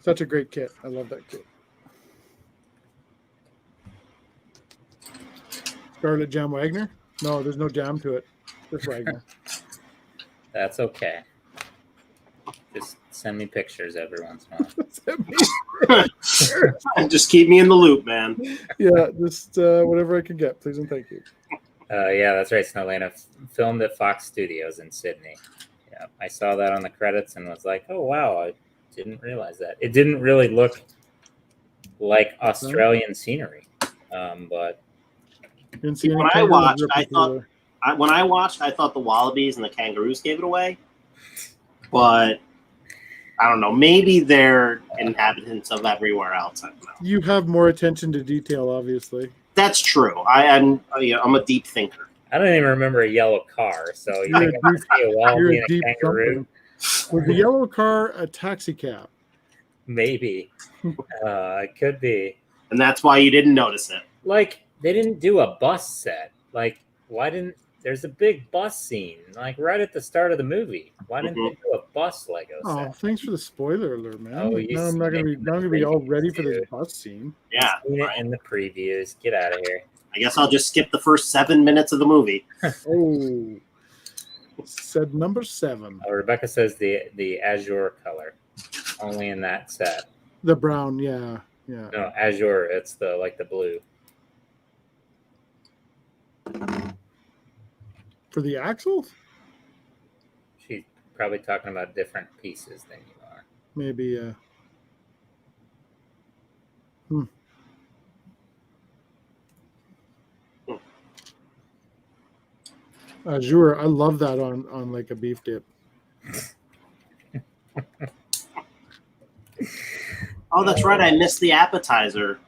Such a great kit. I love that kit. Scarlett Jam Wagner? No, there's no jam to it. Just Wagner. That's okay. Just send me pictures every once in a while. Just keep me in the loop, man. Yeah, just whatever I can get, please and thank you. Yeah, that's right. Snowlana filmed at Fox Studios in Sydney. Yeah, I saw that on the credits and was like, "Oh wow, didn't realize that. It didn't really look like Australian scenery, but Didn't see any When I kangaroos watched, ripping I through thought there. when I watched, I thought the wallabies and the kangaroos gave it away. But I don't know. Maybe they're inhabitants of everywhere else. I don't know. You have more attention to detail, obviously. That's true. I'm a deep thinker. I don't even remember a yellow car. So you You're think a I could see a You're wallaby a and a deep kangaroo? something. Was the yellow car a taxi cab? Maybe. It could be. And that's why you didn't notice it. Like, they didn't do a bus set. Like, why didn't there's a big bus scene, like right at the start of the movie. Why didn't they do a bus Lego Oh, set? thanks for the spoiler alert, man. Oh, you Now I'm not seen it gonna in be the all ready for this previews, bus scene. Yeah. Seen it in the previews. Get out of here. I guess I'll just skip the first 7 minutes of the movie. Oh, said number 7. Rebecca says the azure color, only in that set. The brown, yeah. No, azure. It's the blue. For the axles, She's probably talking about different pieces than you are. maybe. Azure, I love that on like a beef dip. Oh, that's right. I missed the appetizer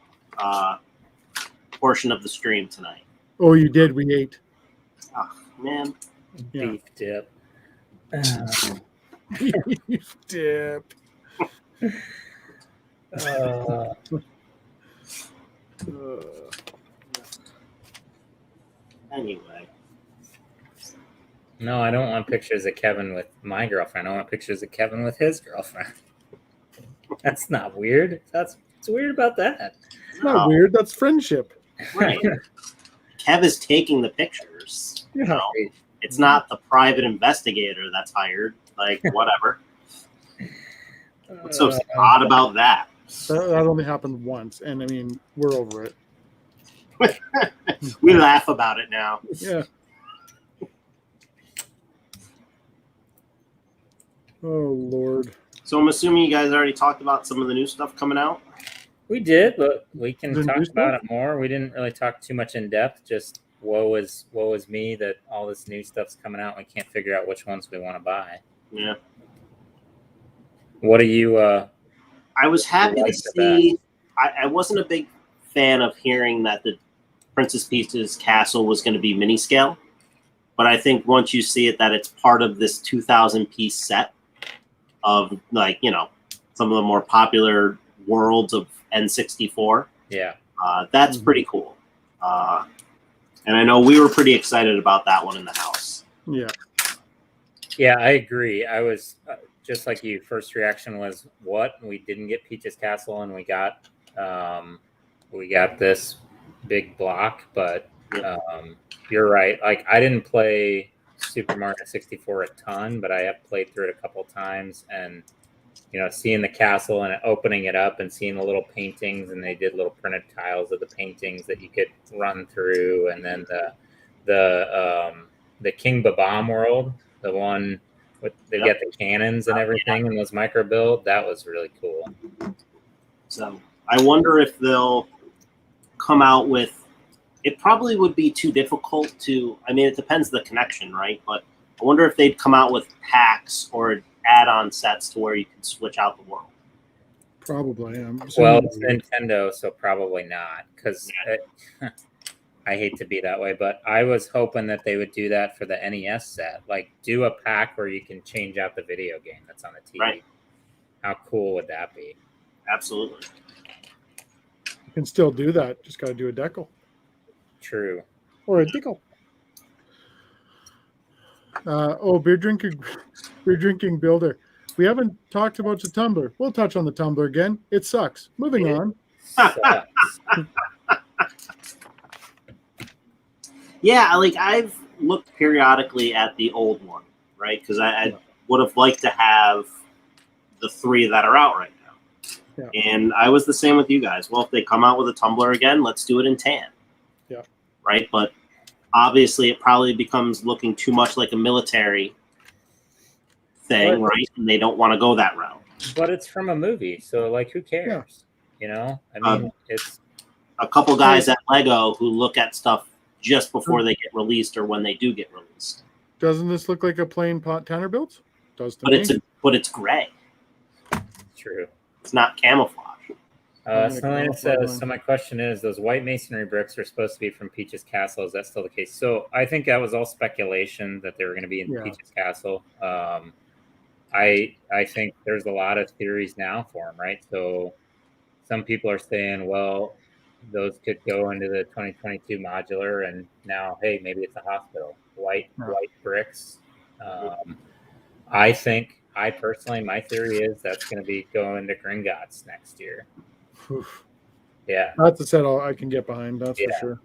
portion of the stream tonight. Oh, you did. We ate. Oh, man. Yeah. Beef dip. Beef dip. Anyway. No, I don't want pictures of Kevin with my girlfriend. I want pictures of Kevin with his girlfriend. That's not weird. What's weird about that? It's not weird. That's friendship. Right. Kev is taking the pictures. Yeah. You know? It's not the private investigator that's hired. Like, whatever. What's so odd about that? That only happened once, and I mean, we're over it. We laugh about it now. Yeah. Oh Lord. So I'm assuming you guys already talked about some of the new stuff coming out. We did, but we can The talk new about stuff? it more. We didn't really talk too much in depth. Just woe is me that all this new stuff's coming out. And we can't figure out which ones we want to buy. Yeah. What do you? I was happy to like see. I wasn't a big fan of hearing that the Princess Peach's castle was going to be mini scale, but I think once you see it, that it's part of this 2,000 piece set of, like, you know, some of the more popular worlds of N64. Yeah. That's pretty cool. And I know we were pretty excited about that one in the house. Yeah. Yeah, I agree. I was just like you. First reaction was, "What? We didn't get Peach's Castle, and we got this big block." But you're right. Like, I didn't play Super Mario 64 a ton, but I have played through it a couple times, and you know, seeing the castle and opening it up and seeing the little paintings, and they did little printed tiles of the paintings that you could run through, and then the King Babam world, the one with they get the cannons and everything in those micro build, that was really cool. So I wonder if they'll come out with. It probably would be too difficult to. I mean, it depends the connection, right? But I wonder if they'd come out with packs or add-on sets to where you can switch out the world. Probably. Well, it's Nintendo, so probably not, because I hate to be that way, but I was hoping that they would do that for the NES set. Like, do a pack where you can change out the video game that's on the TV. Right. How cool would that be? Absolutely. You can still do that. Just got to do a decal True. or a dickle. Beer drinking builder. We haven't talked about the tumbler. We'll touch on the tumbler again. It sucks. Moving on. Yeah, like, I've looked periodically at the old one, right? Because I would have liked to have the 3 that are out right now. Yeah. And I was the same with you guys. Well, if they come out with a tumbler again, let's do it in tan. Yeah. Right? But obviously it probably becomes looking too much like a military thing, right? And they don't want to go that route. but it's from a movie, so like, who cares? You know, I mean, it's a couple guys at Lego who look at stuff just before they get released or when they do get released. Doesn't this look like a plain Tanner build? Does to But me. it's gray. true. It's not camouflage. Selena says, so my question is, those white masonry bricks are supposed to be from Peach's Castle. Is that still the case? So I think that was all speculation that they were going to be in Peach's Castle. I think there's a lot of theories now for them, right? So some people are saying, well, those could go into the 2022 modular, and now, hey, maybe it's a hospital. White bricks. I personally, my theory is that's going to be going to Gringotts next year. Oof. Yeah, that's a set I can get behind. That's for sure.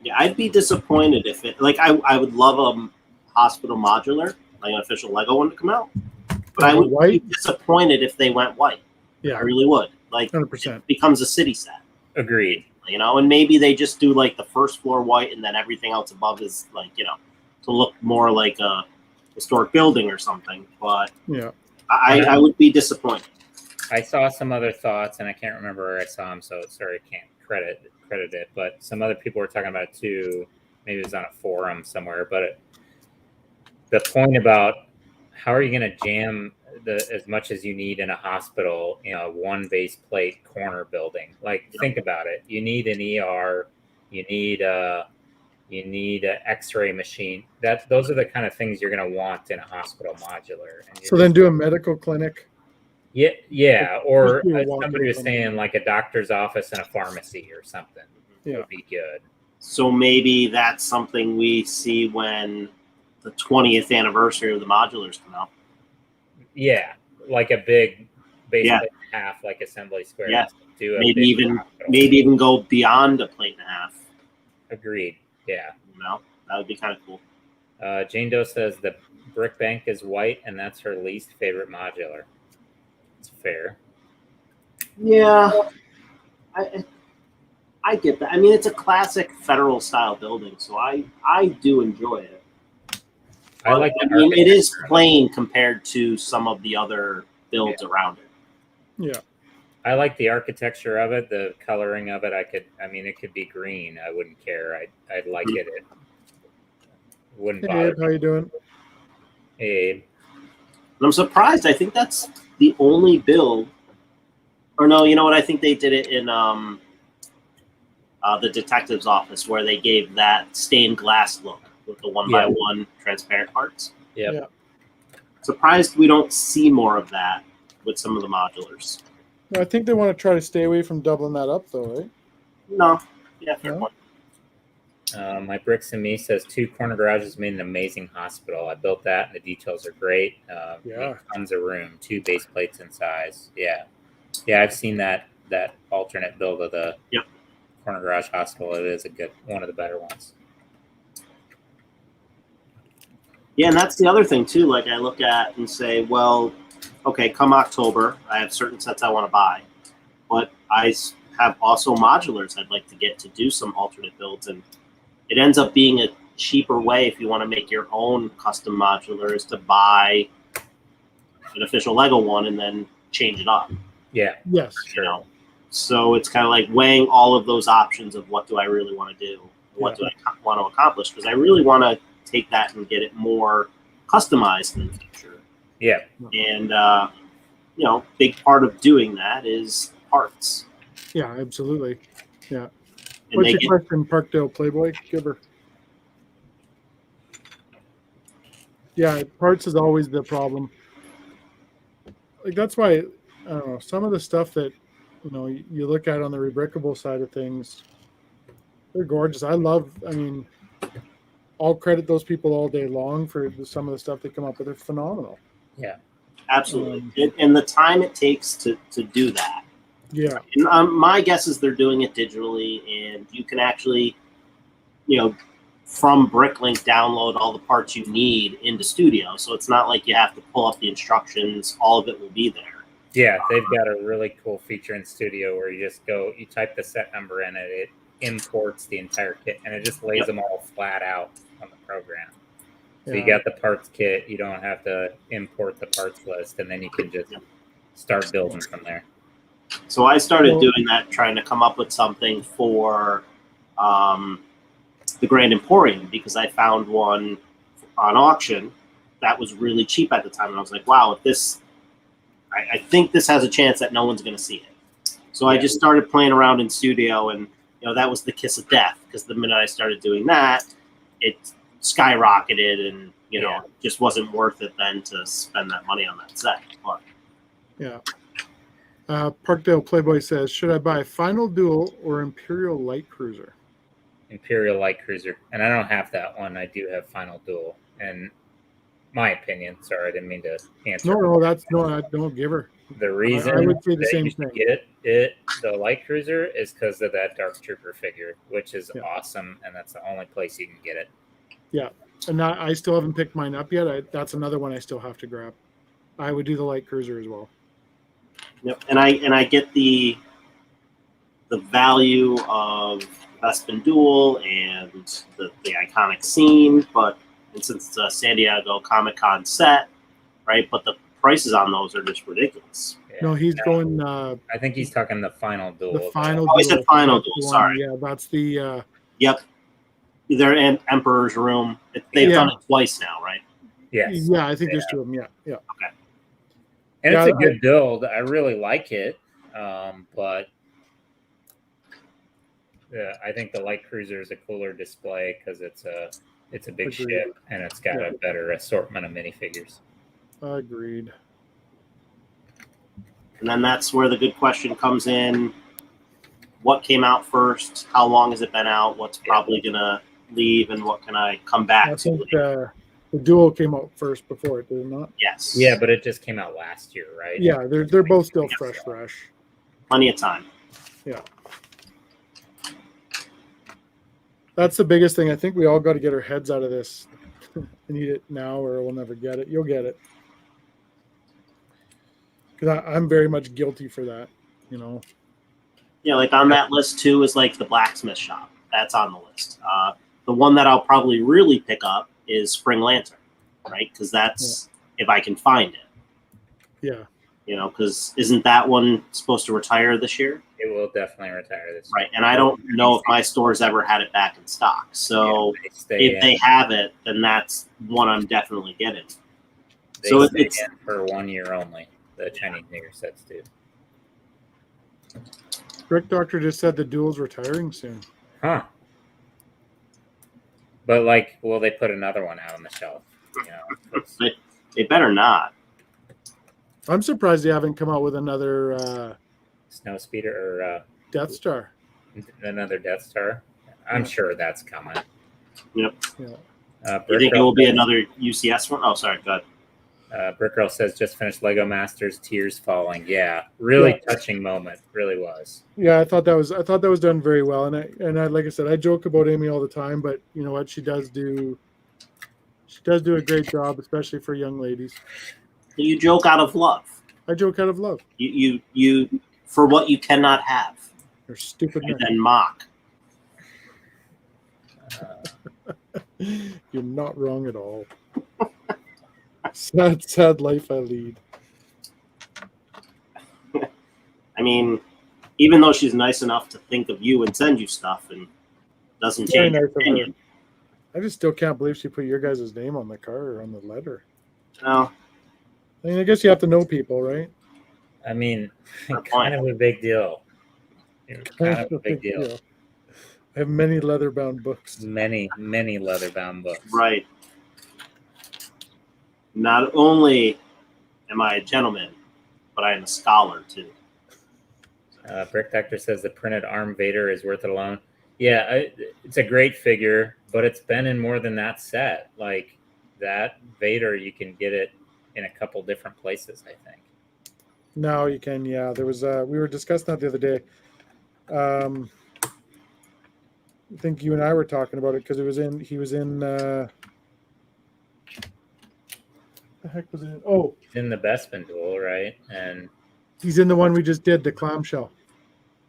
Yeah, I'd be disappointed if it I would love a hospital modular, like an official Lego one to come out, but I would be disappointed if they went white. Yeah, I really would. Like 100%. It becomes a city set. Agreed. You know, and maybe they just do like the first floor white, and then everything else above is like, you know, to look more like a historic building or something. But yeah, I would be disappointed. I saw some other thoughts, and I can't remember where I saw them, so sorry, I can't credit it. But some other people were talking about it too. Maybe it was on a forum somewhere. But the point about how are you going to jam as much as you need in a hospital, you know, one base plate corner building? Like, think about it. You need an ER. You need an X-ray machine. Those are the kind of things you're going to want in a hospital modular. So then do a medical clinic. Yeah, or somebody was saying like a doctor's office and a pharmacy or something would be good. So maybe that's something we see when the 20th anniversary of the modulars come out. Yeah, like a big base plate and a half, like Assembly Square. Yeah, maybe even go beyond a plate and a half. Agreed. Yeah, you know, that would be kind of cool. Jane Doe says the brick bank is white, and that's her least favorite modular. It's fair. Yeah, I get that. I mean, it's a classic federal style building, so I do enjoy it. I like. I mean, it is plain compared to some of the other builds around it. Yeah, I like the architecture of it, the coloring of it. It could be green. I wouldn't care. I'd like it. It wouldn't bother. Abe, how you doing? Abe. I'm surprised. I think that's the only build. Or no, you know what? I think they did it in the detective's office where they gave that stained glass look with the 1x1 transparent parts. Yeah. Surprised we don't see more of that with some of the modulars. I think they want to try to stay away from doubling that up, though, right? No. Yeah, fair point. My Bricks and Me says 2 corner garages made an amazing hospital. I built that, and the details are great. Tons of room, 2 base plates in size. Yeah, I've seen that alternate build of the corner garage hospital. It is one of the better ones. Yeah, and that's the other thing too. Like I look at and say, well, okay, come October, I have certain sets I want to buy, but I have also modulars I'd like to get to do some alternate builds, and it ends up being a cheaper way if you want to make your own custom modulars to buy an official Lego one and then change it up. Yeah. Yes. You know, so it's kind of like weighing all of those options of what do I really want to do, what do I want to accomplish, because I really want to take that and get it more customized in the future. Yeah. And big part of doing that is parts. Yeah, absolutely. Yeah. And What's your question, Parkdale Playboy? Giver. Yeah, parts is always the problem. Like that's why I don't know, some of the stuff that you look at on the rebrickable side of things, they're gorgeous. I'll credit those people all day long for some of the stuff they come up with. They're phenomenal. Yeah, absolutely. And the time it takes to do that. Yeah. And, my guess is they're doing it digitally, and you can actually, from Bricklink download all the parts you need into Studio. So it's not like you have to pull up the instructions. All of it will be there. Yeah, they've got a really cool feature in Studio where you just go, you type the set number in it imports the entire kit, and it just lays them all flat out on the program. So you got the parts kit, you don't have to import the parts list, and then you can just start building from there. So I started doing that, trying to come up with something for the Grand Emporium, because I found one on auction that was really cheap at the time, and I was like, wow, if this, I think this has a chance that no one's going to see it. So I just started playing around in studio, and that was the kiss of death, because the minute I started doing that, it skyrocketed, and it just wasn't worth it then to spend that money on that set. But Yeah. Parkdale Playboy says, should I buy Final Duel or Imperial Light Cruiser? Imperial Light Cruiser. And I don't have that one. I do have Final Duel. And my opinion, sorry, I didn't mean to answer. No, don't give her. The reason I would say the that same you should thing. get the Light Cruiser is because of that Dark Trooper figure, which is Yeah. awesome, and that's the only place you can get it. Yeah. And I still haven't picked mine up yet. That's another one I still have to grab. I would do the Light Cruiser as well. Yep. And I get the value of Bespin Duel and the iconic scene, but since it's a San Diego Comic-Con set, right? But the prices on those are just ridiculous. Yeah. No, he's going I think he's talking the Final Duel. the Final Oh, Duel. he said Final Duel, One. sorry. Yeah, that's the Yep. They're in Emperor's Room. They've done it twice now, right? Yes. Yeah, I think there's two of them. Yeah. And Yeah, it's a good build. I really like it. But I think the Light Cruiser is a cooler display because it's a big Agreed. ship, and it's got a better assortment of minifigures. Agreed. And then that's where the good question comes in. What came out first? How long has it been out? What's probably going to leave, and what can I come back I to? think the Duel came out first before it, did it not? Yes. Yeah, but it just came out last year, right? Yeah, they're both still fresh. Plenty of time. Yeah. That's the biggest thing. I think we all got to get our heads out of this. I need it now or we'll never get it. You'll get it. Because I'm very much guilty for that, Yeah, like on that list too is like the blacksmith shop. That's on the list. The one that I'll probably really pick up is Spring Lantern, right? Because that's if I can find it. Yeah. Because isn't that one supposed to retire this year? It will definitely retire this year. Right, and I don't know if my store's ever had it back in stock. So if they have it, then that's one I'm definitely getting. They So stay it's in for 1 year only. The Chinese nigger sets do. Brick Doctor just said the Duel's retiring soon. Huh. But will they put another one out on the shelf? They better not. I'm surprised they haven't come out with another Snow Speeder or Death Star. another Death Star. I'm sure that's coming. Yep. Yeah. You think it will be another UCS one? Oh, sorry. Go ahead. Brick Girl says just finished Lego Masters, tears falling. Yeah, really touching moment. Really was. Yeah, I thought that was done very well, and I like I said, I joke about Amy all the time, but you know what, she does do a great job, especially for young ladies. You joke out of love. I joke out of love. You for what you cannot have. You're stupid. And then mock. You're not wrong at all. Sad life I lead. I mean, even though she's nice enough to think of you and send you stuff and doesn't Very change her nice of her. opinion. I just still can't believe she put your guys' name on the car or on the letter. No, I mean, I guess you have to know people, right? I mean, kind of a big deal. Kind of a big deal. I have many leather-bound books. Many leather-bound books. right. Not only am I a gentleman, but I am a scholar too. Brick Doctor says the printed Arm Vader is worth it alone. Yeah, it's a great figure, but it's been in more than that set. Like that Vader, you can get it in a couple different places, I think. No, you can. Yeah, there was. We were discussing that the other day. I think you and I were talking about it because he was in. The heck was it? Oh, He's in the Bespin Duel, right? And he's in the one we just did, the clamshell.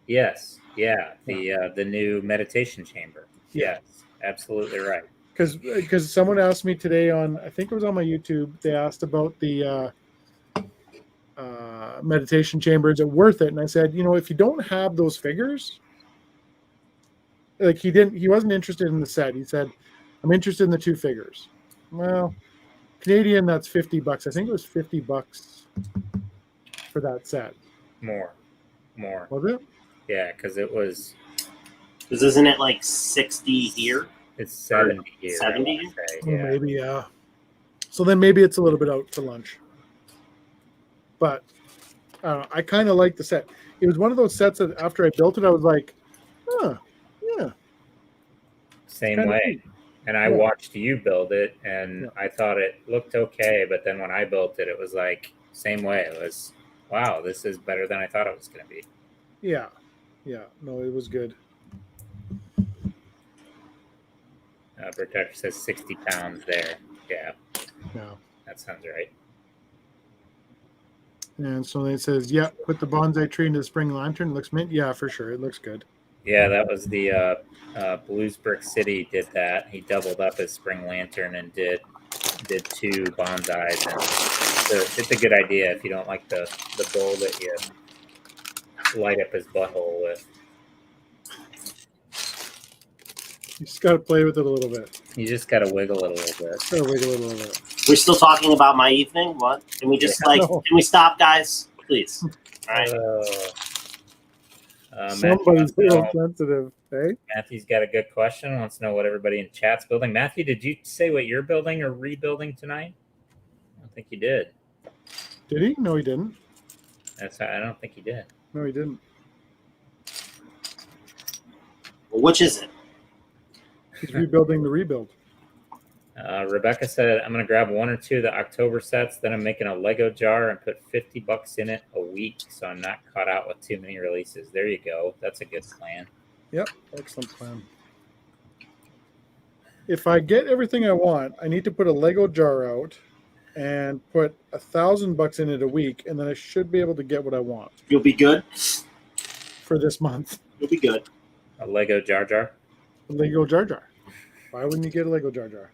yes, yeah, the new meditation chamber. Yes, absolutely right. Because someone asked me today on, I think it was on my YouTube, they asked about the meditation chamber. Is it worth it? And I said, if you don't have those figures, like he wasn't interested in the set. He said, I'm interested in the 2 figures. Well, Canadian, that's $50. I think it was $50 for that set. More. Was it? Yeah, because it was. Because isn't it like 60 here? It's 70 here. 70? Well, maybe, yeah. So then maybe it's a little bit out for lunch. But I kind of like the set. It was one of those sets that after I built it, I was like, yeah. Same way. Neat. And I watched you build it, and I thought it looked okay. But then when I built it, it was like same way. It was, wow, this is better than I thought it was going to be. Yeah. No, it was good. Protector says 60 pounds there. Yeah, Yeah. that sounds right. And so it says, put the bonsai tree into the spring lantern. It looks mint. Yeah, for sure. It looks good. Yeah, that was the Blues Brick City did that. He doubled up his spring lantern and did 2 bonsais. And so it's a good idea if you don't like the bowl that you light up his butthole with. You just got to play with it a little bit. You just got to wiggle it a little bit. We're still talking about my evening? What? Can we just can we stop, guys? Please. All right. Somebody's real sensitive, hey? Matthew's got a good question. Wants to know what everybody in chat's building. Matthew, did you say what you're building or rebuilding tonight? I don't think you did. Did he? No, he didn't. I don't think he did. No, he didn't. Well, which is it? He's rebuilding the rebuild. Rebecca said, I'm going to grab 1 or 2 of the October sets. Then I'm making a Lego jar and put $50 in it a week. So I'm not caught out with too many releases. There you go. That's a good plan. Yep. Excellent plan. If I get everything I want, I need to put a Lego jar out and put $1,000 in it a week. And then I should be able to get what I want. You'll be good? For this month. You'll be good. A Lego jar jar? A Lego jar jar. Why wouldn't you get a Lego jar jar?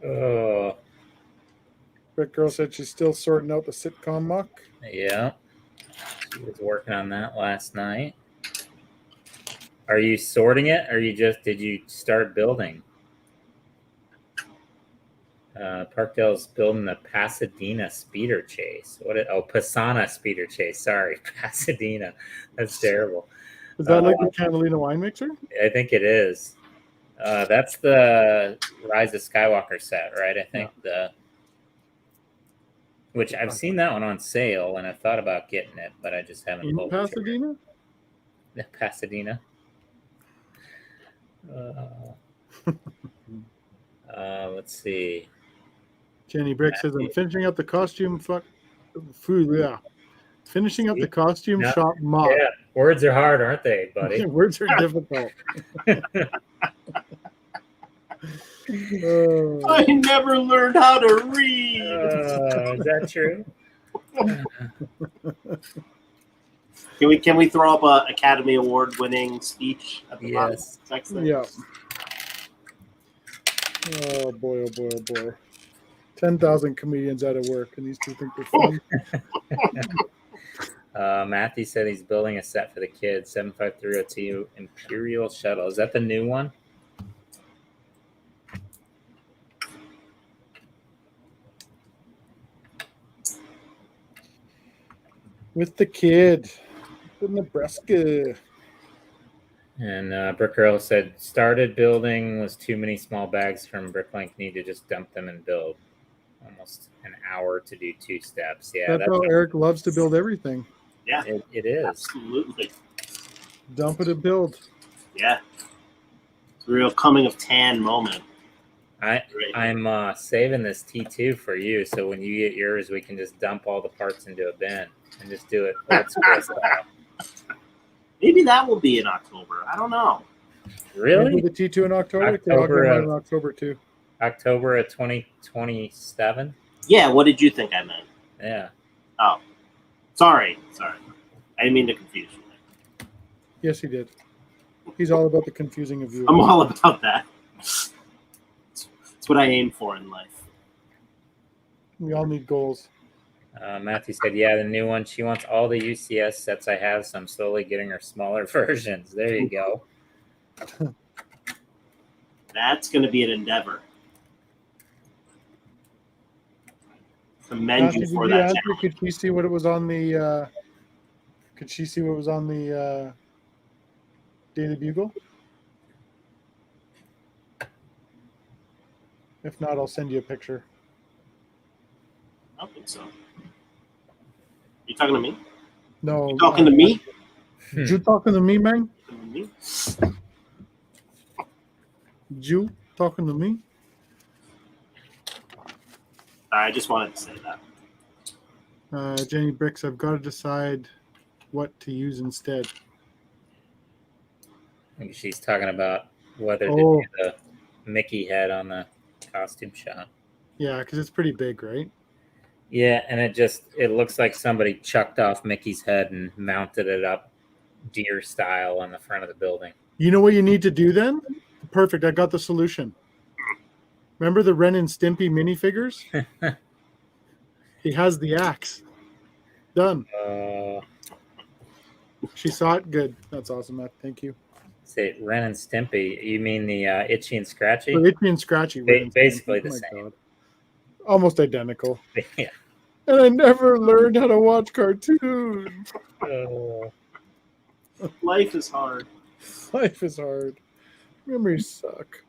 Oh. Brick Girl said she's still sorting out the sitcom muck. Yeah. She was working on that last night. Are you sorting it or did you start building? Parkdale's building the Pasadena speeder chase. Pasana speeder chase. Sorry, Pasadena. That's terrible. Is that like the Catalina wine mixer? I think it is. That's the Rise of Skywalker set, right? I think which I've seen that one on sale, and I've thought about getting it, but I just haven't. In Pasadena? Pasadena. Let's see. Jenny Brick says, I'm finishing up the costume finishing up the costume shop mod. Yeah, words are hard, aren't they, buddy? Words are difficult. I never learned how to read. Is that true? Can we throw up a Academy Award winning speech at the bottom? Yes. Yeah. Oh boy, oh boy, oh boy. 10,000 comedians out of work, and these two think they're funny. Matthew said he's building a set for the kids. 75302 Imperial Shuttle. Is that the new one? With the kid. In Nebraska. And Brick Girl said, started building, was too many small bags from Bricklink, need to just dump them and build. Almost an hour to do 2 steps. Yeah, that's how Eric loves to build everything. Yeah, it is. Absolutely. Dump it and build. Yeah. It's a real coming of tan moment. I'm saving this T2 for you, so when you get yours, we can just dump all the parts into a bin and just do it old school style. Maybe that will be in October. I don't know. Really? The T2 in October? In October too. October of 2027? Yeah, what did you think I meant? Yeah. Oh. Sorry. I didn't mean to confuse you. Yes, he did. He's all about the confusing of you. I'm all about that. It's what I aim for in life. We all need goals. Matthew said, "Yeah, the new one. She wants all the UCS sets I have, so I'm slowly getting her smaller versions." There you go. That's going to be an endeavor. Commend Matthew, you did for you that answer? challenge. Could she see what it was on the? Could she see what was on the Daily Bugle? If not, I'll send you a picture. I don't think so. You talking to me? No. You talking to me? You talking to me, man? Talking to me? You talking to me? I just wanted to say that. Jenny Bricks, I've got to decide what to use instead. I think she's talking about whether to Oh. do the Mickey head on the costume shop. Yeah, because it's pretty big, right? Yeah, and it looks like somebody chucked off Mickey's head and mounted it up deer style on the front of the building. You know what you need to do then? Perfect. I got the solution. Remember the Ren and Stimpy minifigures? He has the axe. Done. She saw it. Good. That's awesome, Matt. Thank you. Say Ren and Stimpy. You mean the Itchy and Scratchy? So Itchy and Scratchy. Ren and Basically Stimpy. the Oh my same. God. Almost identical. Yeah. And I never learned how to watch cartoons. Life is hard. Life is hard. Memories suck.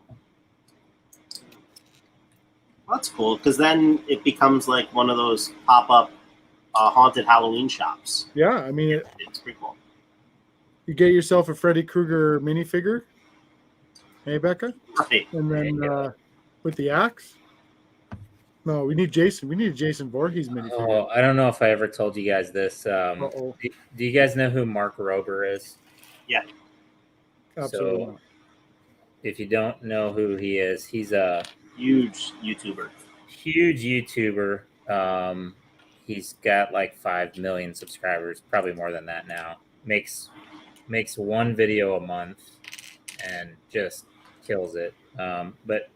Well, that's cool because then it becomes like one of those pop-up haunted Halloween shops. Yeah, I mean, It's pretty cool. you get yourself a Freddy Krueger minifigure. Hey, Becca? Right. And then with the axe. No, we need Jason. We need a Jason Voorhees minifigure. Oh, I don't know if I ever told you guys this. Uh-oh. Do you guys know who Mark Rober is? Yeah. Absolutely So, not. if you don't know who he is, he's a Huge YouTuber. huge YouTuber. He's got like 5 million subscribers, probably more than that now. Makes one video a month and just kills it. But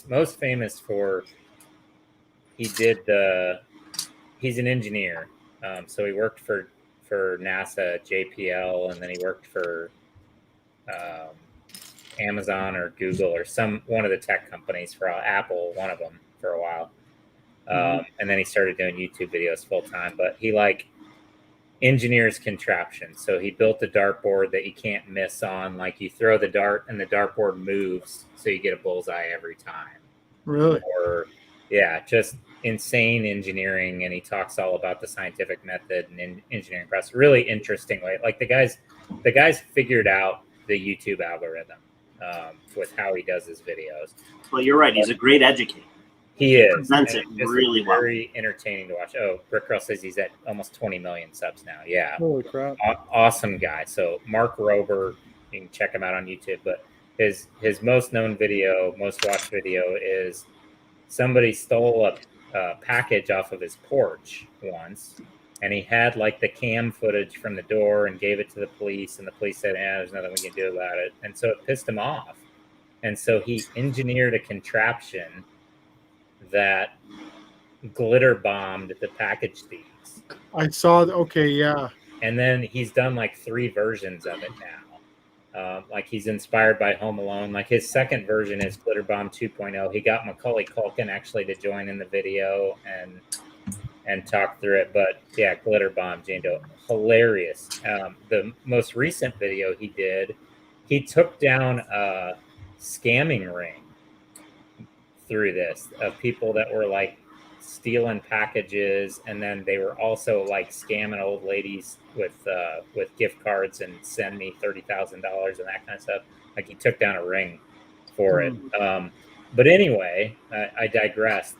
most famous for he's an engineer. So he worked for NASA, JPL, and then he worked for Amazon or Google or one of the tech companies, for Apple, one of them, for a while. And then he started doing YouTube videos full time. But he engineers contraptions. So he built a dartboard that you can't miss on. Like you throw the dart and the dartboard moves, so you get a bullseye every time. Really? Or just insane engineering. And he talks all about the scientific method and engineering process. Really interesting way. Like the guys figured out the YouTube algorithm with how he does his videos. Well, you're right. He's a great educator. He is. Presents it Just really well. Very entertaining to watch. Oh, Brick Girl says he's at almost 20 million subs now. Yeah. Holy crap. Awesome guy. So Mark Rober, you can check him out on YouTube. But his most known video, most watched video is somebody stole a package off of his porch once. And he had like the cam footage from the door and gave it to the police. And the police said, there's nothing we can do about it. And so it pissed him off. And so he engineered a contraption that glitter bombed the package thieves. I saw. Okay, yeah. And then he's done like 3 versions of it now. Like he's inspired by Home Alone. Like his second version is Glitter Bomb 2.0. He got Macaulay Culkin actually to join in the video and talk through it. But yeah, Glitter Bomb, Jane Doe, hilarious. The most recent video he did, he took down a scamming ring through this of people that were like stealing packages, and then they were also like scamming old ladies with gift cards and send me $30,000 and that kind of stuff. Like he took down a ring for it. But anyway, I digress.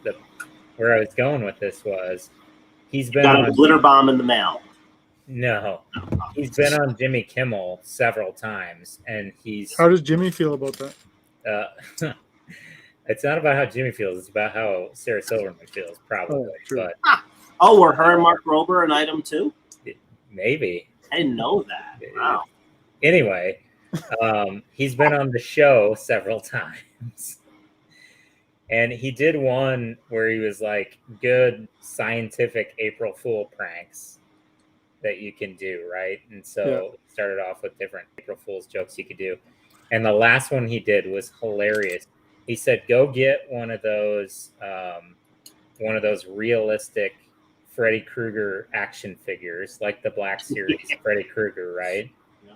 Where I was going with this was he's been Got on a glitter bomb in the mail. No, he's been on Jimmy Kimmel several times, and How does Jimmy feel about that? It's not about how Jimmy feels; it's about how Sarah Silverman feels, probably. True. But Were her and Mark Rober an item too? maybe. I didn't know that. Wow. Anyway, he's been on the show several times, And he did one where he was like, good scientific April Fool pranks that you can do, right? And so it started off with different April Fool's jokes you could do. And the last one he did was hilarious. He said, go get one of those realistic Freddy Krueger action figures, like the Black Series Freddy Krueger, right? Yeah.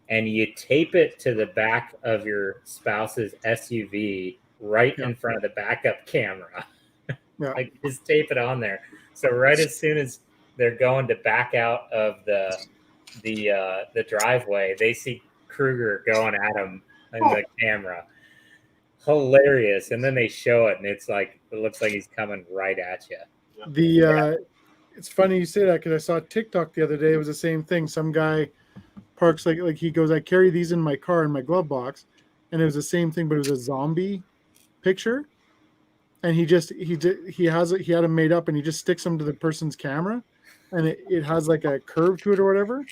And you tape it to the back of your spouse's SUV right in front of the backup camera. Like just tape it on there. So right as soon as they're going to back out of the driveway, they see Krueger going at them in the camera. Hilarious. And then they show it, and it's like it looks like he's coming right at you. It's funny you say that because I saw TikTok the other day. It was the same thing. Some guy parks like he goes, I carry these in my car in my glove box, and it was the same thing, but it was a zombie picture, and he had them made up, and he just sticks them to the person's camera, and it has like a curve to it or whatever,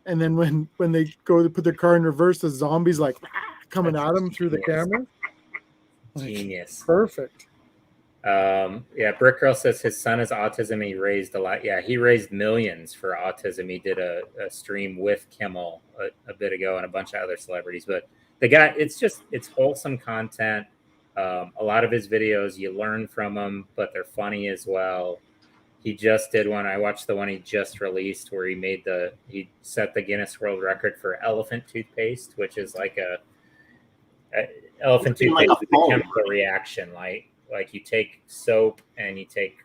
and then when they go to put their car in reverse, the zombie's like coming at them through the camera. Genius. Perfect. Brick Girl says his son has autism and he raised a lot. Yeah, he raised millions for autism. He did a stream with Kimmel a bit ago and a bunch of other celebrities. But the guy, it's wholesome content. A lot of his videos, you learn from them, but they're funny as well. He just did one. I watched the one he just released where he set the Guinness World Record for elephant toothpaste, which is like a elephant toothpaste with a chemical reaction, like you take soap and you take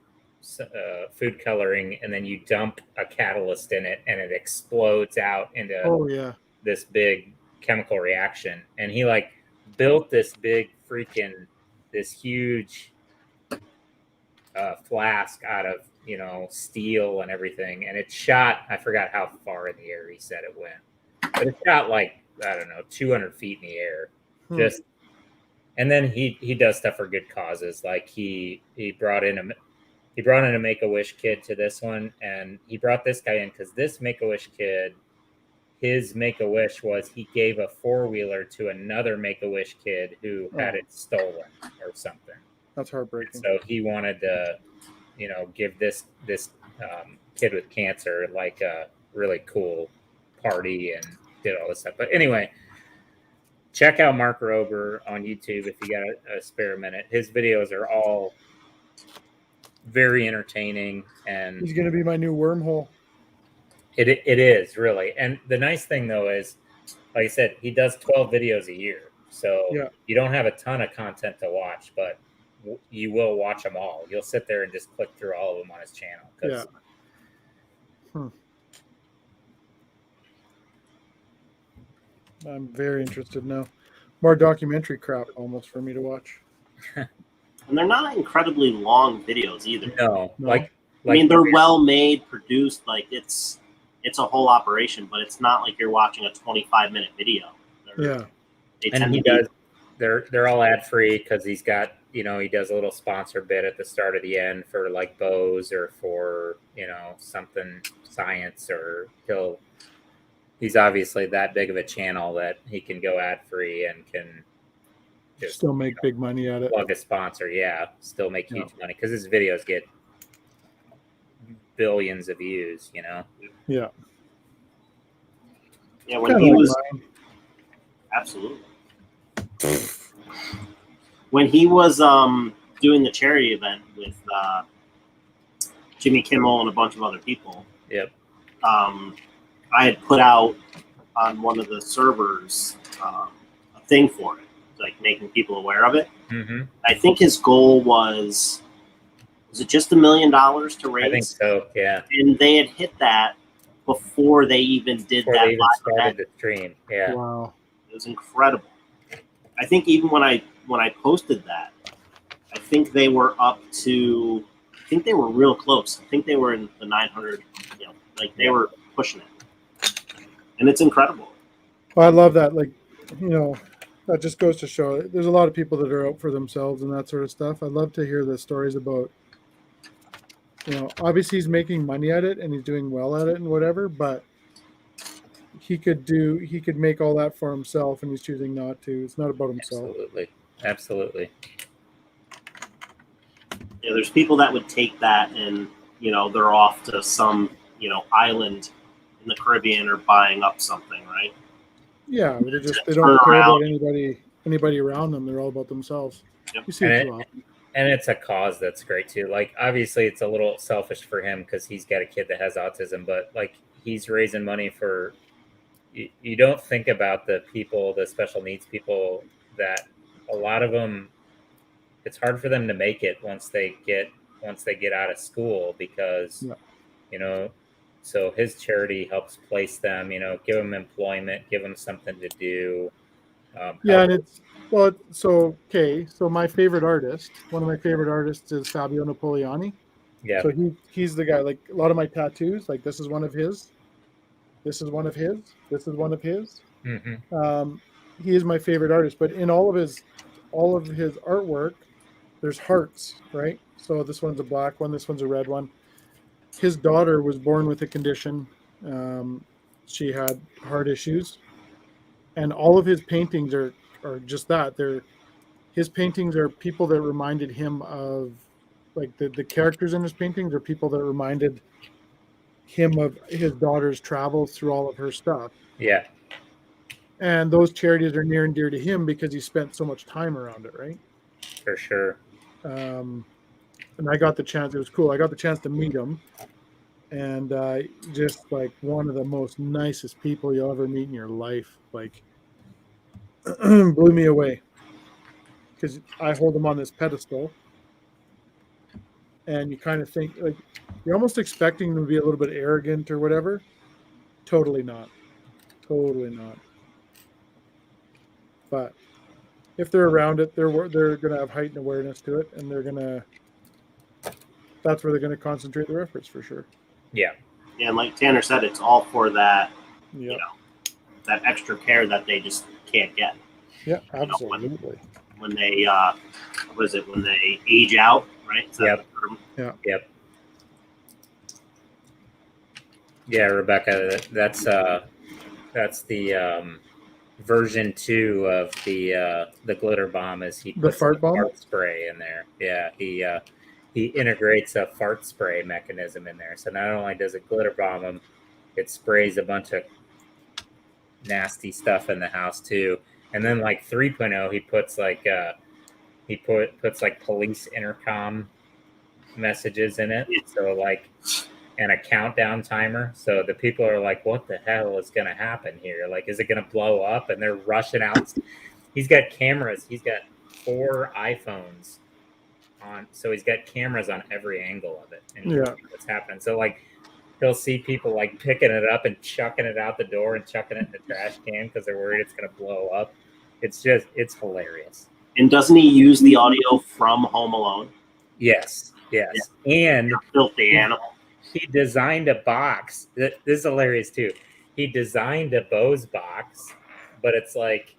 food coloring and then you dump a catalyst in it and it explodes out into this big chemical reaction. And he like built this huge flask out of steel and everything, and it shot, I forgot how far in the air he said it went, but it shot like, I don't know, 200 feet in the air. And then he does stuff for good causes. Like he brought in a Make-A-Wish kid to this one, and he brought this guy in because this Make-A-Wish kid, his Make-A-Wish was he gave a 4-wheeler to another Make-A-Wish kid who had it stolen or something. That's heartbreaking. So he wanted to, give this kid with cancer like a really cool party and did all this stuff. But anyway, check out Mark Rober on YouTube if you got a spare minute. His videos are all very entertaining, and he's going to be my new wormhole. It is really. And the nice thing though is, like I said, he does 12 videos a year, so you don't have a ton of content to watch, but you will watch them all. You'll sit there and just click through all of them on his channel. I'm very interested now. More documentary crap almost for me to watch. And they're not incredibly long videos either. No. I mean, they're well made, produced. Like it's a whole operation, but it's not like you're watching a 25-minute video. They're all ad free because he's got, he does a little sponsor bit at the start or the end for like Bose or for something science, or he's obviously that big of a channel that he can go ad free and can just still make big money at it. Plug a sponsor, still make huge money because his videos get billions of views. Yeah, when he was absolutely when he was doing the charity event with Jimmy Kimmel and a bunch of other people. I had put out on one of the servers a thing for it, like making people aware of it. Mm-hmm. I think his goal was it just $1 million to raise? I think so, yeah. And they had hit that before they even did that. They even started the stream, yeah. Wow, it was incredible. I think even when I posted that, I think they were up to. I think they were real close. I think they were in the 900. They were pushing it, and it's incredible. Well, I love that. That just goes to show there's a lot of people that are out for themselves and that sort of stuff. I love to hear the stories about. Obviously he's making money at it and he's doing well at it and whatever, but he could make all that for himself and he's choosing not to. It's not about himself. Absolutely. Yeah, there's people that would take that and, they're off to some, island in the Caribbean or buying up something, right? Yeah, they Turn don't care around. about anybody around them. They're all about themselves. Yep. You see And it it- too often. And it's a cause that's great too. Like obviously it's a little selfish for him because he's got a kid that has autism, but like he's raising money for you don't think about the people, the special needs people that a lot of them it's hard for them to make it once they get out of school because Yeah. you know so his charity helps place them, give them employment, give them something to do. Yeah, help- and it's so my favorite artist, one of my favorite artists is Fabio Napoleoni. yeah. So he's the guy, like a lot of my tattoos, like this is one of his, this is one of his, this is one of his. Hmm. He is my favorite artist, but in all of his artwork, there's hearts, right? So this one's a black one, this one's a red one. His daughter was born with a condition. She had heart issues, and all of his paintings are just that. His paintings are people that reminded him of, like the characters in his paintings are people that reminded him of his daughter's travels through all of her stuff. Yeah, And those charities are near and dear to him because he spent so much time around it, right? for sure. And I got the chance. It was cool. I got the chance to meet him, and just like one of the most nicest people you'll ever meet in your life. Like blew me away because I hold him on this pedestal, and you kind of think like you're almost expecting him to be a little bit arrogant or whatever. Totally not. Totally not. But if they're around it, they're going to have heightened awareness to it, and that's where they're going to concentrate their efforts for sure. Yeah. Yeah, and like Tanner said, it's all for that, Yeah. that extra care that they just can't get. Yeah, absolutely. When they, when they age out, right? Is that Yep. the term? Yep. Yeah, Rebecca, that's the version 2 of the glitter bomb. Is he The puts fart bomb? fart spray in there? Yeah, he integrates a fart spray mechanism in there. So not only does it glitter bomb them, it sprays a bunch of nasty stuff in the house too. And then like 3.0, he puts like puts like police intercom messages in it. So like, and a countdown timer. So the people are like, what the hell is going to happen here? Like, is it going to blow up? And they're rushing out. He's got cameras. He's got 4 iPhones on. So he's got cameras on every angle of it. And Yeah. what's happening. So like, he'll see people like picking it up and chucking it out the door and chucking it in the trash can because they're worried it's going to blow up. It's hilarious. And doesn't he use the audio from Home Alone? Yes. And Filthy animal. he designed a box. This is hilarious too. He designed a Bose box, but it's like,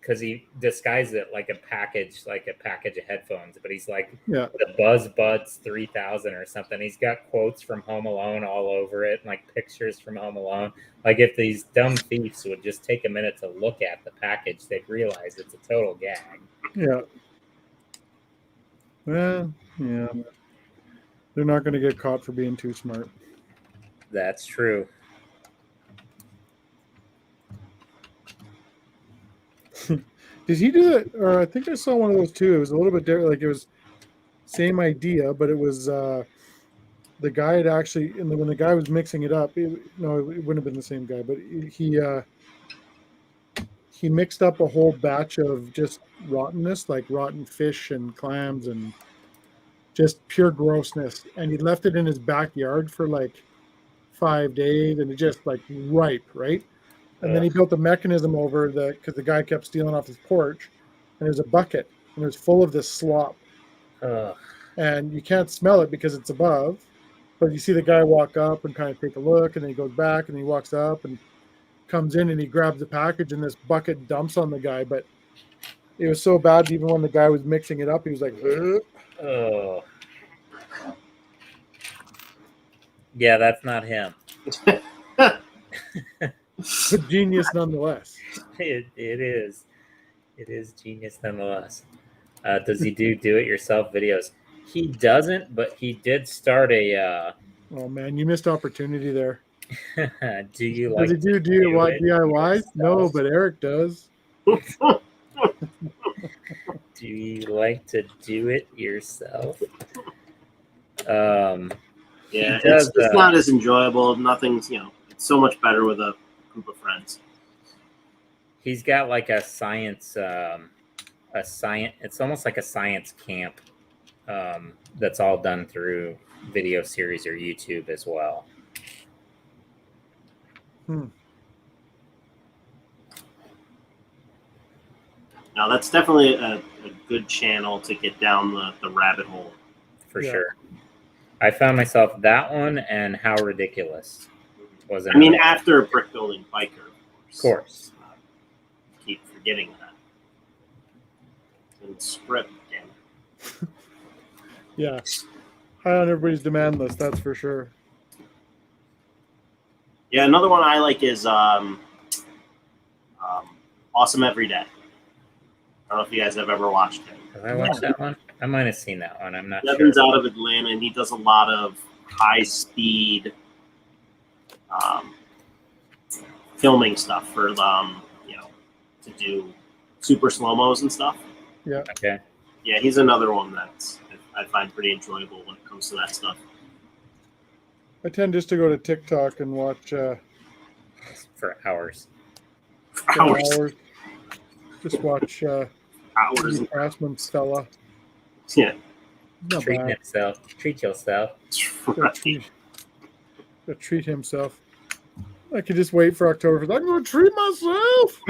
because he disguised it like a package of headphones. But he's like, Yeah. the Buzz Buds 3000 or something. He's got quotes from Home Alone all over it, and like pictures from Home Alone. Like if these dumb thieves would just take a minute to look at the package, they'd realize it's a total gag. Yeah. Well, yeah. They're not going to get caught for being too smart. That's true. Did he do that? Or I think I saw one of those too. It was a little bit different. Like it was same idea, but it was the guy had actually, and when the guy was mixing it up, it wouldn't have been the same guy, but he mixed up a whole batch of just rottenness, like rotten fish and clams and just pure grossness. And he left it in his backyard for like 5 days, and it just like ripe, right? And then he built a mechanism over because the guy kept stealing off his porch, and there's a bucket, and it was full of this slop. And you can't smell it because it's above, but you see the guy walk up and kind of take a look, and then he goes back, and he walks up and comes in, and he grabs the package, and this bucket dumps on the guy. But it was so bad, even when the guy was mixing it up, he was like, ugh. Oh. Yeah, that's not him. But genius nonetheless. It is. It is genius nonetheless. Does he do it yourself videos? He doesn't, but he did start a. Oh man, you missed opportunity there. Do you like? Does he do DIY? No, but Eric does. Do you like to do it yourself? Yeah, does, it's not as enjoyable. Nothing's, it's so much better with a group of friends. He's got like a science. It's almost like a science camp. That's all done through video series or YouTube as well. Now that's definitely a good channel to get down the rabbit hole. For sure. I found myself that one and How Ridiculous was it? I mean, after Brick Building Biker, of course. Keep forgetting that. And script, damn it. Yeah. High on everybody's demand list, that's for sure. Yeah, another one I like is Awesome Every Day. I don't know if you guys have ever watched it. Have I watched that one? I might have seen that one. I'm not Devin's sure. out of Atlanta, and he does a lot of high-speed filming stuff for to do super slow-mos and stuff. Yeah. Okay. Yeah, he's another one that I find pretty enjoyable when it comes to that stuff. I tend just to go to TikTok and watch For hours. Hours. Just watch Hours. Craftsman fella. Yeah. Not Treat bad. yourself. Treat yourself. Gotta treat himself. I could just wait for October. I'm going to treat myself.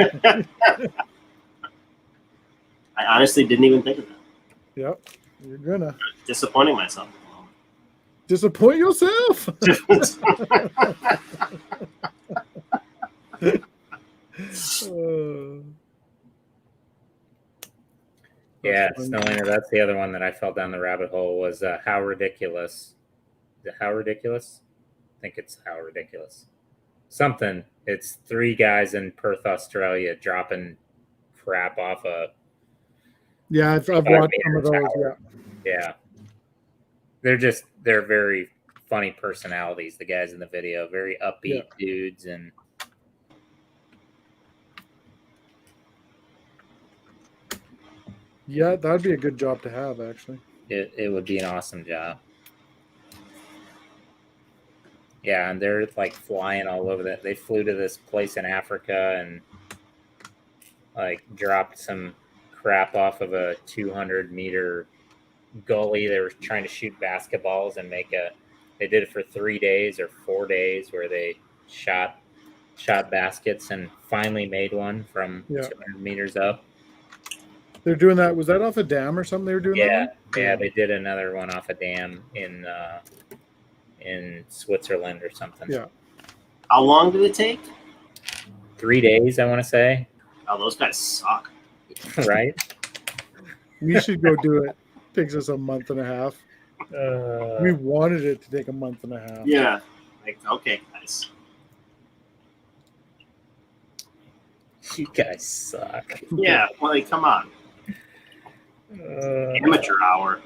I honestly didn't even think of that. Yep, you're gonna Disappointing myself. disappoint yourself. Yeah, That's Snowlander. That's the other one that I fell down the rabbit hole was How Ridiculous. Is it How Ridiculous? I think it's How Ridiculous. Something. It's 3 guys in Perth, Australia dropping crap off a. Yeah, I've watched some of those. Yeah. Yeah. They're very funny personalities, the guys in the video. Very upbeat dudes. And Yeah, that'd be a good job to have, actually. it would be an awesome job. Yeah, and they're like flying all over that. They flew to this place in Africa and like dropped some crap off of a 200-meter gully. They were trying to shoot basketballs and they did it for 3 days or 4 days where they shot baskets and finally made one from 200 meters up. They're doing that. Was that off a dam or something? They were doing that one? Yeah, they did another one off a dam in Switzerland or something. Yeah. How long did it take? 3 days, I want to say. Oh, those guys suck. Right? We should go do it. Takes us a month and a half. We wanted it to take a month and a half. Yeah. Like, okay, guys. You guys suck. Yeah, well, like, come on. Amateur hour.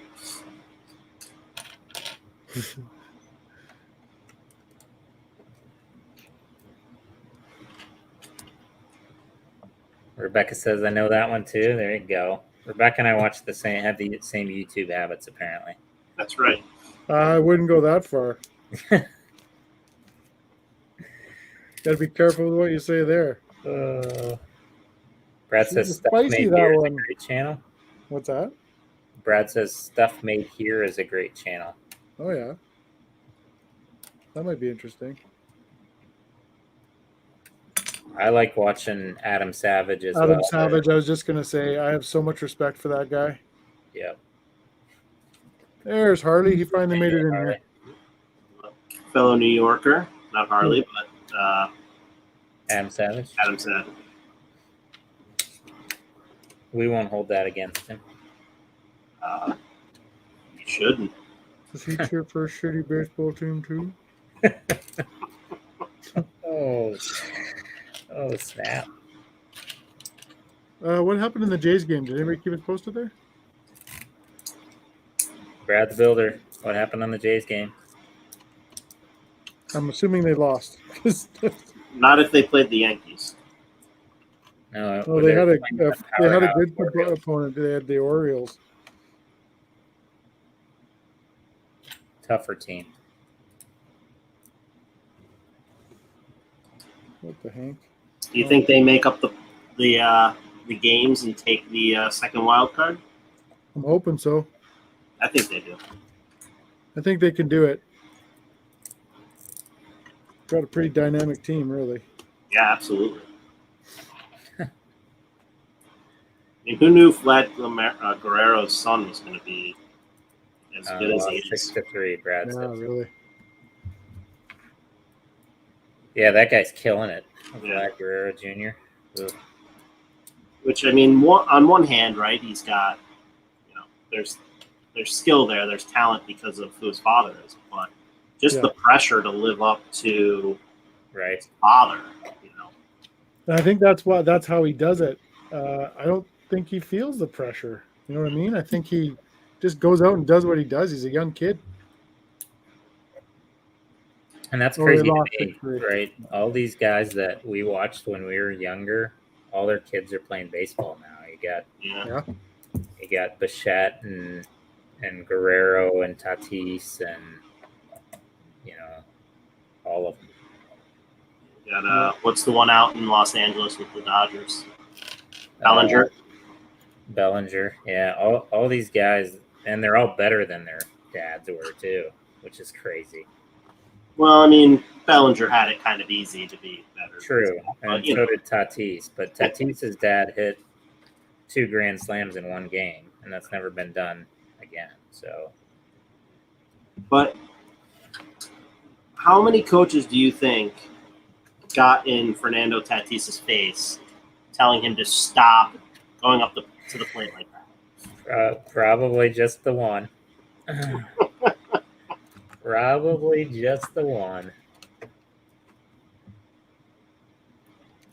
Rebecca says, I know that one too. There you go. Rebecca and I have the same YouTube habits, apparently. That's right. I wouldn't go that far. Gotta be careful with what you say there. Brad says Stuff spicy, Made that Here is one. a great channel. What's that? Brad says Stuff Made Here is a great channel. Oh, yeah. That might be interesting. I like watching Adam Savage as well. Adam Savage, I was just going to say, I have so much respect for that guy. Yep. There's Harley. He finally made it in here. Fellow New Yorker. Not Harley, but Adam Savage. Adam Savage. We won't hold that against him. You shouldn't. Does he cheer for a shitty baseball team, too? Oh, snap. What happened in the Jays game? Did anybody keep it posted there? Brad the Builder. What happened on the Jays game? I'm assuming they lost. Not if they played the Yankees. No, Oh, they had a powerhouse good Orioles. opponent. They had the Orioles. Tougher team. What the heck? Do you think they make up the games and take the second wild card? I'm hoping so. I think they do. I think they can do it. Got a pretty dynamic team, really. Yeah, absolutely. I mean, who knew Vlad Guerrero's son was going to be as good as he is? 6-3, Brad. Yeah, says. really. Yeah, that guy's killing it. Yeah. Vlad Guerrero Jr. Ugh. Which, I mean, on one hand, right, he's got, there's skill there, there's talent because of who his father is, but just the pressure to live up to Right. his father, And I think that's how he does it. I don't think he feels the pressure. You know what I mean? I think he just goes out and does what he does. He's a young kid. And that's Oh, crazy they to lost me, 6-3. right? All these guys that we watched when we were younger, all their kids are playing baseball now. You got Bichette and Guerrero and Tatis and all of them. Got what's the one out in Los Angeles with the Dodgers? Bellinger. Bellinger, yeah. All these guys, and they're all better than their dads were too, which is crazy. Well, I mean, Bellinger had it kind of easy to be better. True, and But, so did Tatis. But Tatis's dad hit 2 grand slams in one game, and that's never been done again. So, but how many coaches do you think got in Fernando Tatis's face, telling him to stop going up to the plate like that? probably just the one. Probably just the one.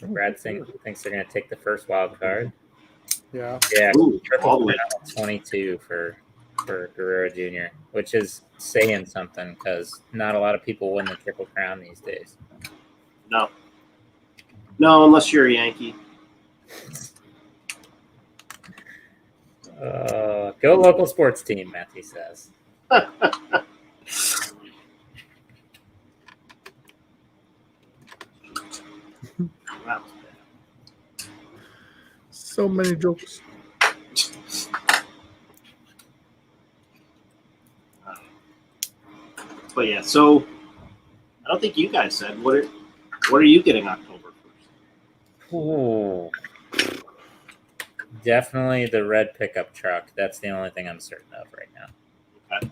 Brad thinks they're going to take the first wild card. Yeah. Yeah, Ooh, all the triple way. 22 for Guerrero Jr., which is saying something because not a lot of people win the Triple Crown these days. No, unless you're a Yankee. Go local sports team, Matthew says. So many jokes. But yeah, so I don't think you guys said what are you getting October 1st? Ooh. Definitely the red pickup truck. That's the only thing I'm certain of right now. Okay.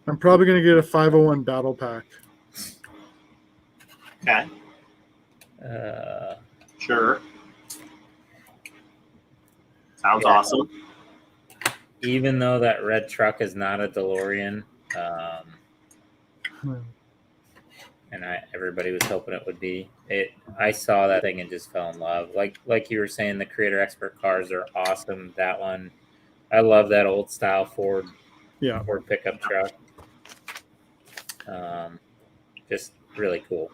I'm probably going to get a 501 battle pack. Okay. Sure. Sounds awesome. Even though that red truck is not a DeLorean, and everybody was hoping it would be. I saw that thing and just fell in love. Like you were saying, the Creator Expert cars are awesome. That one, I love that old style Ford pickup truck. Just really cool.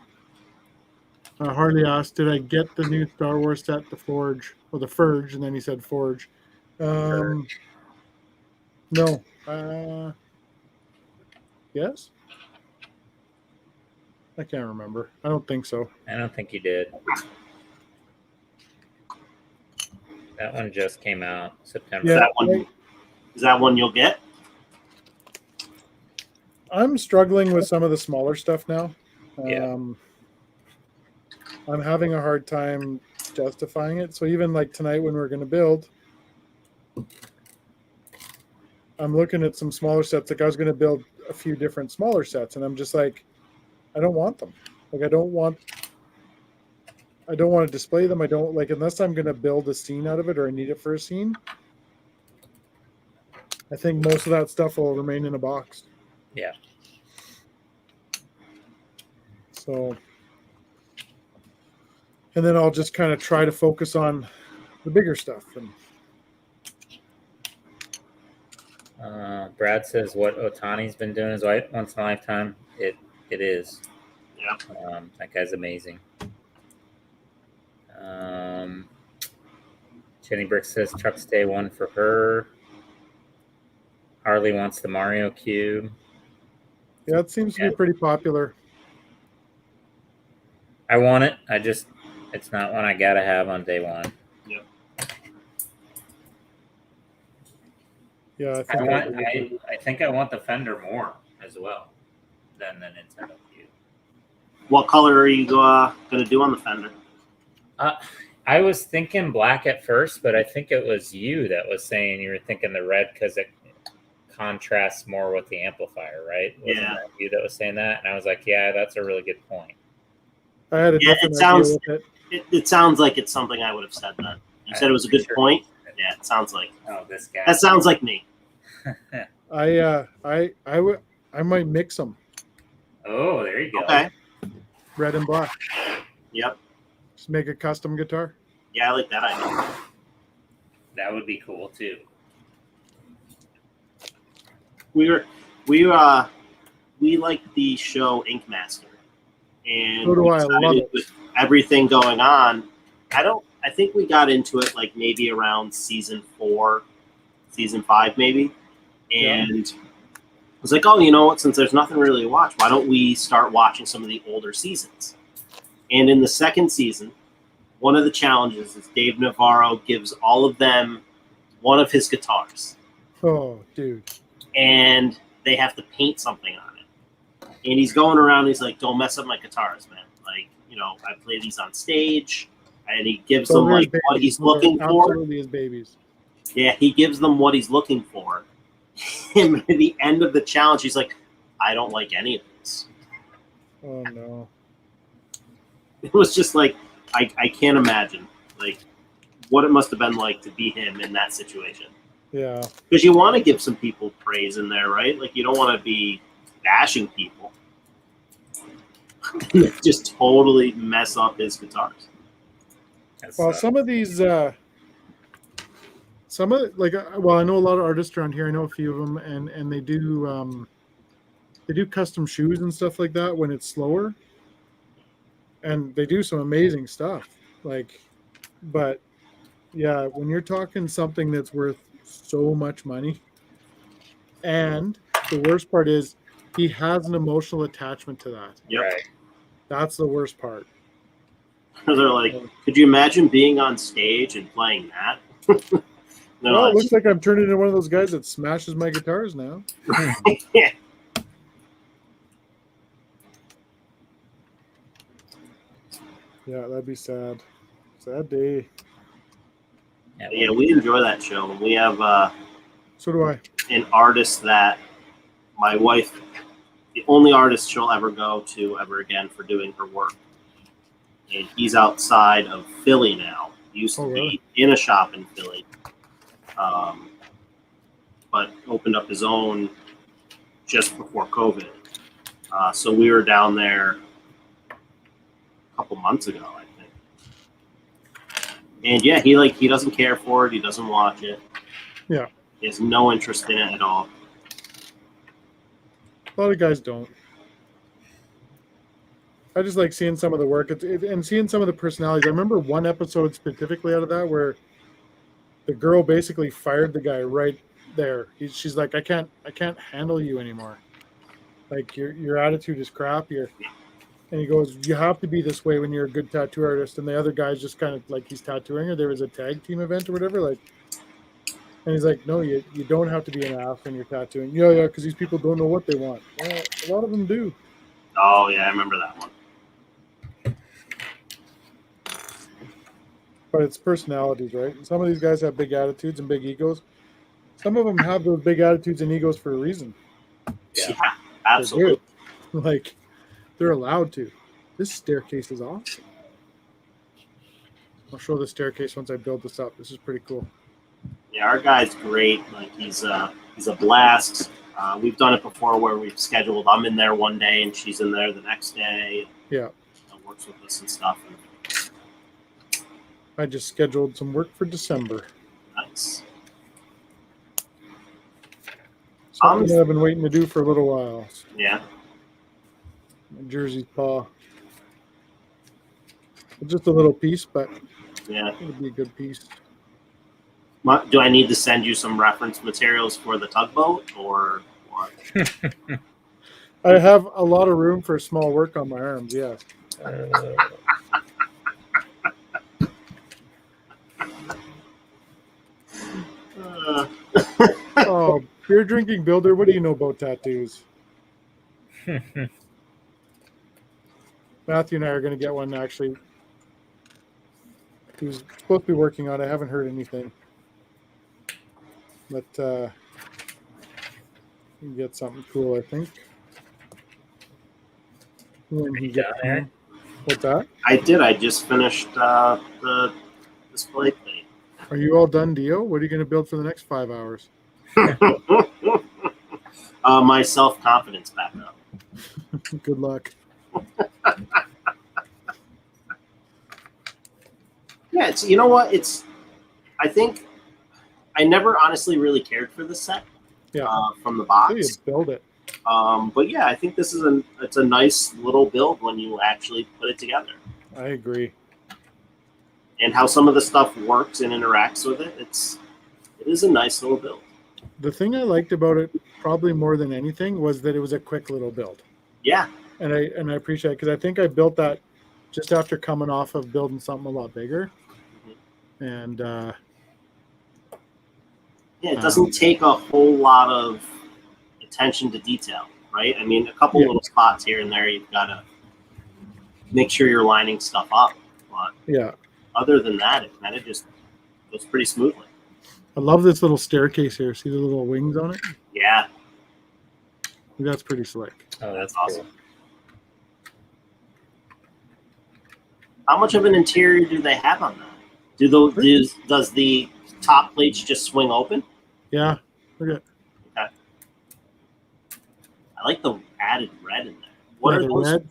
Harley asked, "Did I get the new Star Wars set, the Forge or the Forge?" And then he said Forge. No. Yes. I can't remember. I don't think so. I don't think you did. That one just came out September. Yeah, Is that one you'll get? I'm struggling with some of the smaller stuff now. Yeah. I'm having a hard time justifying it. So even like tonight when we're going to build, I'm looking at some smaller sets. Like I was going to build a few different smaller sets, and I'm just like, I don't want them. Like I don't want to display them. I don't like unless I'm going to build a scene out of it or I need it for a scene. I think most of that stuff will remain in a box. Yeah. So, and then I'll just kind of try to focus on the bigger stuff. And Brad says what Otani's been doing is right once in a lifetime. It is. Yeah. That guy's amazing. Jenny Brick says Chuck's day one for her. Harley wants the Mario cube. Yeah, it seems to be pretty popular. I want it. It's not one I gotta have on day one. Yep. Yeah, I think I want the Fender more as well than the Nintendo cube. What color are you gonna do on the fender? I was thinking black at first, but I think it was you that was saying you were thinking the red because it contrasts more with the amplifier, right? Wasn't Yeah. that you that was saying that? And I was like, yeah, that's a really good point. I had a Yeah, different it sounds- idea with it. It sounds like it's something I would have said then. You said it was a good point. Yeah, it sounds like this guy. that sounds like me. I might mix them, Oh, there you go. Okay. red and black. Yep. Just make a custom guitar. Yeah, I like that idea. That would be cool too. We like the show Ink Master, and So do we I. I love decided it. with everything going on. I think we got into it like maybe around season 4, season 5 maybe, and I was like, oh, you know what? Since there's nothing really to watch, why don't we start watching some of the older seasons? And in the second season, one of the challenges is Dave Navarro gives all of them one of his guitars, Oh, dude. and they have to paint something on it. And he's going around, and he's like, don't mess up my guitars, man. Like, I play these on stage. And he gives them like what he's looking for. Absolutely his babies. Yeah, he gives them what he's looking for. And at the end of the challenge, he's like, I don't like any of this. Oh no. It was just like, I can't imagine like what it must have been like to be him in that situation. Yeah. Because you want to give some people praise in there, right? Like you don't want to be bashing people. Just totally mess up his guitars. Well, some of these, I know a lot of artists around here. I know a few of them, and they do custom shoes and stuff like that when it's slower, and they do some amazing stuff. But yeah, when you're talking something that's worth so much money, and the worst part is he has an emotional attachment to that. Yep. Right. That's the worst part. They're like, could you imagine being on stage and playing that? Well, it looks like I'm turning into one of those guys that smashes my guitars now. Yeah. Yeah, that'd be sad. Sad day. Yeah, we enjoy that show. We have So do I. an artist that my wife, the only artist she'll ever go to ever again for doing her work. And he's outside of Philly now. He used to really? be in a shop in Philly, but opened up his own just before COVID. So we were down there a couple months ago, I think. And yeah, he doesn't care for it. He doesn't watch it. Yeah. He has no interest in it at all. A lot of guys don't. I just like seeing some of the work and seeing some of the personalities. I remember one episode specifically out of that where the girl basically fired the guy right there. She's like, I can't handle you anymore. Like your attitude is crap. And he goes, you have to be this way when you're a good tattoo artist. And the other guy's just kind of like he's tattooing her. There was a tag team event or whatever. And he's like, no, you don't have to be an ass when you're tattooing. Yeah, because these people don't know what they want. Well, a lot of them do. Oh yeah, I remember that one. But it's personalities, right? And some of these guys have big attitudes and big egos. Some of them have those big attitudes and egos for a reason. Yeah, absolutely. Like, they're allowed to. This staircase is awesome. I'll show the staircase once I build this up. This is pretty cool. Yeah, our guy's great. Like he's a blast. We've done it before where we've scheduled. I'm in there one day and she's in there the next day. Yeah. Works with us and stuff. I just scheduled some work for December. Nice. Something that I've been waiting to do for a little while. Yeah. Jersey's paw. Just a little piece, but Yeah. it'll be a good piece. Do I need to send you some reference materials for the tugboat or what? I have a lot of room for small work on my arms, yes. Oh, beer drinking builder, what do you know about tattoos? Matthew and I are going to get one, actually. He was supposed to be working on it. I haven't heard anything. But we can get something cool, I think. When he gets home. What's that? I did. I just finished the display thing. Are you all done, Dio? What are you going to build for the next 5 hours? My self-confidence back up. Good luck. Yeah, you know what? I think I never honestly really cared for this set. Yeah. From the So you box. build it. But yeah, I think this is it's a nice little build when you actually put it together. I agree. And how some of the stuff works and interacts with it, it is a nice little build. The thing I liked about it, probably more than anything, was that it was a quick little build. Yeah. And I appreciate it because I think I built that just after coming off of building something a lot bigger. Mm-hmm. And yeah, it doesn't take a whole lot of attention to detail, right? I mean, a couple little spots here and there, you've got to make sure you're lining stuff up. But yeah, other than that, it kind of just goes pretty smoothly. I love this little staircase here. See the little wings on it? Yeah. That's pretty slick. Oh, that's awesome. Cool. How much of an interior do they have on that? Does the top plates just swing open? Yeah. Look at. Okay. I like the added red in there. What are those? Red?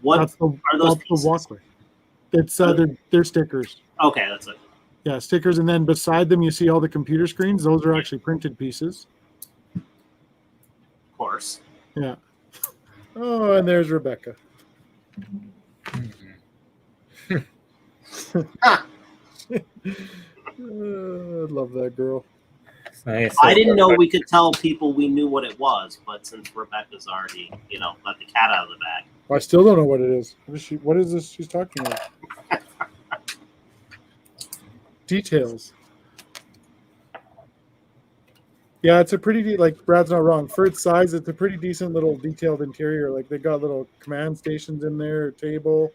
What are those? That's the walkway. It's they're stickers. Okay, that's it. Yeah, stickers, and then beside them you see all the computer screens. Those are actually printed pieces. Of course. Yeah. Oh, and there's Rebecca. I love that girl. Nice. I didn't know we could tell people we knew what it was, but since Rebecca's already, let the cat out of the bag. I still don't know what it is. What is this she's talking about? Details. Yeah, it's a pretty, like Brad's not wrong. For its size, it's a pretty decent little detailed interior. Like they got little command stations in there, table.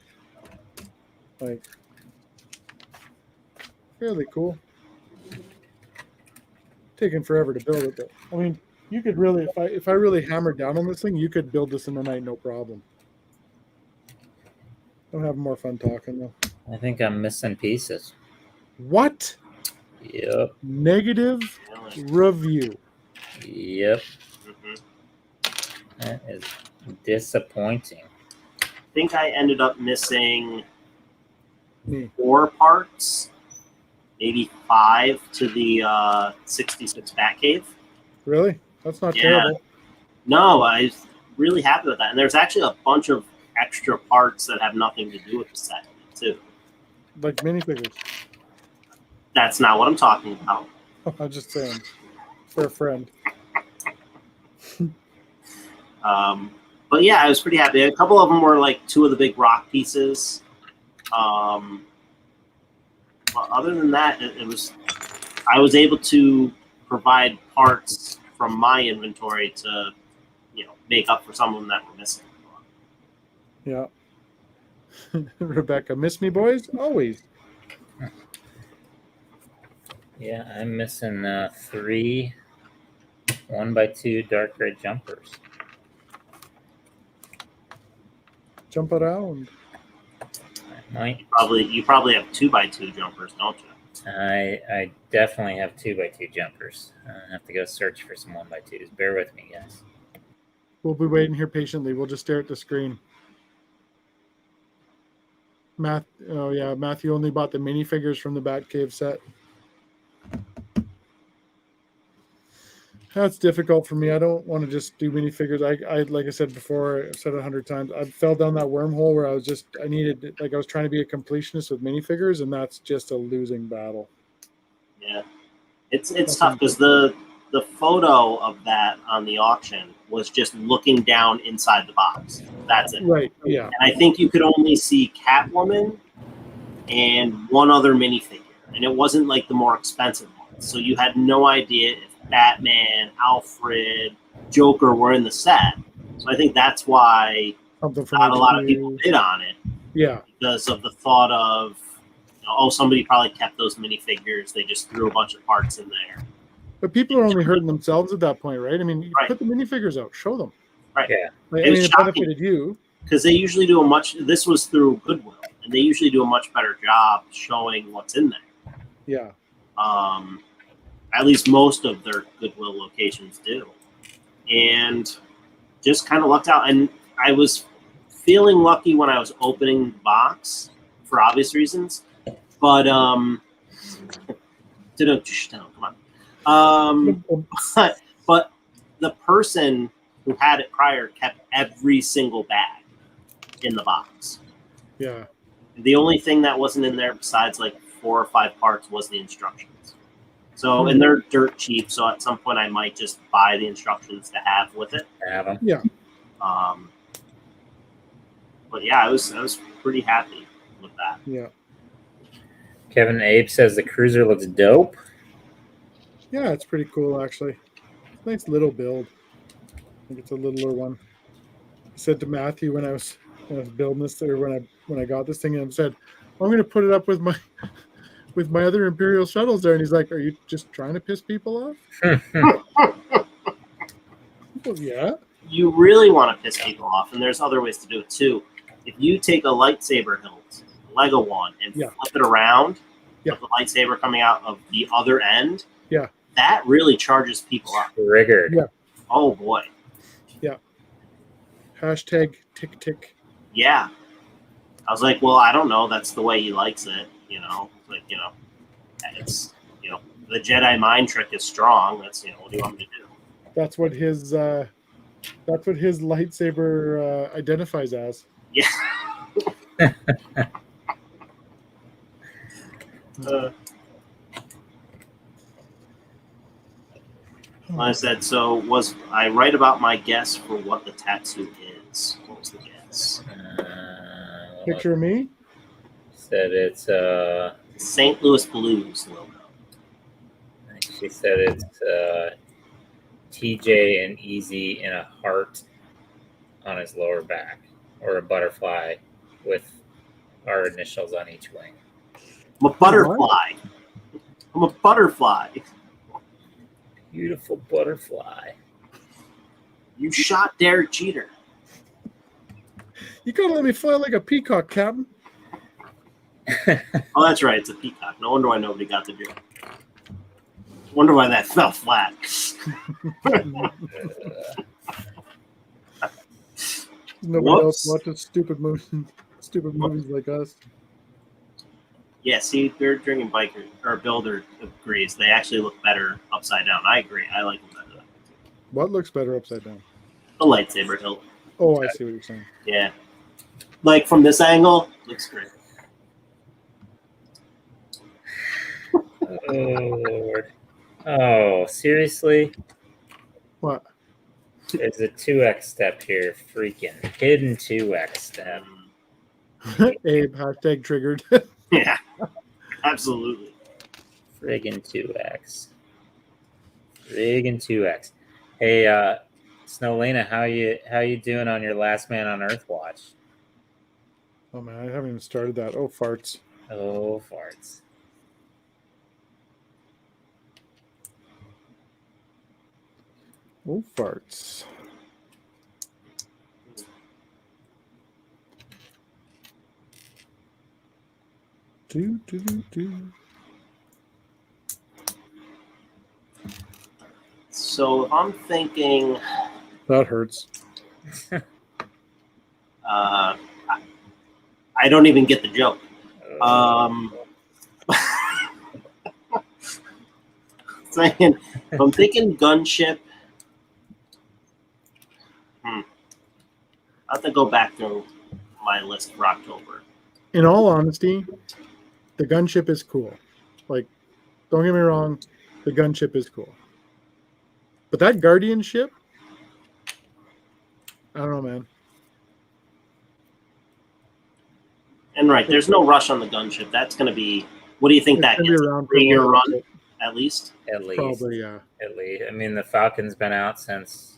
Like, fairly cool. Taking forever to build it, though. I mean, you could really, if I really hammered down on this thing, you could build this in a night, no problem. I'll have more fun talking though. I think I'm missing pieces. What? Yep. Negative review. Yep. Mm-hmm. That is disappointing. I think I ended up missing 4 parts, maybe 5 to the 66 Batcave. Really? That's not terrible. No, I was really happy with that. And there's actually a bunch of extra parts that have nothing to do with the set, too. Like minifigures. That's not what I'm talking about. I'm just saying. For a friend. But yeah, I was pretty happy. A couple of them were like 2 of the big rock pieces. But other than that, I was able to provide parts from my inventory to, make up for some of them that were missing. Yeah. Rebecca, miss me, boys? Always. Yeah, I'm missing 3 1x2 dark red jumpers. Jump around. I might. You probably have 2x2 jumpers, don't you? I definitely have 2x2 jumpers. I have to go search for some 1x2s. Bear with me, guys. We'll be waiting here patiently. We'll just stare at the screen. Matthew only bought the minifigures from the Batcave set. That's difficult for me. I don't want to just do minifigures. I like I said before, I've said it 100 times. I fell down that wormhole where I was trying to be a completionist with minifigures, and that's just a losing battle. Yeah, it's tough because the photo of that on the auction was just looking down inside the box. That's it. Right. Yeah. And I think you could only see Catwoman and one other minifigure, and it wasn't like the more expensive ones. So you had no idea if Batman, Alfred, Joker were in the set. So I think that's why Something from not a lot of people bid on it. Yeah. Because of the thought of, somebody probably kept those minifigures. They just threw a bunch of parts in there. But people are only hurting themselves at that point, right? I mean, you Right. put the minifigures out, show them. Right. Yeah. Like, It's it shocking. benefited you. Because they usually do this was through Goodwill, and they usually do a much better job showing what's in there. Yeah. At least most of their Goodwill locations do. And just kind of lucked out. And I was feeling lucky when I was opening the box for obvious reasons. But, come on. But the person who had it prior kept every single bag in the box. Yeah. The only thing that wasn't in there besides like 4 or 5 parts was the instructions. So, and they're dirt cheap. So at some point I might just buy the instructions to have with it. Have them. Yeah. But yeah, I was pretty happy with that. Yeah. Kevin Abe says the cruiser looks dope. Yeah, it's pretty cool actually. Nice little build. I think it's a littler one. I said to Matthew when I was building this, or when I got this thing, and said, I'm going to put it up with my other Imperial shuttles there, and he's like, "Are you just trying to piss people off?" Well, yeah. You really want to piss people off, and there's other ways to do it too. If you take a lightsaber hilt, a Lego one, and flip it around, with the lightsaber coming out of the other end, that really charges people up. Triggered. Yeah. Oh boy. Yeah. Hashtag tick tick. Yeah. I was like, well, I don't know. That's the way he likes it. It's, the Jedi mind trick is strong. That's, what do you want me to do? That's what his lightsaber identifies as. Yeah. I said, so was I right about my guess for what the tattoo is? What was the guess? Picture of me? Said it's St. Louis Blues logo. She said it's TJ and Easy in a heart on his lower back, or a butterfly with our initials on each wing. I'm a butterfly. I'm a butterfly. Beautiful butterfly. You shot Derek Jeter. You gotta let me fly like a peacock, Captain. Oh, that's right. It's a peacock. No wonder why nobody got the joke. Wonder why that fell flat. Nobody else watches stupid movies like us. Yeah, see, Beard Drinking Biker or Builder agrees. They actually look better upside down. I agree. I like them better. What looks better upside down? The lightsaber hilt. Oh, I see what you're saying. Yeah. Like from this angle, looks great. Oh, Lord. Oh, seriously? What? There's a 2x step here. Freaking hidden 2x step. Abe, hashtag triggered. Yeah, absolutely. Friggin' 2x. Friggin' 2x. Hey, Snowlena, how you doing on your Last Man on Earth watch? Oh man, I haven't even started that. Oh farts. Oh, farts. Oh farts. Do. So if I'm thinking, That hurts. I don't even get the joke. saying, if I'm thinking gunship, I have to go back through my list for October. In all honesty, the gunship is cool. Like, don't get me wrong, the gunship is cool. But that Guardian ship, I don't know, man. And right, there's no rush on the gunship. That's going to be, what do you think It's that gonna be gets? around A for a 3-year while, run, but at least? At least. probably, yeah. At least. I mean, the Falcon's been out since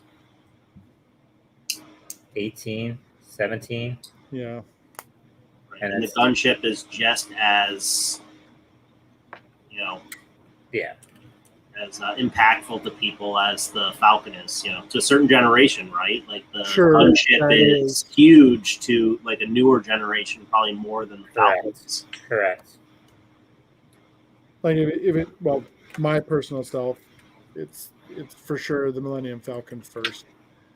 18, 17. Yeah. Right. And And the it's- gunship is just as, you know, Yeah. as impactful to people as the Falcon is, you know, to a certain generation, right? Like the Sure, gunship that is huge to like a newer generation, probably more than the Correct. Falcons. Correct. Like if it well, my personal self, it's for sure the Millennium Falcon first.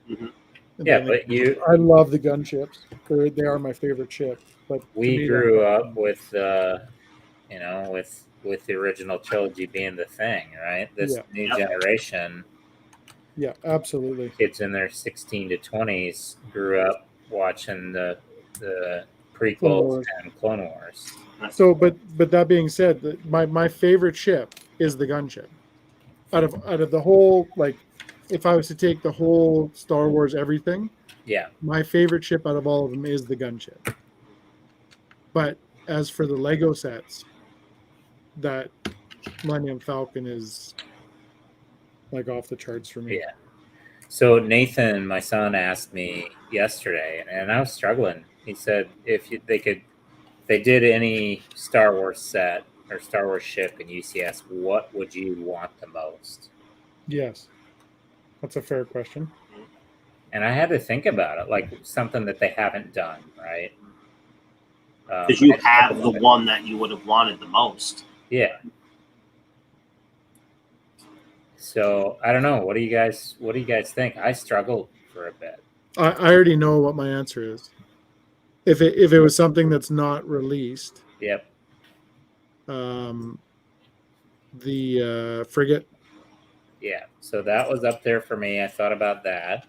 Mhm. And Yeah, then but I love the gunships. They are my favorite ship. But to we me, grew that's- up with you know, with the original trilogy being the thing, right? This Yeah. new Yep. generation, Yeah, absolutely. kids in their 16 to 20s grew up watching the Clone prequels Wars. and Clone Wars. So, but that being said, my favorite ship is the gunship. Out of the whole, like, if I was to take the whole Star Wars everything, Yeah. my favorite ship out of all of them is the gunship. But as for the Lego sets, that Millennium Falcon is like off the charts for me. Yeah. So Nathan, my son, asked me yesterday, and I was struggling. He said if they did any Star Wars set or Star Wars ship in UCS, what would you want the most? Yes, that's a fair question. And I had to think about it, like something that they haven't done, right? Because you have the one that you would have wanted the most. Yeah. So I don't know. What do you guys think? I struggled for a bit. I already know what my answer is. If it was something that's not released, Yep. The frigate. Yeah. So that was up there for me. I thought about that.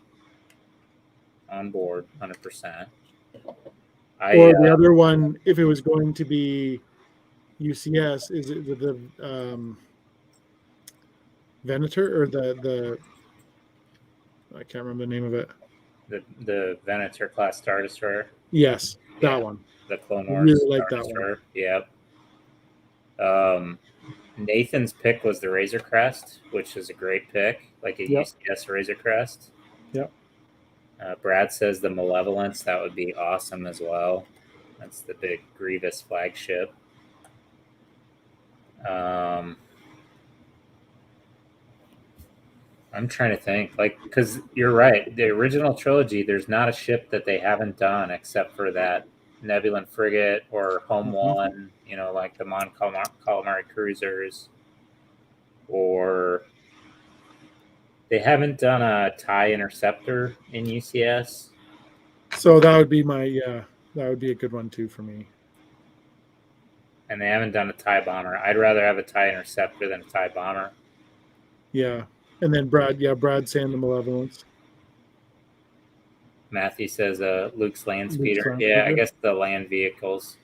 On board, 100%. Or the other one, if it was going to be UCS, is it the Venator or the I can't remember the name of it. The Venator class Star Destroyer. Yes, that Yeah. one. The Clone I Wars really like Star that one. Destroyer. Yep. Nathan's pick was the Razor Crest, which is a great pick, like a Yep. UCS Razor Crest. Yep. Brad says the Malevolence. That would be awesome as well. That's the big Grievous flagship. I'm trying to think, like, because you're right. The original trilogy, there's not a ship that they haven't done except for that Nebulan frigate or Home One, you know, like the Mon Calamari cruisers, or they haven't done a TIE Interceptor in UCS. So that would be that would be a good one too for me. And they haven't done a TIE Bomber. I'd rather have a TIE Interceptor than a TIE Bomber. Yeah. And then Brad saying the Malevolence. Matthew says Luke's land Luke's speeder. land Yeah, I speeder. guess the land vehicles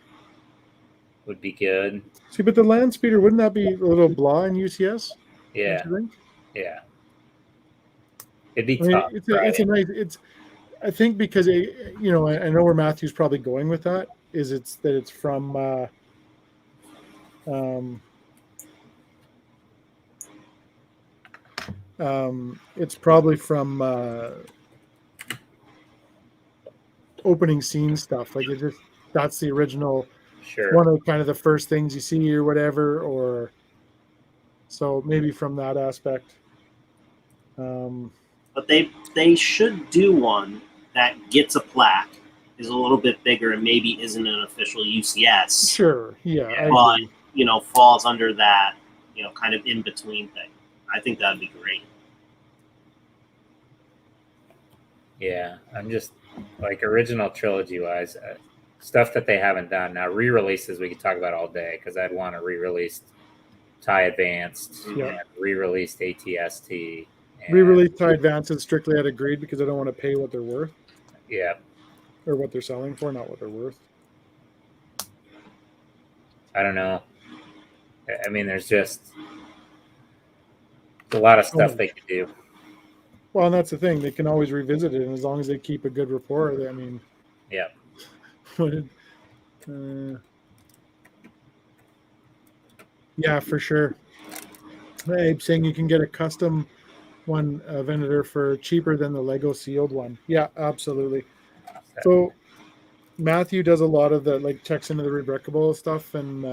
would be good. See, but the land speeder, wouldn't that be a little blah in UCS? Yeah, Don't you think? yeah. It'd be I mean, tough. it's a nice. I think because I know where Matthew's probably going with that. It's from it's probably from opening scene stuff. Like that's the original. Sure. One of kind of the first things you see or whatever, or so maybe from that aspect. But they should do one that gets a plaque, is a little bit bigger, and maybe isn't an official UCS. Sure, yeah, I but agree. Falls under that kind of in between thing. I think that'd be great. Yeah, I'm just like original trilogy wise, stuff that they haven't done. Now re-releases we could talk about all day because I'd want to re-release Tie Advanced, Yeah. and re-released ATST. And, Re-release Tie Advances strictly at Agreed because I don't want to pay what they're worth Yeah, or what they're selling for, not what they're worth. I don't know. I mean, there's just a lot of stuff they could do. Well, and that's the thing; they can always revisit it, and as long as they keep a good rapport, I mean, Yeah. Yeah, for sure. Abe saying you can get a custom one Venator for cheaper than the Lego sealed one. Yeah, absolutely. So Matthew does a lot of the checks into the rebreakable stuff and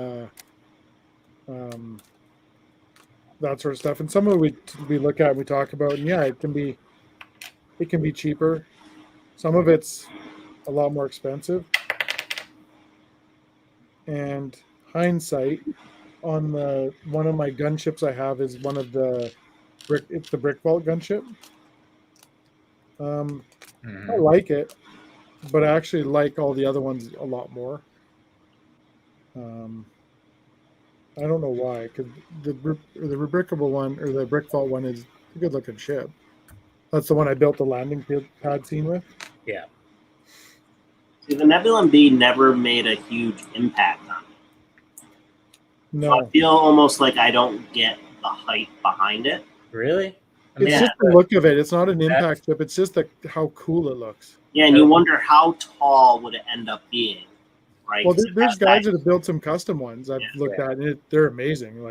that sort of stuff. And some of it we look at and we talk about, and yeah, it can be cheaper. Some of it's a lot more expensive. And hindsight on one of my gunships I have is one of the it's the brick vault gunship. I like it, but I actually like all the other ones a lot more. I don't know why, because the rebrickable one or the brick vault one is a good looking ship. That's the one I built the landing pad scene with. Yeah. See, the Nebula B never made a huge impact on me. No, So I feel almost like I don't get the hype behind it. Really? it's just the look of it. It's not an impact ship. It's just how cool it looks. Yeah, and you wonder how tall would it end up being, right? Well, there's guys that have built some custom ones I've looked at, and they're amazing.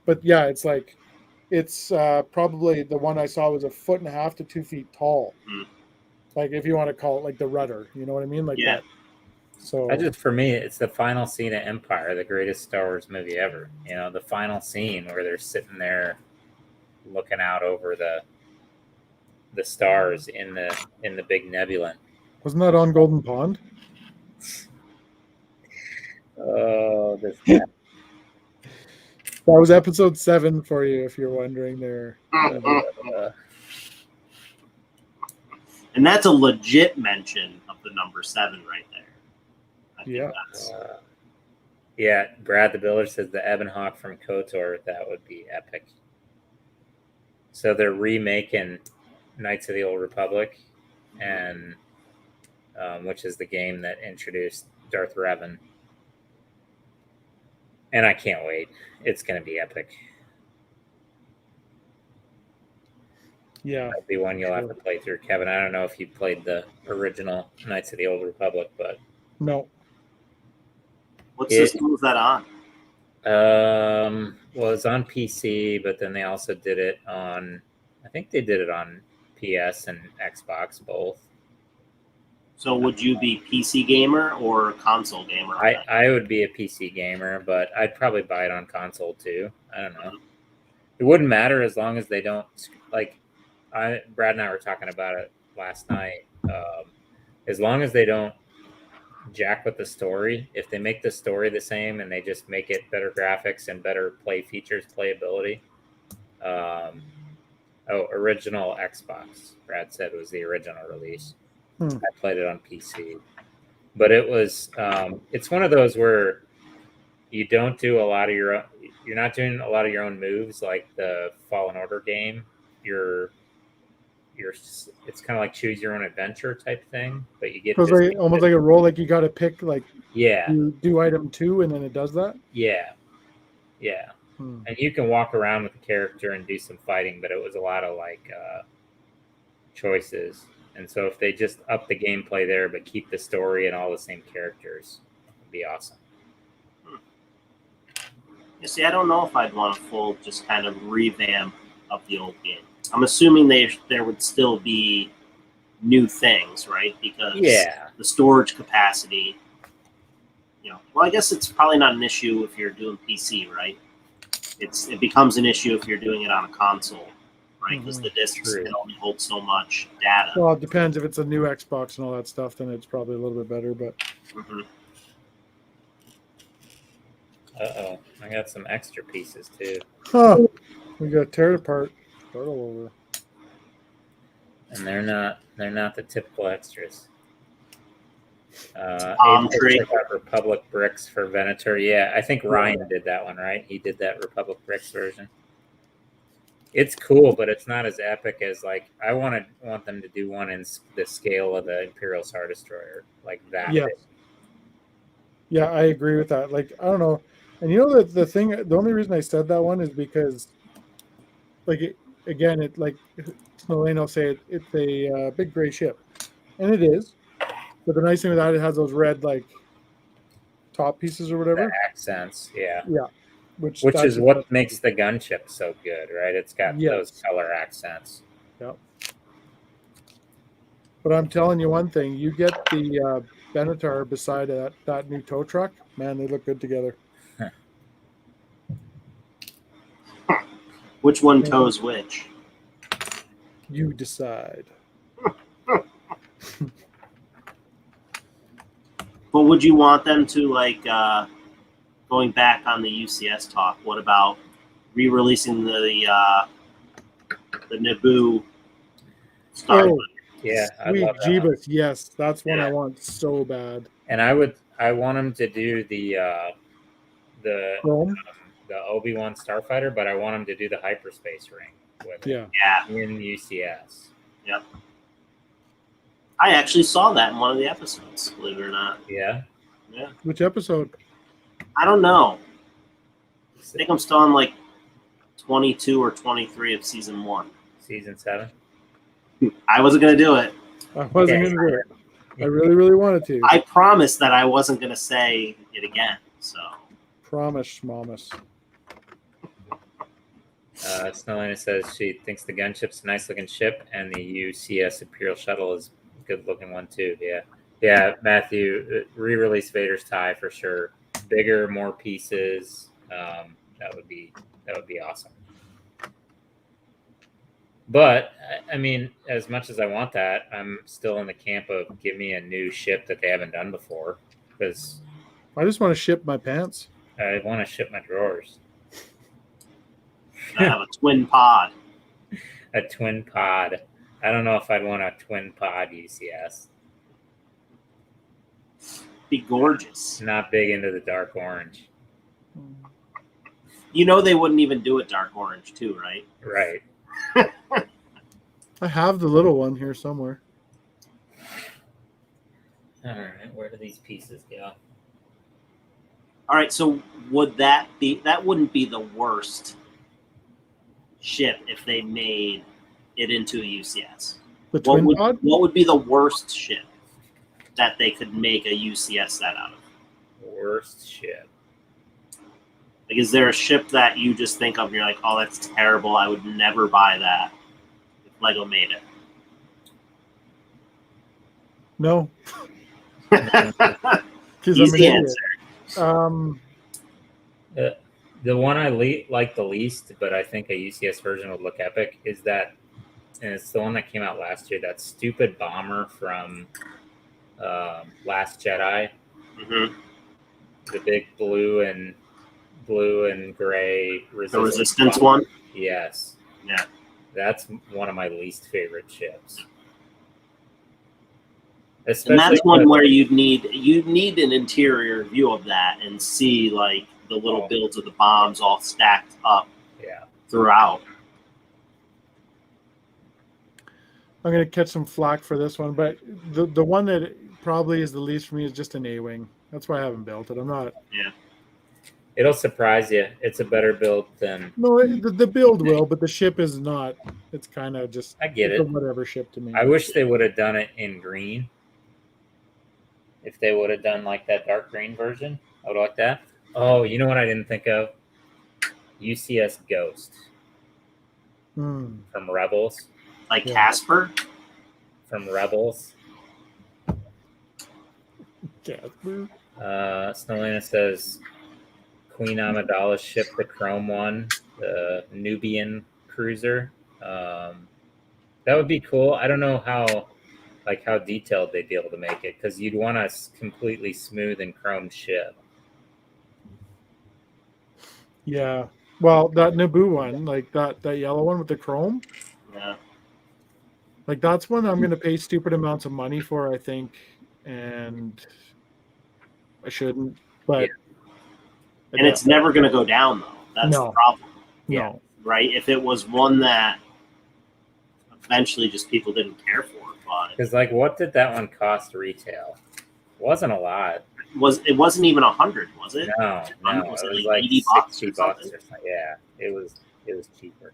But yeah, it's probably the one I saw was 1.5 to 2 feet tall. Like if you want to call it like the rudder, you know what I mean? Like that. So for me, it's the final scene of Empire, the greatest Star Wars movie ever. You know, the final scene where they're sitting there looking out over the stars in the big nebula. Wasn't that on Golden Pond? Oh, that was episode 7 for you, if you're wondering there. And that's a legit mention of the number 7 right there. Yeah, Brad the Builder says the Ebon Hawk from KOTOR, that would be epic. So they're remaking Knights of the Old Republic, and which is the game that introduced Darth Revan. And I can't wait. It's going to be epic. Yeah. That'll be one you'll have to play through, Kevin. I don't know if you played the original Knights of the Old Republic, but... No. What system was that on? Well, it's on PC, but then they also did it on... I think they did it on PS and Xbox, both. So would you be PC gamer or console gamer? I would be a PC gamer, but I'd probably buy it on console too. I don't know. It wouldn't matter as long as they don't Brad and I were talking about it last night. As long as they don't jack with the story, if they make the story the same and they just make it better graphics and better playability. Original Xbox. Brad said was the original release. I played it on PC, but it was it's one of those where you don't do a lot of you're not doing a lot of your own moves like the Fallen Order game. It's kind of like choose your own adventure type thing, but you get almost like a role, like you got to pick you do item 2 and then it does that. And you can walk around with the character and do some fighting, but it was a lot of choices. And so if they just up the gameplay there, but keep the story and all the same characters, it'd be awesome. You see, I don't know if I'd want a full just kind of revamp of the old game. I'm assuming there would still be new things, right? Because the storage capacity, well, I guess it's probably not an issue if you're doing PC, right? It becomes an issue if you're doing it on a console. Right, because the discs can only hold so much data. Well, it depends. If it's a new Xbox and all that stuff, then it's probably a little bit better. But I got some extra pieces too. We got tear it apart, start all over. And they're not the typical extras. Palm April tree. check out Republic Bricks for Venator. Yeah, I think Ryan did that one, right? He did that Republic Bricks version. It's cool, but it's not as epic as like I want them to do one in the scale of the Imperial Star Destroyer, like that. Yes. big. Yeah, I agree with that. Like, I don't know. And you know that the only reason I said that one is because, like, again, it like Snowlane will say it's a big gray ship, and it is. But the nice thing with that, it has those red like top pieces or The whatever. accents, yeah. Yeah, which Which that's is just what makes the gunship so good, right? It's got those yes. color accents. Yeah. But I'm telling you one thing: you get the Benatar beside that new tow truck, man, they look good together. Which one tows which? You decide. But would you want them to like going back on the UCS talk? What about re-releasing the Naboo Starfighter? Oh, Yeah, I sweet love that one. Jeebus, yes, that's one Yeah. I want so bad. And I want them to do the Chrome, Obi-Wan Starfighter, but I want them to do the hyperspace ring with it yeah. Yeah, in UCS. I actually saw that in one of the episodes. Believe it or not. Yeah. Yeah. Which episode? I don't know. I think I'm still on like 22 or 23 of season 1. Season 7. I wasn't gonna do it. I wasn't Okay. gonna do it. I really, really wanted to. I promised that I wasn't gonna say it again. So Promise, Mamas. Snowlina says she thinks the gunship's a nice looking ship, and the UCS Imperial Shuttle is a good looking one too. Yeah. Matthew, re-release Vader's tie for sure. Bigger, more pieces. That would be awesome. But I mean, as much as I want that, I'm still in the camp of give me a new ship that they haven't done before, because I just want to ship my pants. I want to ship my drawers. I have a twin pod. A twin pod. I don't know if I'd want a twin pod UCS. Be gorgeous. Not big into the dark orange. You know they wouldn't even do it dark orange too, right? Right. I have the little one here somewhere. All right. Where do these pieces go? All right, so that wouldn't be the worst ship if they made it into a UCS. The twin pod? What would be the worst ship that they could make a UCS set out of? Worst ship. Like, is there a ship that you just think of and you're like, oh, that's terrible, I would never buy that if Lego made it? No. 'Cause I'm an Easy idiot. answer. The one I like the least, but I think a UCS version would look epic, is that, and it's the one that came out last year, that stupid bomber from Last Jedi. Mhm. The big blue and gray The Resistance one? Yes. Yeah. That's one of my least favorite ships. And Especially that's one where you'd need an interior view of that and see like the little builds of the bombs all stacked up yeah. throughout. I'm gonna catch some flack for this one, but the one that probably is the least for me is just an A-wing. That's why I haven't built it. I'm not. Yeah. It'll surprise you. It's a better build than No, the build will, but the ship is not. It's kind of just. I get it's a it. whatever ship to me. I wish they would have done it in green. If they would have done like that dark green version, I would like that. Oh, you know what I didn't think of? UCS Ghost Hmm. from Rebels. Like Yeah. Casper? From Rebels. Casper. Snowlina says Queen Amidala's ship, the Chrome one, the Nubian cruiser. That would be cool. I don't know how detailed they'd be able to make it, because you'd want a completely smooth and chrome ship. Yeah. Well, that Naboo one, like that yellow one with the chrome, Yeah. like that's one I'm gonna pay stupid amounts of money for, I think. and I shouldn't. But And it's never going to go down, though. That's No. the problem, no. right? If it was one that eventually just people didn't care for, but Because like, what did that one cost retail? Wasn't a lot. it wasn't even 100, was it? No, it Was was it like 80 bucks 60 or bucks something? or something. Yeah, it was cheaper.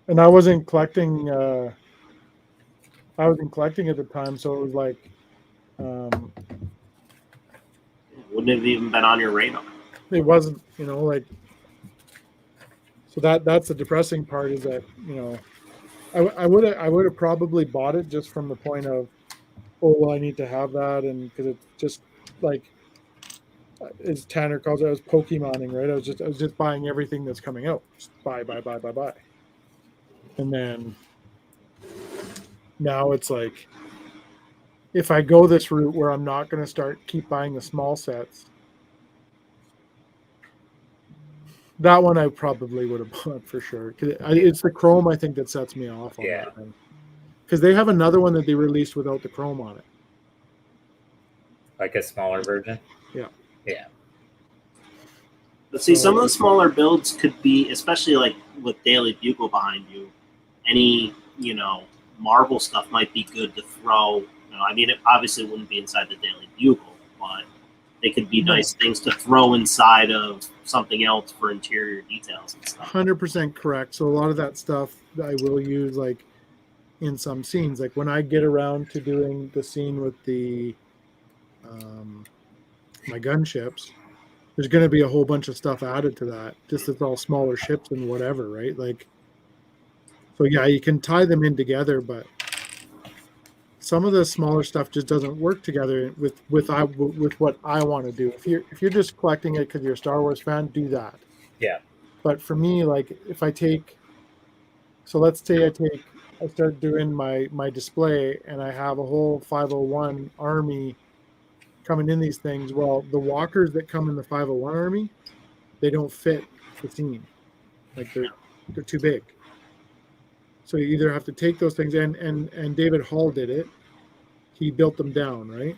And I wasn't collecting. I wasn't collecting at the time, so it was like, Wouldn't have even been on your radar. it wasn't. Like. So that's the depressing part is that I would have probably bought it just from the point of, oh well, I need to have that, and because it's just like, as Tanner calls it, I was Pokemoning, right? I was just buying everything that's coming out, just buy, and then now it's like, if I go this route where I'm not going to keep buying the small sets, that one I probably would have bought for sure. It's the chrome, I think, that sets me off on that one. Because they have another one that they released without the chrome on it. Like a smaller version. Yeah. But see, some of the smaller builds could be, especially like with Daily Bugle behind you, any, Marvel stuff might be good to throw. I mean, it obviously wouldn't be inside the Daily Bugle, but they could be nice things to throw inside of something else for interior details and stuff. 100% correct. So a lot of that stuff I will use like in some scenes. Like when I get around to doing the scene with the my gunships, there's going to be a whole bunch of stuff added to that. Just it's all smaller ships and whatever, right? Like, so yeah, you can tie them in together, but some of the smaller stuff just doesn't work together with what I want to do. If you're just collecting it because you're a Star Wars fan, do that. Yeah. But for me, like if I take, so let's say I start doing my display and I have a whole 501 army coming in these things. Well, the walkers that come in the 501 army, they don't fit the scene. Like they're too big. So you either have to take those things and David Hall did it. He built them down, right?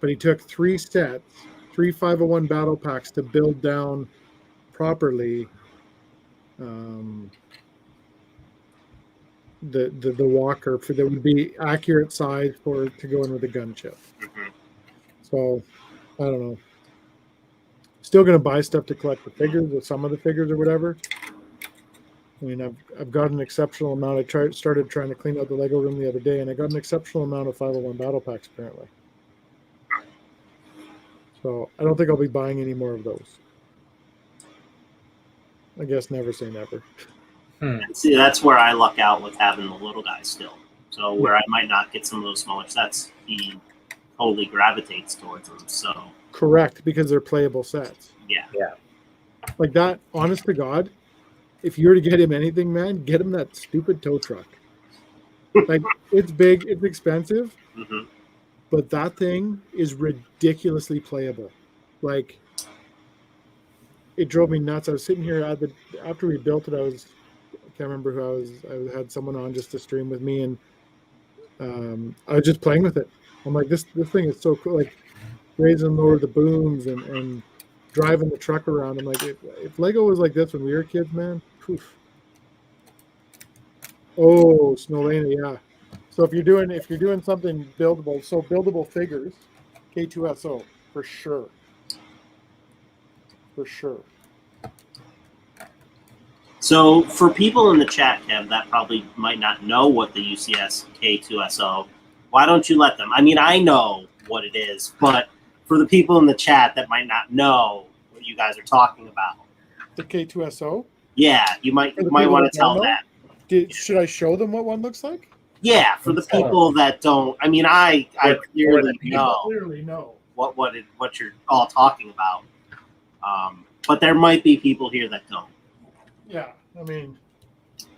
But he took 3 sets, 3 501 battle packs to build down properly the walker that would be accurate size to go in with a gunship. Mm-hmm. So I don't know. Still going to buy stuff to collect the figures or some of the figures or whatever. I mean, I've got an exceptional amount. I started trying to clean out the Lego room the other day, and I got an exceptional amount of 501 battle packs apparently. So I don't think I'll be buying any more of those. I guess never say never. See, that's where I luck out with having the little guys still. So where I might not get some of those smaller sets, he totally gravitates towards them. So correct, because they're playable sets. Yeah. Like that, honest to God, if you were to get him anything, man, get him that stupid tow truck. Like, it's big, it's expensive, but that thing is ridiculously playable. Like, it drove me nuts. I was sitting here after we built it. I can't remember who I had someone on just to stream with me, and I was just playing with it. I'm like, this thing is so cool. Like, raising and lower the booms and driving the truck around. I'm like, if Lego was like this when we were kids, man. Poof. Oh, Snowlana, yeah. So if you're doing something buildable, so buildable figures, K2SO for sure. For sure. So for people in the chat, Kev, that probably might not know what the UCS K2SO, why don't you let them? I mean, I know what it is, but for the people in the chat that might not know what you guys are talking about. The K2SO? Yeah, you might want to tell that. Should I show them what one looks like? Yeah, for the people that don't. I mean, I clearly know what you're all talking about. But there might be people here that don't. Yeah, I mean,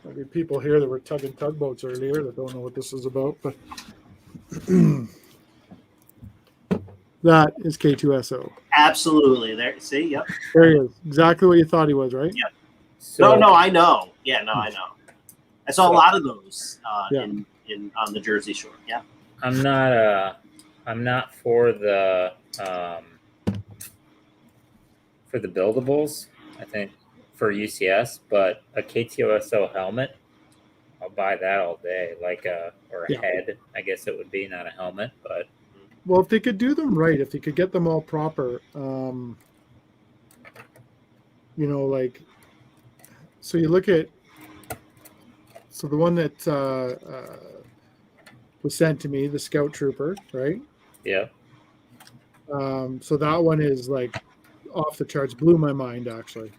there'll be people here that were tugging tugboats earlier that don't know what this is about, but that is K2SO. Absolutely. There, see, yep. There he is. Exactly what you thought he was, right? Yep. So, no, I know. Yeah, no, I know. I saw a lot of those on the Jersey Shore. Yeah. I'm not I'm not for the buildables. I think for UCS, but a KTOSO helmet, I'll buy that all day. Like a Yeah. head, I guess it would be, not a helmet, but Well, if they could do them right, if they could get them all proper, like, so you look at, so the one that was sent to me, the Scout Trooper, right? yeah. So that one is like off the charts, blew my mind actually.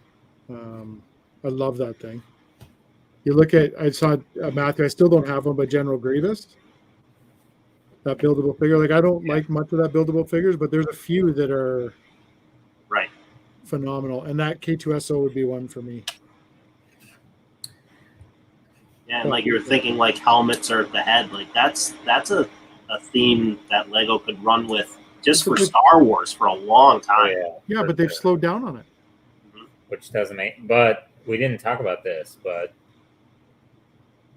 I love that thing. You look at, I saw Matthew, I still don't have one, but General Grievous, that buildable figure. Like I don't like much of that buildable figures, but there's a few that are Right. phenomenal, and that K2SO would be one for me. Yeah, and like you were thinking, like helmets are at the head. Like that's a theme that Lego could run with just for Star Wars for a long time. Yeah, but they've slowed down on it. Which doesn't make. But we didn't talk about this, but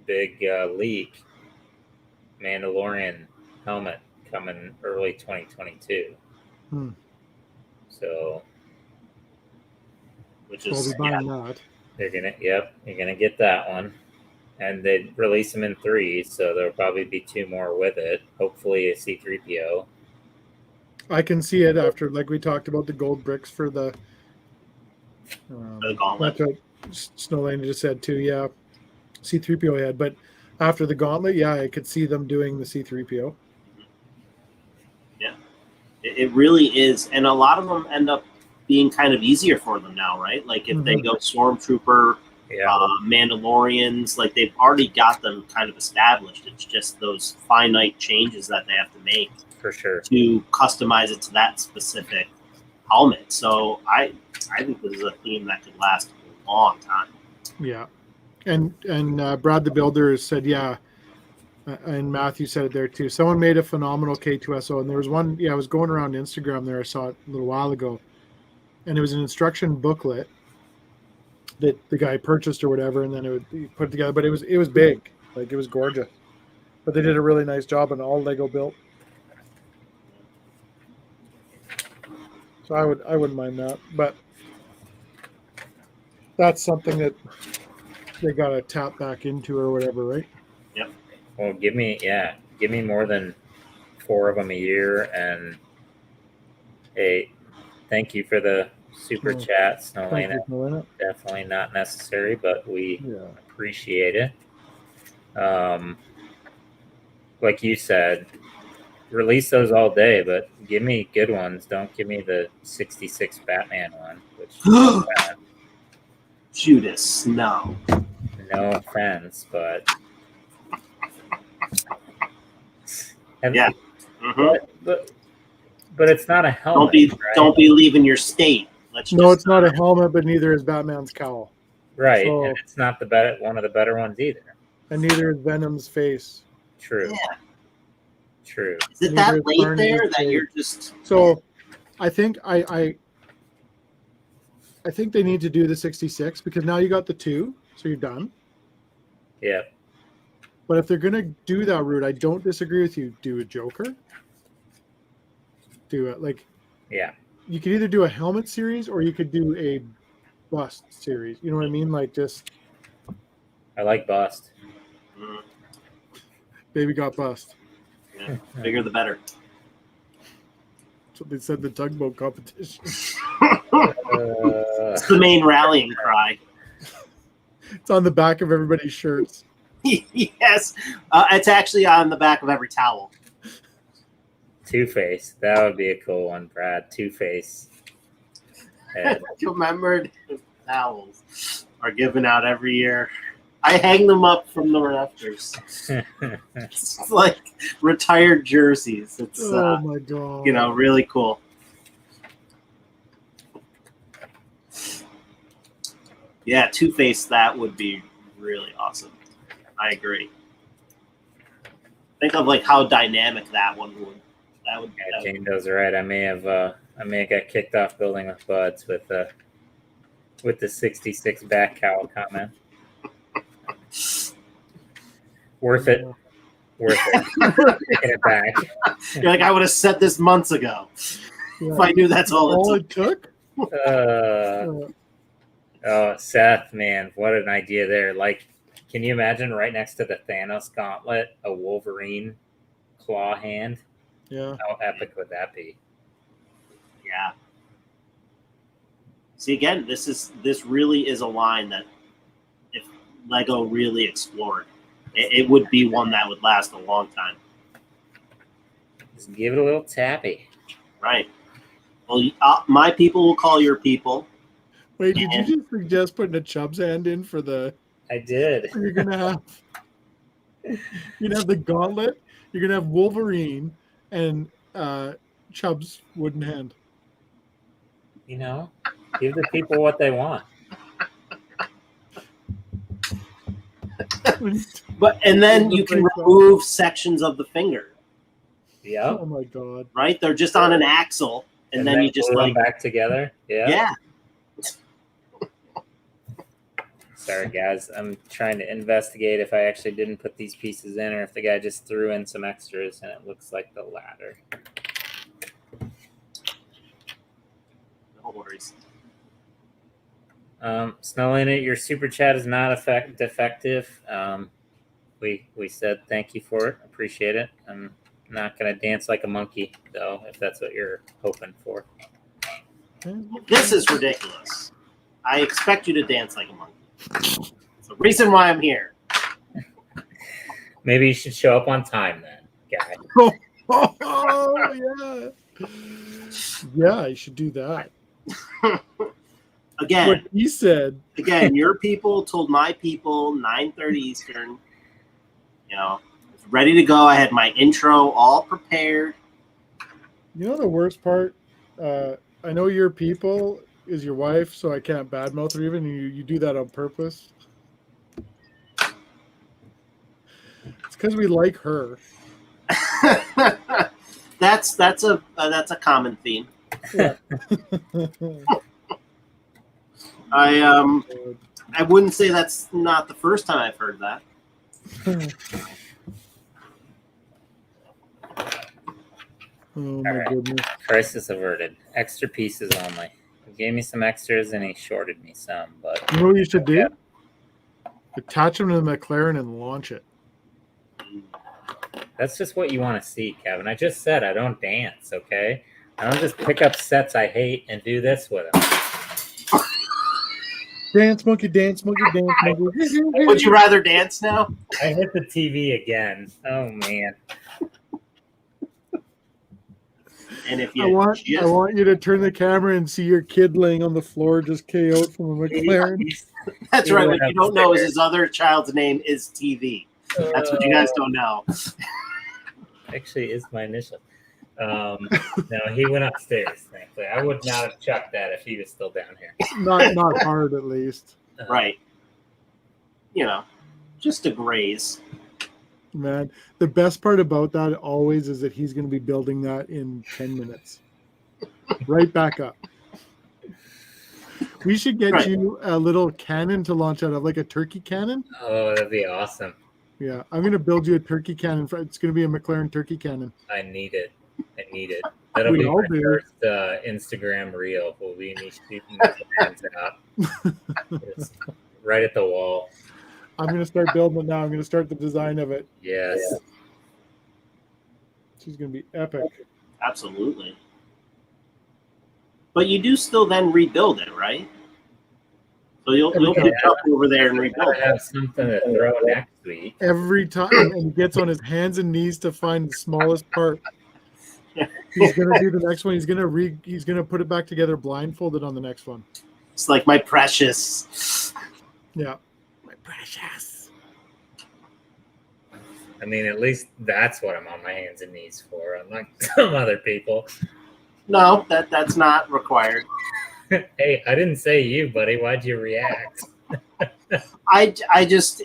big leak, Mandalorian helmet coming early 2022. So, which We'll is be buying that. you're gonna get that one, and they release them in 3, so there'll probably be 2 more with it. Hopefully, a C-3PO. I can see it after, like we talked about the gold bricks for the gauntlet. That's what Snowlane just said too. Yeah, C-3PO head, but after the gauntlet, yeah, I could see them doing the C-3PO. Yeah, it really is, and a lot of them end up being kind of easier for them now, right? Like if they go Stormtrooper, Mandalorians, like they've already got them kind of established. It's just those finite changes that they have to make for sure to customize it to that specific helmet. So I think this is a theme that could last a long time. Yeah, and Brad the Builder said, yeah, and Matthew said it there too. Someone made a phenomenal K2SO, and there was one. Yeah, I was going around Instagram there. I saw it a little while ago, and it was an instruction booklet that the guy purchased or whatever, and then it would be put together. But it was big, like it was gorgeous. But they did a really nice job, and all Lego built. So I wouldn't mind that, but that's something that they got to tap back into or whatever, right? Yep. Well, give me more than 4 of them a year, and hey, thank you for the super chat, Snowlane. Definitely not necessary, but we appreciate it. Like you said, release those all day, but give me good ones. Don't give me the 66 Batman one, which Judas, no offense, but yeah. But it's not a helmet. Don't be leaving your state. It's not a helmet, but neither is Batman's cowl. Right, so, and it's not one of the better ones either. And neither is Venom's face. True. Yeah. True. Is it that late there that you're just? So, I think I think they need to do the 66 because now you got the 2, so you're done. Yeah. But if they're gonna do that route, I don't disagree with you. Do a Joker. Do it like. Yeah. You could either do a helmet series or you could do a bust series. You know what I mean? Like just. I like bust. Baby got bust. Yeah, bigger the better. That's what they said the tugboat competition. It's the main rallying cry. It's on the back of everybody's shirts. Yes. It's actually on the back of every towel. Two-Face. That would be a cool one, Brad. Two-Face. Remembered towels are given out every year. I hang them up from the rafters. It's like retired jerseys. It's oh my god! Really cool. Yeah, Two-Face. That would be really awesome. I agree. Think of like how dynamic that one would. Jane does right. I may have got kicked off building with buds with the 66 back cowl comment. Worth it. worth it. Taking it back. You're like, I would have said this months ago if I knew that's all it took. Oh, Seth, man, what an idea there. Like, can you imagine right next to the Thanos gauntlet, a Wolverine claw hand? Yeah. How epic would that be? Yeah. See, again, this really is a line that if Lego really explored, it would be one that would last a long time. Just give it a little tappy. Right. Well, my people will call your people. Wait, did you just suggest putting a Chubb's hand in for the? I did. You're gonna have the gauntlet. You're gonna have Wolverine and Chubb's wooden hand. You know, give the people what they want. And then you can remove sections of the finger. Yep. Oh my god. Right? They're just on an axle, and then you just glue like them back together. Yeah. Yeah. Sorry, guys. I'm trying to investigate if I actually didn't put these pieces in, or if the guy just threw in some extras, and it looks like the latter. No worries. Snow in it. Your super chat is not defective. We said thank you for it. Appreciate it. I'm not gonna dance like a monkey though, if that's what you're hoping for. This is ridiculous. I expect you to dance like a monkey. It's the reason why I'm here. Maybe you should show up on time then, guy. Oh yeah. Yeah, you should do that. Again, What he said. Again, your people told my people 9:30 Eastern. You know, it's ready to go. I had my intro all prepared. You know the worst part? I know your people is your wife, so I can't badmouth her even. You do that on purpose. It's because we like her. That's a common theme. Yeah. I wouldn't say that's not the first time I've heard that. Oh my All right. goodness. Crisis averted. Extra pieces only. He gave me some extras and he shorted me some, but You know what you should do? Attach them to the McLaren and launch it. that's just what you want to see, Kevin. I just said I don't dance, okay? I don't just pick up sets I hate and do this with them. Dance monkey, dance monkey, dance monkey. Would you rather dance now? I hit the TV again. Oh man. And if I want you to turn the camera and see your kid laying on the floor just KO'd from a McLaren. That's right. What you don't know is his other child's name is TV. That's what you guys don't know. Actually, is my initial. No, he went upstairs. Thankfully, I would not have chucked that if he was still down here. Not hard, at least. Right. You know, just a graze. Man, the best part about that always is that he's going to be building that in 10 minutes. Right back up. We should get you a little cannon to launch out of, like a turkey cannon. Oh, that'd be awesome. Yeah, I'm going to build you a turkey cannon. It's going to be a McLaren turkey cannon. I need it. That'll We be all my do. first Instagram reel. Will be me shooting my hands out. It's right at the wall. I'm going to start building it now. I'm going to start the design of it. Yes. She's going to be epic. Absolutely. But you do still then rebuild it, right? So you'll pick up over there and rebuild I it. have something to throw next week. Every time, and he gets on his hands and knees to find the smallest part. He's gonna do the next one. He's gonna put it back together blindfolded on the next one. It's like my precious. Yeah, my precious. I mean, at least that's what I'm on my hands and knees for, unlike some other people. No, that's not required. Hey, I didn't say you, buddy. Why'd you react? I just,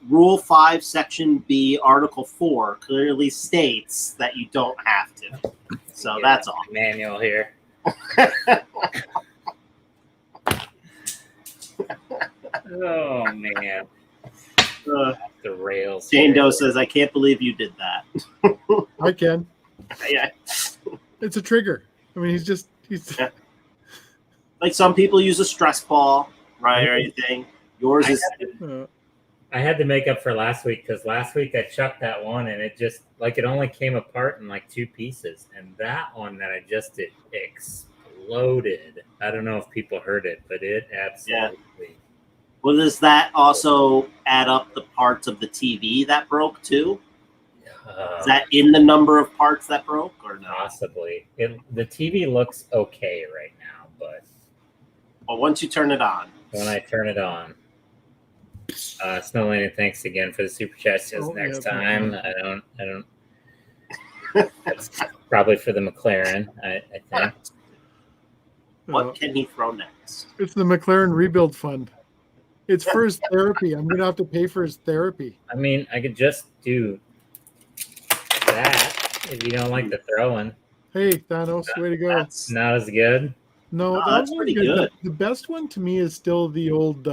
Rule 5, Section B, Article 4 clearly states that you don't have to. So Yeah, that's all. Manual here. Oh man. the rails. Jane here. Doe says, "I can't believe you did that." I can. Yeah. It's a trigger. I mean, he's Yeah. Like some people use a stress ball, right, or anything. Yours is I had to make up for last week because last week I chucked that one and it just it only came apart in like 2 pieces, and that one that I just did exploded. I don't know if people heard it, but it absolutely. Well, does that also add up the parts of the TV that broke too? Is that in the number of parts that broke or not? Possibly. The TV looks okay right now, but once you turn it on, when I turn it on. Snow Lane, thanks again for the super chat. Says next time. I don't. That's probably for the McLaren. I think. What can he throw next? It's the McLaren rebuild fund. It's for his therapy. I'm gonna have to pay for his therapy. I mean, I could just do that if you don't like the throwing. Hey, Thanos, way to go! That's Not as good. No, that's pretty good. The best one to me is still the old.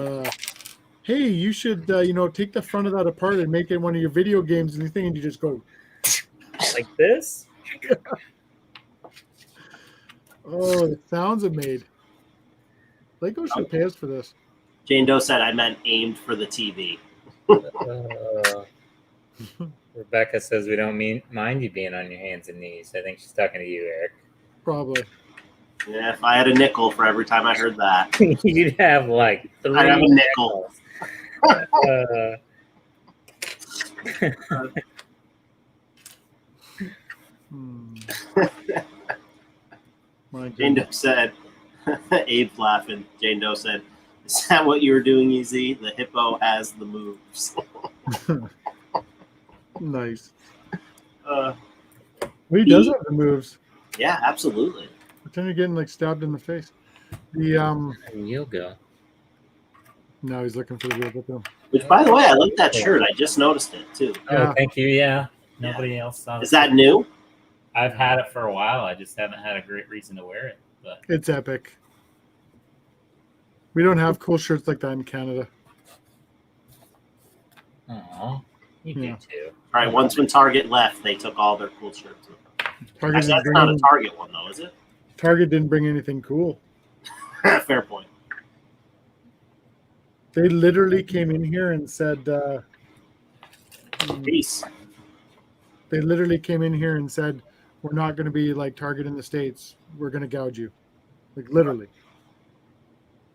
Hey, you should take the front of that apart and make it one of your video games and thing, and you just go like this. Oh, the sounds it made. Lego should pay us for this. Jane Doe said I meant aimed for the TV. Rebecca says we don't mind you being on your hands and knees. I think she's talking to you, Eric. Probably. Yeah, if I had a nickel for every time I heard that, you'd have like 3 I'd have a nickel. Jane Doe said, Abe's laughing. Jane Doe said, "Is that what you were doing, EZ? The hippo has the moves." Nice. He does have the moves. Yeah, absolutely. Pretend you're getting stabbed in the face. You'll go. Now he's looking for the wheel with him. Which, by the way, I like that shirt. I just noticed it too. Oh, thank you. Yeah. Nobody else saw it. Is that new? I've had it for a while. I just haven't had a great reason to wear it. But it's epic. We don't have cool shirts like that in Canada. Oh, you do too. All right. Once when Target left, they took all their cool shirts. That's not a Target one, though, is it? Target didn't bring anything cool. Fair point. They literally came in here and said, "Peace." They literally came in here and said, "We're not going to be like Target in the States. We're going to gouge you." Like literally.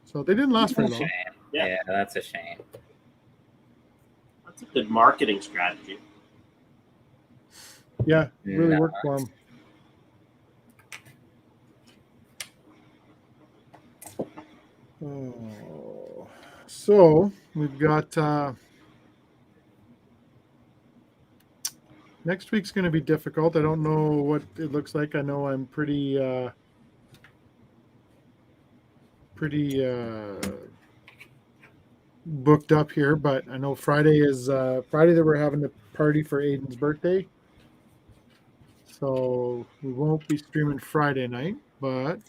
So they didn't last very long. Yeah, that's a shame. That's a good marketing strategy. Yeah, really worked for them. Oh, so we've got next week's going to be difficult. I don't know what it looks like. I know I'm pretty booked up here, but I know Friday is Friday that we're having a party for Aiden's birthday. So we won't be streaming Friday night, but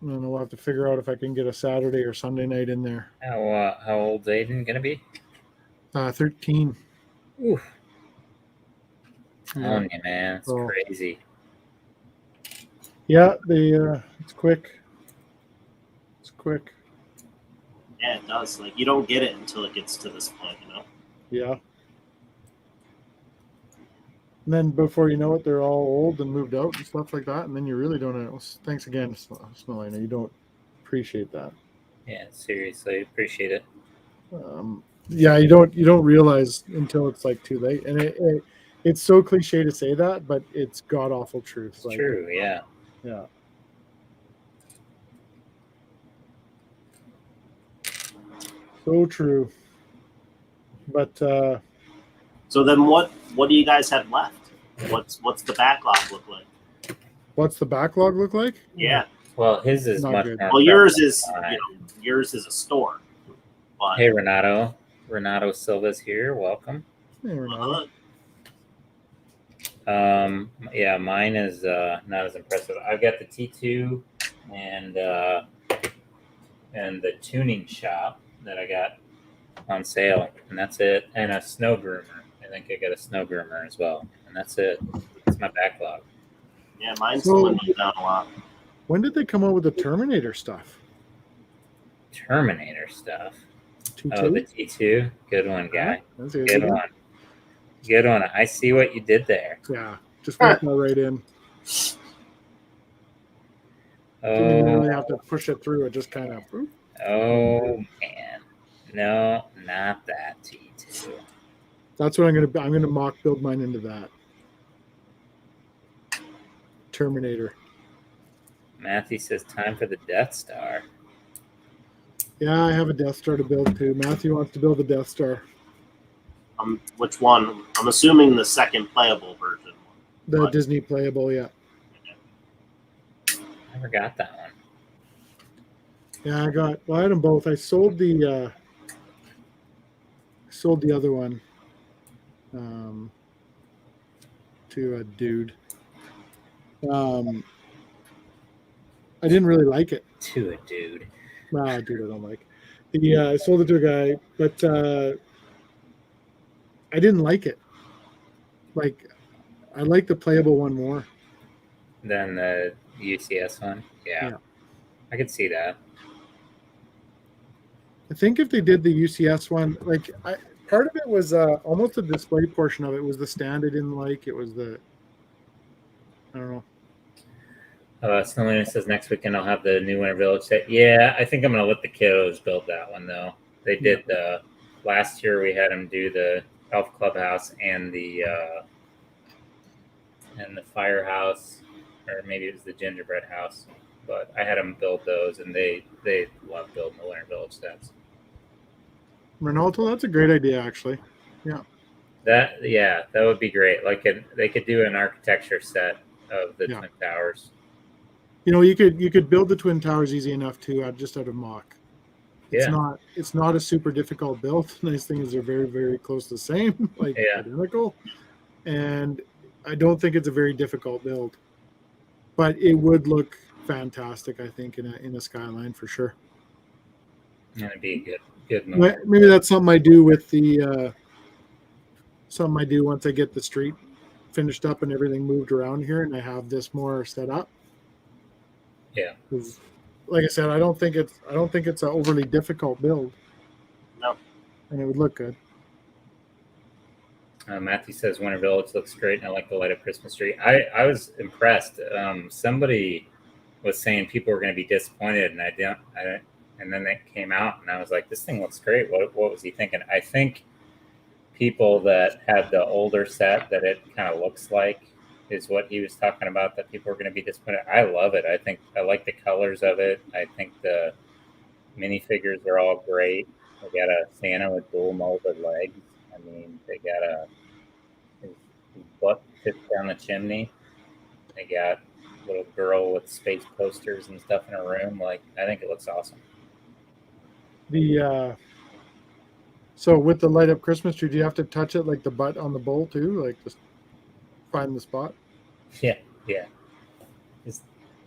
then we'll have to figure out if I can get a Saturday or Sunday night in there. How old's Aiden gonna be? 13. Oof. Telling you, man, it's crazy. Yeah, it's quick. It's quick. Yeah, it does. You don't get it until it gets to this point, Yeah. And then before you know it, they're all old and moved out and stuff like that. And then you really don't know. Thanks again, Snowliner. You don't appreciate that. Yeah, seriously, appreciate it. Yeah, you don't realize until it's too late. And it's so cliche to say that, but it's god awful truth. It's true, yeah. Yeah. So true. But so then what do you guys have left? What's the backlog look like? What's the backlog look like? Yeah. Well, his is Not much good. more. Well, yours is yours is a store. But, hey, Renato Silva's here. Welcome. Hey, Renato. Yeah, mine is not as impressive. I've got the T2 and the tuning shop that I got on sale, and that's it. And a snow groomer. I think I got a snow groomer as well, and that's it. That's my backlog. Yeah, mine's So- dwindled down a lot. When did they come out with the Terminator stuff? Terminator stuff. T2? Oh, the T2. Good one, guy. That's a Good one. Good one. I see what you did there. Yeah, just worked that right in. Didn't even really have to push it through. It just kind of. Oh man, no, not that T2. That's what I'm gonna mock build mine into that. Terminator. Matthew says time for the Death Star. Yeah, I have a Death Star to build too. Matthew wants to build a Death Star. Which one? I'm assuming the second playable version. The What? Disney playable, yeah. I forgot that one. Yeah, I had them both. I sold the other one to a dude. I didn't really like it. To a dude. Nah, dude, I don't like. I sold it to a guy, but I didn't like it. Like, I like the playable one more. Then the UCS one. Yeah. Yeah. I could see that. I think if they did the UCS one, like, part of it was almost the display portion of it was the stand I didn't like. It was I don't know. Snowlina says next weekend I'll have the new Winter Village set. Yeah, I think I'm gonna let the kiddos build that one though. They did the last year. We had them do the Elf Clubhouse and the firehouse, or maybe it was the gingerbread house. But I had them build those, and they love building the Winter Village sets. Ronaldo, that's a great idea, actually. That would be great. Like they could do an architecture set of the Twin Towers. You know, you could build the Twin Towers easy enough too, just out of mock. It's not a super difficult build. The nice thing is they're very, very close to the same, like identical. And I don't think it's a very difficult build. But it would look fantastic, I think, in a skyline for sure. And it'd be a good move. Maybe that's something I do with the something I do once I get the street finished up and everything moved around here, and I have this more set up. Yeah. Like I said, I don't think it's an overly difficult build. No. And it would look good. Matthew says Winter Village looks great, and I like the light up Christmas tree. I was impressed. Somebody was saying people were going to be disappointed, and I didn't. And then they came out, and I was like, "This thing looks great." What was he thinking? I think people that had the older set that it kind of looks like is what he was talking about. That people were going to be disappointed. I love it. I like the colors of it. I think the minifigures are all great. They got a Santa with dual molded legs. I mean, they got his butt fits down the chimney. They got a little girl with space posters and stuff in her room. Like, I think it looks awesome. So with the light up Christmas tree, do you have to touch it like the butt on the bowl too? Like just find the spot? Yeah.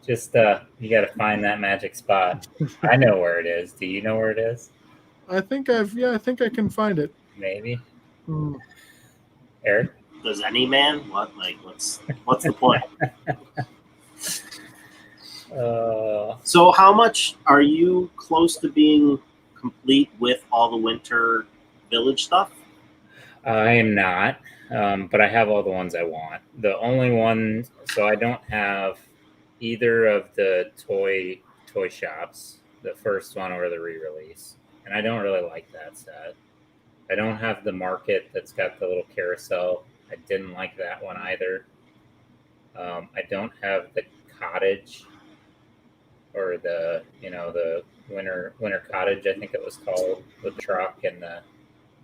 Just you got to find that magic spot. I know where it is. Do you know where it is? I think I can find it. Maybe. Hmm. Eric? Does any man? What? Like, what's the point? So how much are you close to being complete with all the Winter Village stuff? I am not, but I have all the ones I want. The only one, so I don't have either of the toy shops, the first one or the re-release, and I don't really like that set. I don't have the market that's got the little carousel. I didn't like that one either. I don't have the cottage, or the winter cottage, I think it was called, with the truck and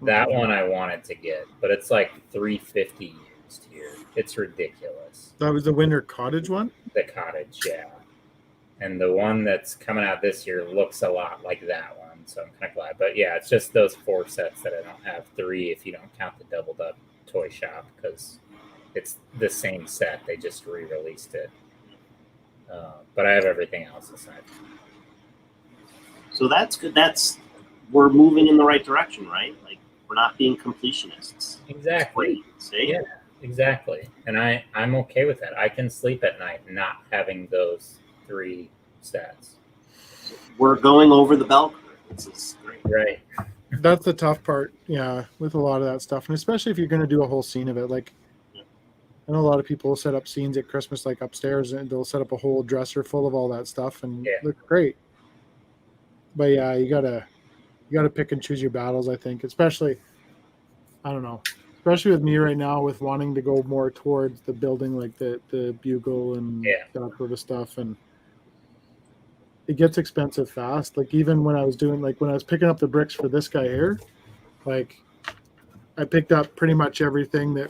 that one I wanted to get, but it's like $350 used here. It's ridiculous. That was the winter cottage one? The cottage, yeah. And the one that's coming out this year looks a lot like that one, so I'm kind of glad. But yeah, it's just those 4 sets that I don't have. 3 if you don't count the doubled up toy shop, because it's the same set. They just re-released it. But I have everything else aside. So that's good. That's we're moving in the right direction, right? Like we're not being completionists. Exactly. See? Yeah, exactly. And I'm okay with that. I can sleep at night not having those 3 stats. We're going over the bell curve. This is great. Right. That's the tough part, yeah, with a lot of that stuff, and especially if you're going to do a whole scene of it. Like, I know a lot of people set up scenes at Christmas, like upstairs, and they'll set up a whole dresser full of all that stuff, and look great. But yeah, you gotta pick and choose your battles. I think, especially, I don't know, especially with me right now, with wanting to go more towards the building, like the bugle and that sort of stuff, and it gets expensive fast. Like even when I was picking up the bricks for this guy here, like I picked up pretty much everything I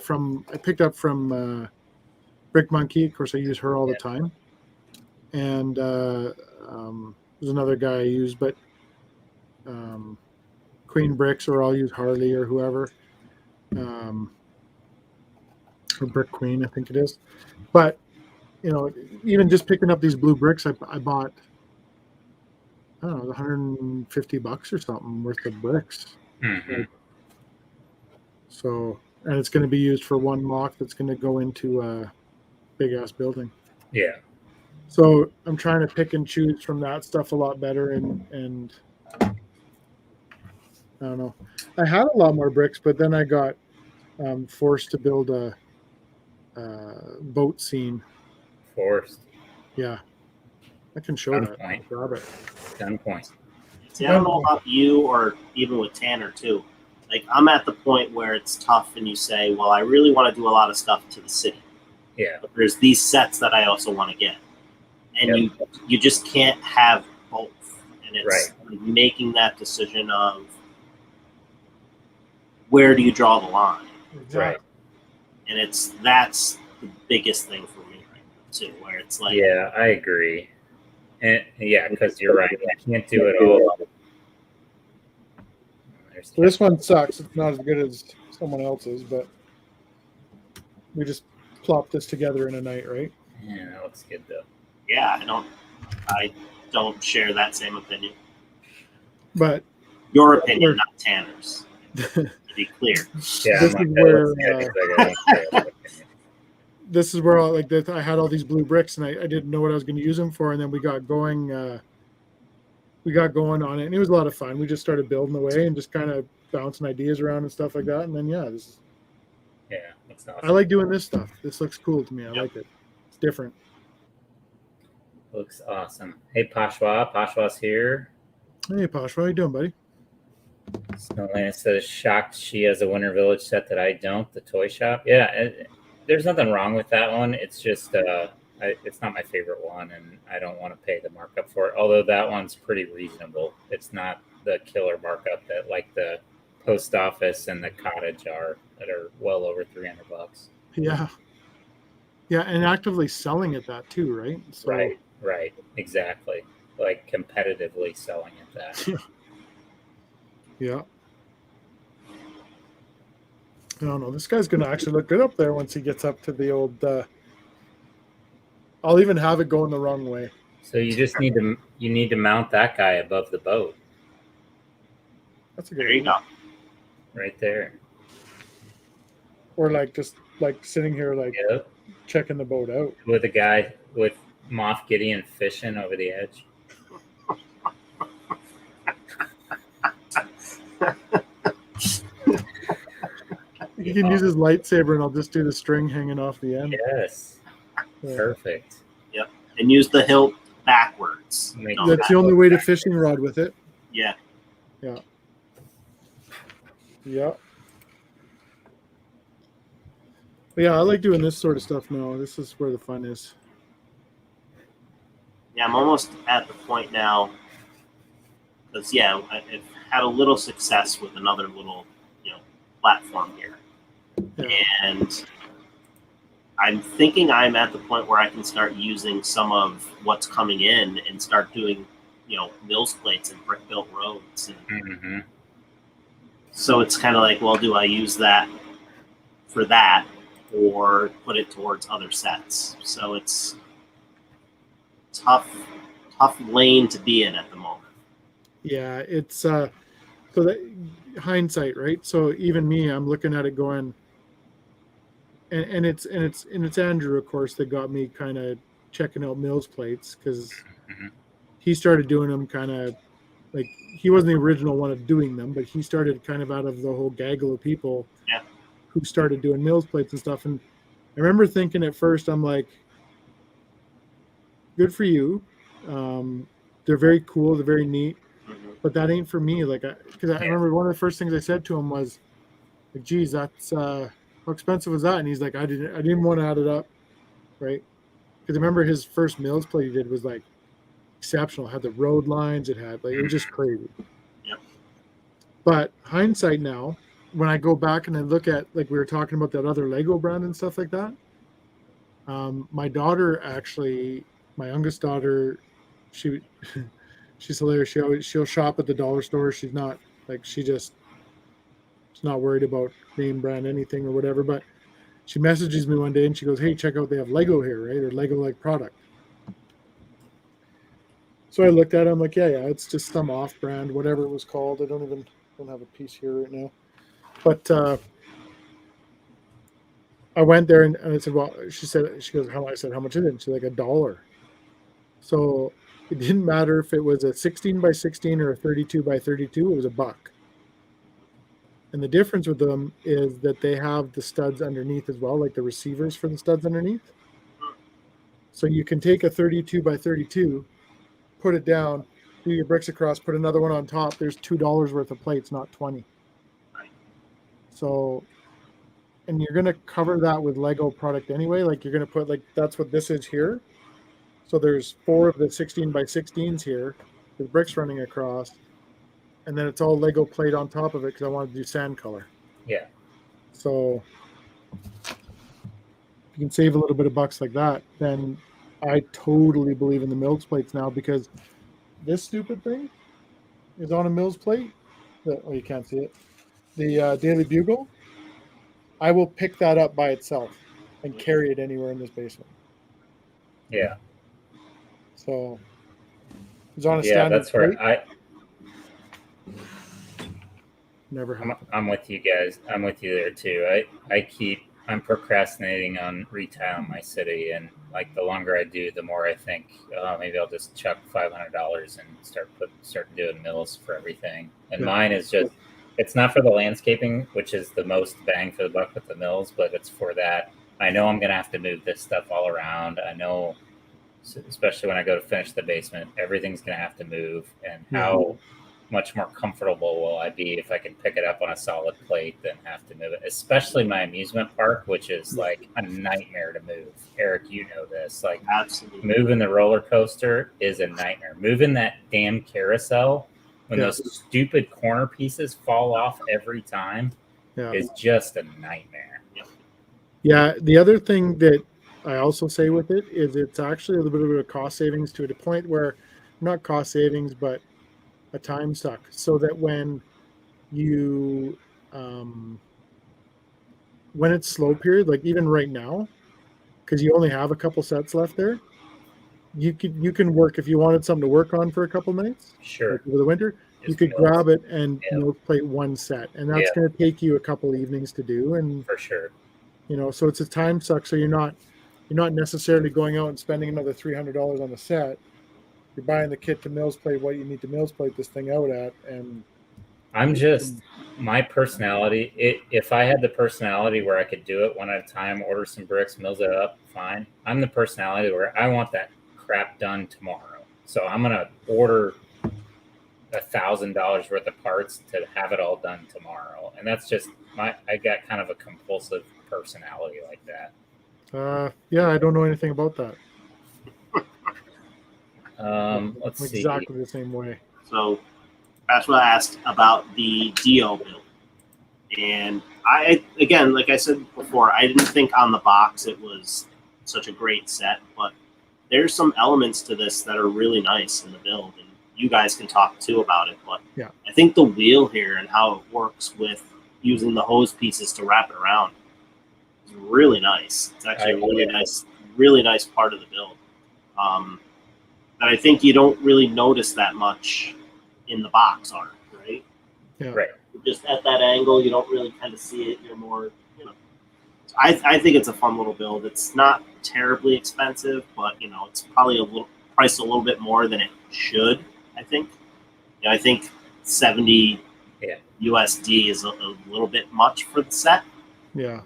picked up from Brick Monkey. Of course, I use her all the time, and there's another guy I use, but Queen Bricks, or I'll use Harley or whoever, or Brick Queen, I think it is. But even just picking up these blue bricks, I bought, I don't know, $150 or something worth of bricks. Mm-hmm. So, and it's going to be used for one mock that's going to go into a big ass building. Yeah. So I'm trying to pick and choose from that stuff a lot better, and I don't know. I had a lot more bricks, but then I got forced to build a boat scene. Forced. Yeah, I can show that. Point. Grab it. Gunpoint. See, I don't know about you, or even with Tanner too. Like I'm at the point where it's tough, and you say, "Well, I really want to do a lot of stuff to the city." Yeah. But there's these sets that I also want to get, and you just can't have both. And it's making that decision of where do you draw the line, Right. and that's the biggest thing for me right now too, where it's like, yeah, I agree, and because you're right, you can't do it all. So this one sucks. It's not as good as someone else's, but we just plopped this together in a night, right? Yeah, that looks good though. Yeah, I don't share that same opinion. But your opinion, not Tanner's. To be clear. Yeah, this is where I had all these blue bricks, and I didn't know what I was going to use them for, and then we got going. We got going on it, and it was a lot of fun. We just started building away and just kind of bouncing ideas around and stuff like that. And then that's awesome. I like doing this stuff. This looks cool to me. I like it. It's different. Looks awesome. Hey, Pashwa. Pashwa's here. Hey, Pashwa. How you doing, buddy? Snowland says, shocked she has a Winter Village set that I don't. The toy shop. Yeah, there's nothing wrong with that one. It's just it's not my favorite one, and I don't want to pay the markup for it. Although that one's pretty reasonable. It's not the killer markup that like the post office and the cottage are, that are well over $300. Yeah, and actively selling at that too, right? So, right, exactly. Like competitively selling at that. Yeah. I don't know. This guy's going to actually look good up there once he gets up to the old. I'll even have it going the wrong way. So you just need to mount that guy above the boat. That's a good. There you go. Right there. Or just sitting here checking the boat out with a guy with Moff Gideon fishing over the edge. He can use his lightsaber, and I'll just do the string hanging off the end. Yes. Yeah. Perfect. Yep. And use the hilt backwards. That's the only way to fishing rod with it. Yeah. Yeah. But yeah, I like doing this sort of stuff now. This is where the fun is. Yeah, I'm almost at the point now. Because I've had a little success with another little, platform here. Yeah. And I'm thinking I'm at the point where I can start using some of what's coming in and start doing, mills plates and brick built roads. And so it's kind of like, well, do I use that for that or put it towards other sets? So it's tough lane to be in at the moment. Yeah, it's So that hindsight, right? So even me, I'm looking at it going, and it's Andrew, of course, that got me kind of checking out Mills plates, because Mhm. he started doing them kind of like, he wasn't the original one of doing them, but he started kind of out of the whole gaggle of people Yeah. who started doing Mills plates and stuff. And I remember thinking at first, I'm like, good for you. They're very cool, they're very neat, Mhm. but that ain't for me. Like, because I Yeah. remember one of the first things I said to him was, like, geez, that's how expensive was that? And he's like, I didn't want to add it up, right? Because I remember his first Mills plate he did was like exceptional. It had the road lines, it had like, it was just crazy. Yep. But hindsight now, when I go back and I look at, like we were talking about that other Lego brand and stuff like that, my daughter actually, my youngest daughter, she she's hilarious. She'll shop at the dollar store. She's not like, she's not worried about name brand anything or whatever. But she messages me one day and she goes, "Hey, check out, they have Lego here, right? Or Lego like product." So I looked at it. I'm like, yeah, it's just some off brand, whatever it was called. I don't have a piece here right now. But I went there and I said, well, she goes, how? I said, how much is it? And she's like, $1. So it didn't matter if it was a 16 by 16 or a 32 by 32, it was $1. And the difference with them is that they have the studs underneath as well, like the receivers for the studs underneath. So you can take a 32 by 32, put it down, do your bricks across, put another one on top. There's $2 worth of plates, not 20. Right. So, and you're going to cover that with Lego product anyway. Like, you're going to put, like, that's what this is here. So there's 4 of the 16 by 16s here with bricks running across. And then it's all Lego plate on top of it because I wanted to do sand color. Yeah. So if you can save a little bit of bucks like that, then I totally believe in the Mills plates now, because this stupid thing is on a Mills plate. Oh, you can't see it. The Daily Bugle. I will pick that up by itself and carry it anywhere in this basement. Yeah. So it's on a Yeah. standard That's plate. where Never happened. I'm with you guys. I'm with you there too. I'm procrastinating on retiling my city, and like the longer I do, the more I think maybe I'll just chuck $500 and start doing mills for everything. And Yeah. mine is just, it's not for the landscaping, which is the most bang for the buck with the mills, but it's for that. I know I'm gonna have to move this stuff all around. I know, especially when I go to finish the basement, everything's gonna have to move, and how much more comfortable will I be if I can pick it up on a solid plate than have to move it, especially my amusement park, which is like a nightmare to move. Eric, you know this. Like, Absolutely. moving the roller coaster is a nightmare. Moving that damn carousel when those stupid corner pieces fall off every time is just a nightmare. Yeah. The other thing that I also say with it is it's actually a little bit of a cost savings to a point where, not cost savings, but a time suck, so that when you when it's slow period, like even right now, because you only have a couple sets left there, you can work, if you wanted something to work on for a couple nights, Sure. like over the winter, you Just could mills. grab it and Yeah. milk plate one set, and that's going to take you a couple evenings to do. And For sure. so it's a time suck. So you're not necessarily going out and spending another $300 on a set. You're buying the kit to mills plate what you need to mills plate this thing out at. And I'm just, my personality. If I had the personality where I could do it one at a time, order some bricks, mills it up, fine. I'm the personality where I want that crap done tomorrow. So I'm gonna order $1,000 worth of parts to have it all done tomorrow. And that's just I got kind of a compulsive personality like that. Yeah, I don't know anything about that. Let's see. Exactly the same way. So that's what I asked about the Dio build. And I, again, like I said before, I didn't think on the box it was such a great set, but there's some elements to this that are really nice in the build, and you guys can talk too about it. But yeah, I think the wheel here and how it works with using the hose pieces to wrap it around is really nice. It's actually a really nice part of the build. That I think you don't really notice that much in the box art, right? Yeah. Right. Just at that angle, you don't really kind of see it. You're more, you know. I think it's a fun little build. It's not terribly expensive, but you know, it's probably priced a little bit more than it should. I think. I think 70 USD is a little bit much for the set. Yeah.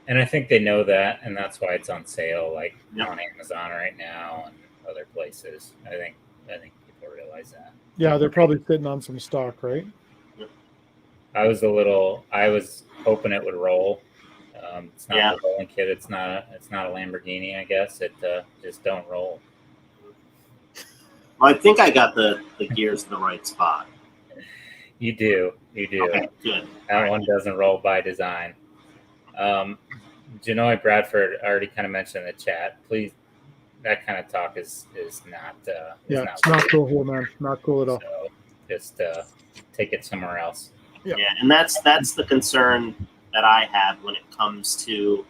And I think they know that, and that's why it's on sale, like Yep. on Amazon right now and other places. I think people realize that. Yeah, they're probably sitting on some stock, right? I was hoping it would roll. It's not Yeah. the rolling kit. It's not a Lamborghini. I guess it just don't roll. Well, I think I got the gears in the right spot. You do. Okay, good. That one doesn't roll by design. Janoy Bradford already kind of mentioned in the chat. Please, that kind of talk is not. It's not cool here, man. Not cool at all. So just take it somewhere else. Yeah. And that's the concern that I have when it comes to.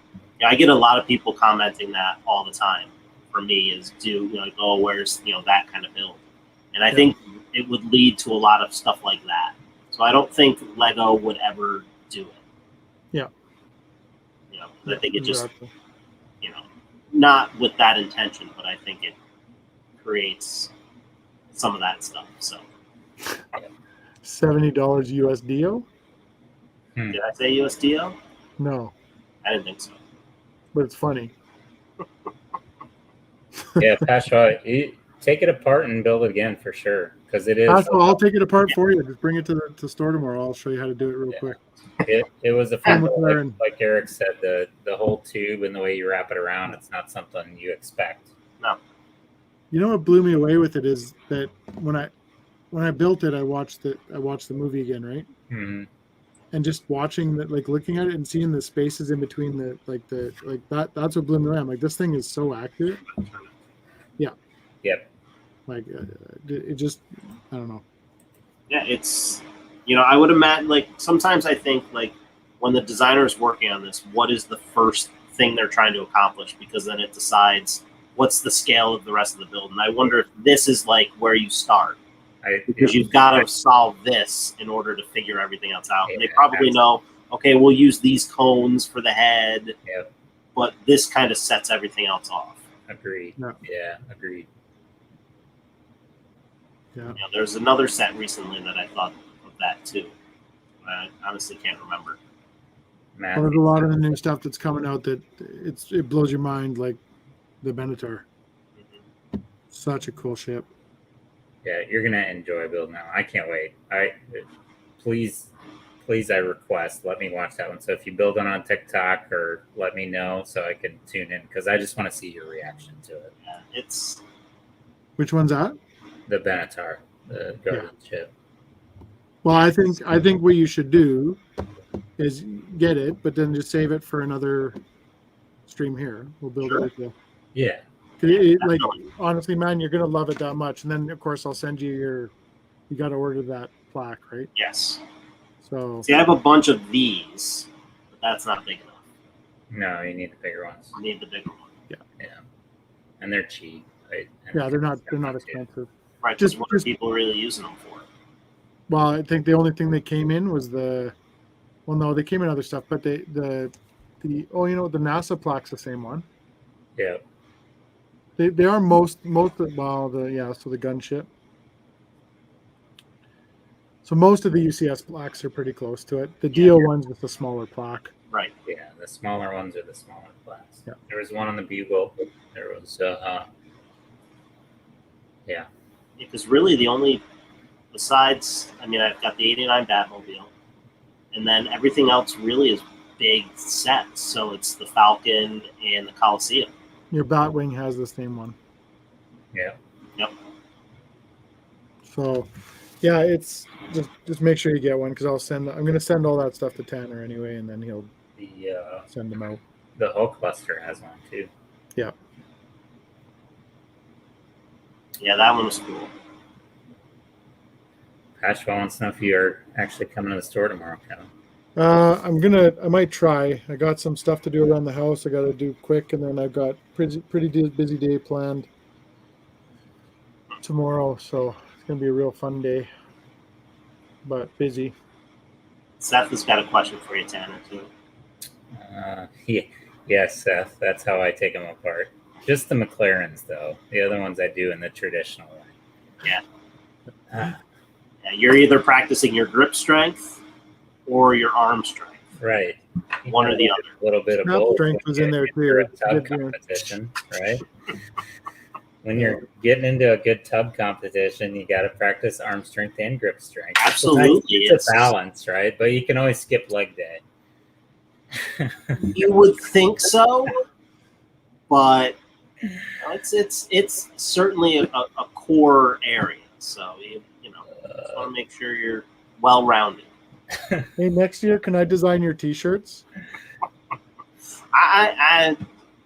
I get a lot of people commenting that all the time. For me, is like, oh, where's that kind of build, and I think it would lead to a lot of stuff like that. So I don't think Lego would ever do it. Yeah. I think it just Exactly. not with that intention, but I think it creates some of that stuff. So $70 USDO? did I say USDO? No, I didn't think so. but it's funny. Yeah, Pasha, take it apart and build it again for sure, because it is. I'll take it apart for you. Just bring it to the store tomorrow. I'll show you how to do it real quick. It was a fun build, McLaren. like Eric said, the whole tube and the way you wrap it around. It's not something you expect. No. You know what blew me away with it is that when I built it, I watched the movie again, right? Mm-hmm. And just watching that, like looking at it and seeing the spaces in between that's what blew me away. I'm like, this thing is so accurate. Yeah. Yep. Like it just, I don't know. Yeah, it's I would imagine, like, sometimes I think, like, when the designer is working on this, what is the first thing they're trying to accomplish? Because then it decides what's the scale of the rest of the build. And I wonder if this is like where you start, because you've got to solve this in order to figure everything else out. And they probably know, okay, we'll use these cones for the head, but this kind of sets everything else off. Agreed. Yeah. Yeah, agreed. Yeah. There's another set recently that I thought of that too. I honestly can't remember. Matt, Well, there's a lot of the new stuff that's coming out that it blows your mind, like the Benatar. Such a cool ship. yeah, you're gonna enjoy building that one. I can't wait. Please, I request, let me watch that one. So if you build it on TikTok, or let me know so I can tune in, because I just want to see your reaction to it. Yeah, it's Which one's that? The Benatar, the Guardian ship. Well, I think what you should do is get it, but then just save it for another stream here. We'll build it with you. Yeah. Like, honestly, man, you're gonna love it that much. And then of course I'll send you you got to order that plaque, right? yes. So See, I have a bunch of these, but that's not big enough. No, you need the bigger ones. I need the bigger one. Yeah. And they're cheap. Right? And yeah, they're not too. expensive. Right, Just- just what are people really using them for? Well, I think the only thing they came in was they came in other stuff, but the NASA plaque's the same one. Yeah. They are most so the gunship. So most of the UCS plaques are pretty close to it. The DO one's with the smaller plaque. Right. Yeah, the smaller ones are the smaller class. Yeah. There was one on the Bugle. There was Because really the only, besides, I mean, I've got the 89 Batmobile, and then everything else really is big sets. So it's the Falcon and the Coliseum. Your Batwing has the same one. Yeah. Yep. So, yeah, it's just make sure you get one, because I'm going to send all that stuff to Tanner anyway, and then he'll send them out. The Hulk Buster has one too. Yeah. Yeah, that one was cool. Patchwell wants to know if you're actually coming to the store tomorrow, Kevin. I might try. I got some stuff to do around the house I got to do quick, and then I've got pretty busy day planned tomorrow, so it's going to be a real fun day. but busy. Seth has got a question for you, Tanner, too. Yes, Seth. That's how I take them apart. Just the McLarens, though. The other ones I do in the traditional way. Yeah. Ah, Yeah, you're either practicing your grip strength or your arm strength. right. One or the other. A little bit of Snap both. strength was in there You're a too. tub Good deal. competition, right? When you're getting into a good tub competition, you got to practice arm strength and grip strength. Absolutely. It's a balance, right? But you can always skip leg day. You would think so, but it's certainly a core area. So you just want to make sure you're well rounded. Hey, next year, can I design your T-shirts? I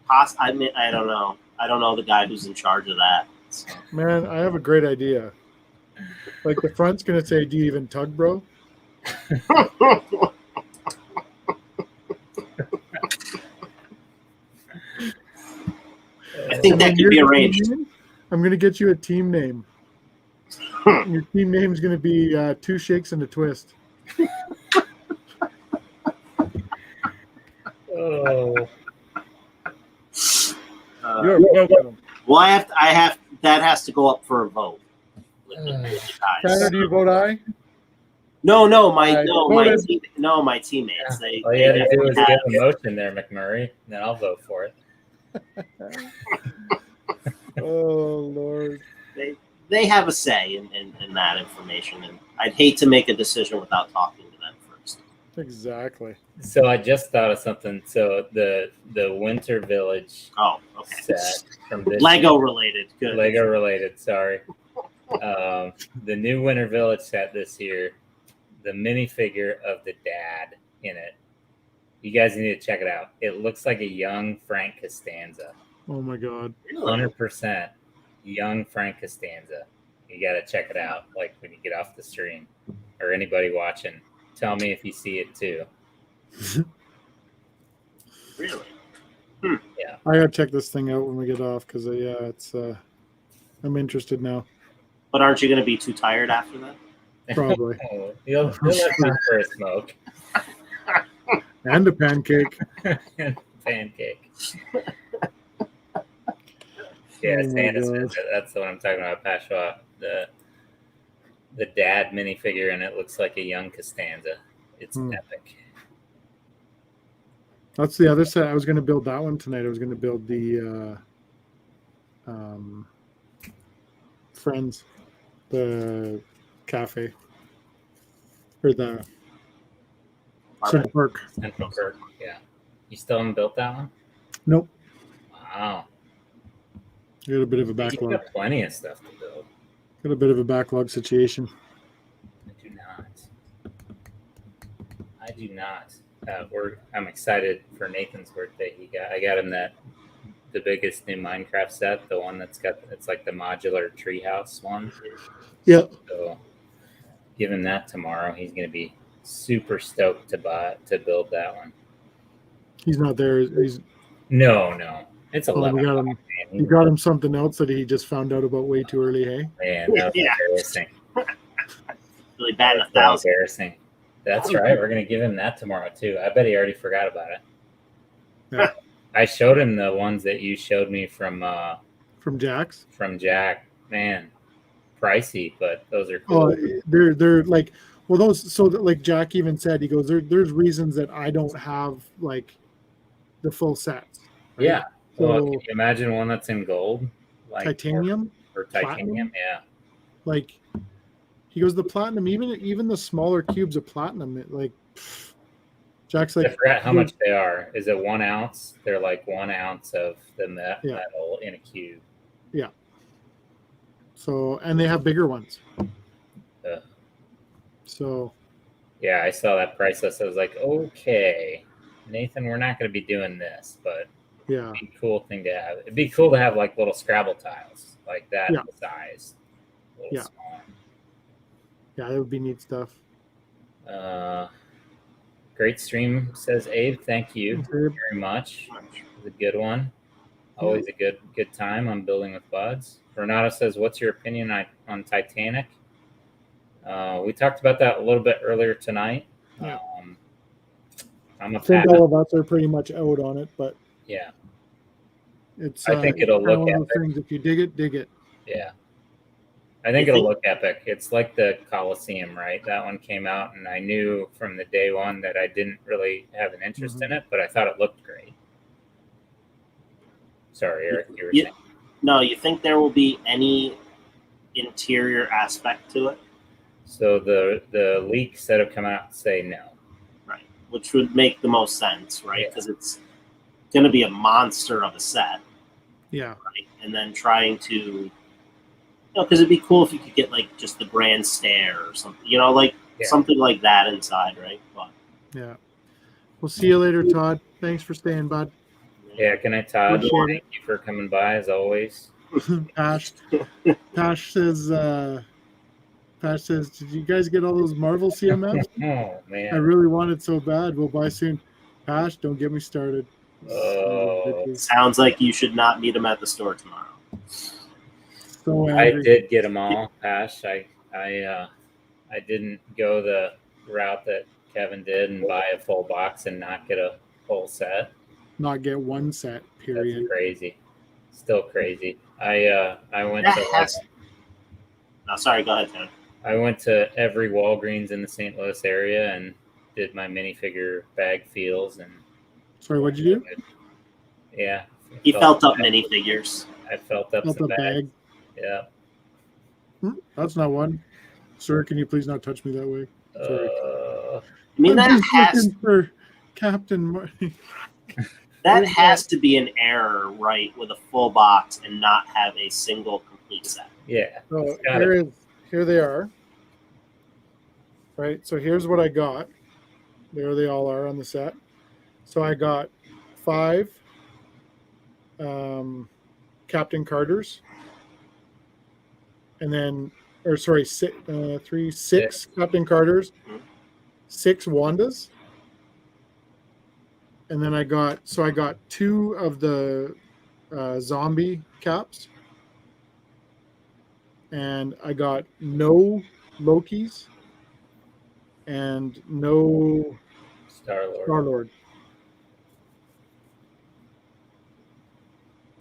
don't know. I don't know the guy who's in charge of that. So. Man, I have a great idea. Like the front's gonna say, "Do you even tug, bro?" I think that could be arranged. I'm gonna get you a team name. Your team name is gonna be Two Shakes and a Twist. Oh, You're welcome. Well, I have that has to go up for a vote. With the guys. Tanner, do you vote aye? No, my teammates. They all you had to do definitely was have- give a motion there, McMurray, then I'll vote for it. Oh Lord. they have a say in that information, and I'd hate to make a decision without talking to them first. Exactly. So I just thought of something. So the Winter Village Oh, okay. set from this Lego related. Good. Lego related, sorry. The new Winter Village set this year, the minifigure of the dad in it. You guys need to check it out. It looks like a young Frank Costanza. Oh my God. 100% young Frank Costanza. You got to check it out, like when you get off the stream, or anybody watching. Tell me if you see it too. Really? I gotta check this thing out when we get off because it's. I'm interested now. But aren't you going to be too tired after that? Probably. Oh, you'll have time for a smoke. And a pancake. Pancake. Yeah, Oh my Santa God. says that's the one I'm talking about. Pashwa, the dad minifigure, and it looks like a young Costanza. It's epic. That's the other set. I was going to build that one tonight. I was going to build the Friends, the cafe, or the Central Park. Central Park. Yeah. You still haven't built that one? Nope. Wow. Got a bit of a You backlog. got plenty of stuff to build. Got a bit of a backlog situation. I do not. I'm excited for Nathan's birthday. I got him the biggest new Minecraft set, the one it's like the modular treehouse one. Yep. So give him that tomorrow. He's gonna be super stoked to build that one. He's not there. He's No. It's 11. you got him something else that he just found out about way too early, hey? Man, that was embarrassing. Really bad in That was 1,000. embarrassing. That's right. We're gonna give him that tomorrow too. I bet he already forgot about it. Yeah. I showed him the ones that you showed me from Jack's. From Jack. Man, pricey, but those are cool. Oh, they're like, well, those. So like Jack even said, he goes, there's reasons that I don't have like the full sets. Right? Yeah. Well, So can you imagine one that's in gold, like titanium, or titanium? platinum? Yeah. Like he goes, the platinum, even the smaller cubes of platinum, Jack's like, I forgot how much they are. Is it 1 ounce? They're like 1 ounce of the metal in a cube. Yeah. So, and they have bigger ones. So. Yeah, I saw that price list. I was like, okay, Nathan, we're not going to be doing this, but yeah, it'd be a cool thing to have. It'd be cool to have like little Scrabble tiles like that size. Yeah. Small. Yeah, that would be neat stuff. Great stream, says Abe. Thank you very much. It was a good one. Always a good time on Building with Buds. Renato says, what's your opinion on Titanic? We talked about that a little bit earlier tonight. Yeah. I'm a I think fan. all of us are pretty much out on it, but Yeah, it's I think it's it'll kind of look one of those epic. things. If you dig it, dig it. Yeah. I think You it'll think- look epic. It's like the Coliseum, right? That one came out, and I knew from the day one that I didn't really have an interest in it, but I thought it looked great. Sorry, Eric, you were Yeah. saying. No, you think there will be any interior aspect to it? So the leaks that have come out say no. Right. Which would make the most sense, right? Yeah. Because it's going to be a monster of a set, Yeah. right? And then trying to, because it'd be cool if you could get like just the grand stair or something, like Yeah. something like that inside, right? But Yeah. We'll see you later, Todd. Thanks for staying, bud. Yeah, good night, Todd. Appreciate it. Thank you for coming by as always. Pash says, did you guys get all those Marvel CMFs? Oh I man. really want it so bad. We'll buy soon. Pash, don't get me started. Oh. sounds like you should not meet him at the store tomorrow. So I angry. did get them all, Pash. I didn't go the route that Kevin did and buy a full box and not get a full set. Not get one set, period. That's crazy. Still crazy. I went That to has. No, sorry. Go ahead, Tim. I went to every Walgreens in the St. Louis area and did my minifigure bag feels and Sorry, what'd you do? yeah. He felt up minifigures. I felt up Felt some a bags. bag. Yeah. That's not one. Sir, can you please not touch me that way? Sorry. I mean, I'm that just has looking for Captain Marty. that has to be an error, right? With a full box and not have a single complete set. Yeah. So It's gotta- here they are. Right. So here's what I got. There they all are on the set. So I got 5 Captain Carters, and then, or sorry, 6 Captain Carters, 6 Wandas, and then I got 2 of the zombie caps, and I got no Lokis and no Star-Lord. Star-Lord.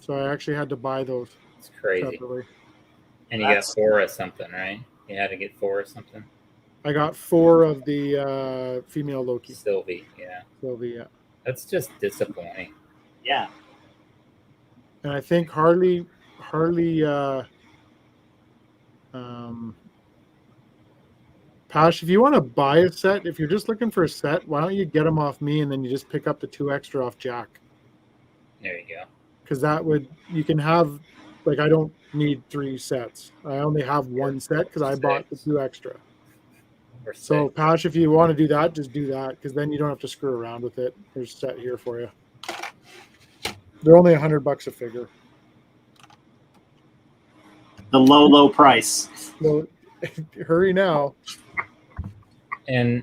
So I actually had to buy those It's crazy. separately. And you got That's- 4 or something, right? You had to get 4 or something. I got 4 of the female Loki. Sylvie, yeah. Sylvie, yeah. That's just disappointing. Yeah. And I think Harley Pash, if you want to buy a set, if you're just looking for a set, why don't you get them off me and then you just pick up the 2 extra off Jack? There you go. Because you can have, like, I don't need 3 sets. I only have 1 set because I bought the 2 extra. Or So, 6. Pash, if you want to do that, just do that because then you don't have to screw around with it. There's a set here for you. They're only $100 a figure. The low price. Well, hurry now. And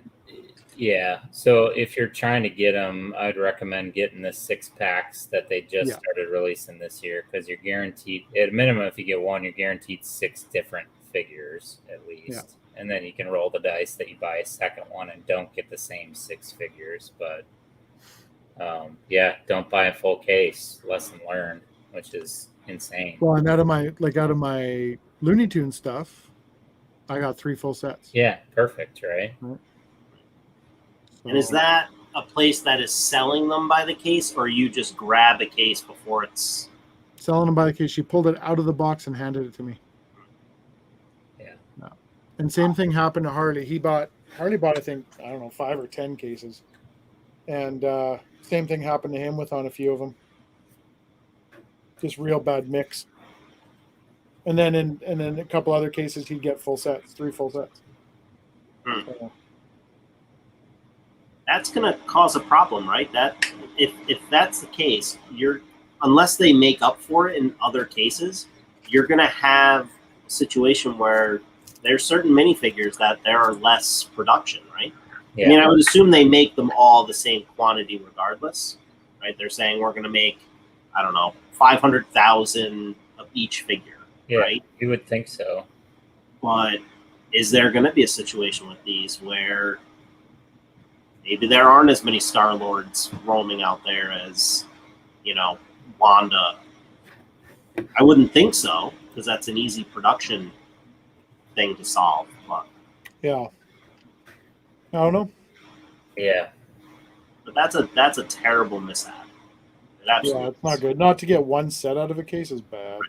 yeah, so if you're trying to get them, I'd recommend getting the 6 packs that they just started releasing this year because you're guaranteed, at a minimum, if you get one, you're guaranteed 6 different figures at least. Yeah. And then you can roll the dice that you buy a second one and don't get the same 6 figures. But yeah, don't buy a full case. Lesson learned, which is insane. Well, and out of my Looney Tunes stuff, I got 3 full sets. Yeah, perfect, right? And is that a place that is selling them by the case, or you just grab a case before it's Selling them by the case? She pulled it out of the box and handed it to me. Yeah. No. And same thing happened to Harley. Harley bought, I think, I don't know, 5 or 10 cases. And same thing happened to him with on a few of them. Just real bad mix. And then in a couple other cases, he'd get full sets, 3 full sets. So, that's going to cause a problem, right? That if that's the case, unless they make up for it in other cases, you're going to have a situation where there's certain minifigures that there are less production, right? Yeah. I mean, I would assume they make them all the same quantity regardless, right? They're saying we're going to make, I don't know, 500,000 of each figure, Yeah, right? you would think so. But is there going to be a situation with these where maybe there aren't as many Star-Lords roaming out there as, Wanda? I wouldn't think so, because that's an easy production thing to solve. But Yeah. I don't know. Yeah. But that's a terrible mishap. It absolutely It's not good. Not to get one set out of a case is bad.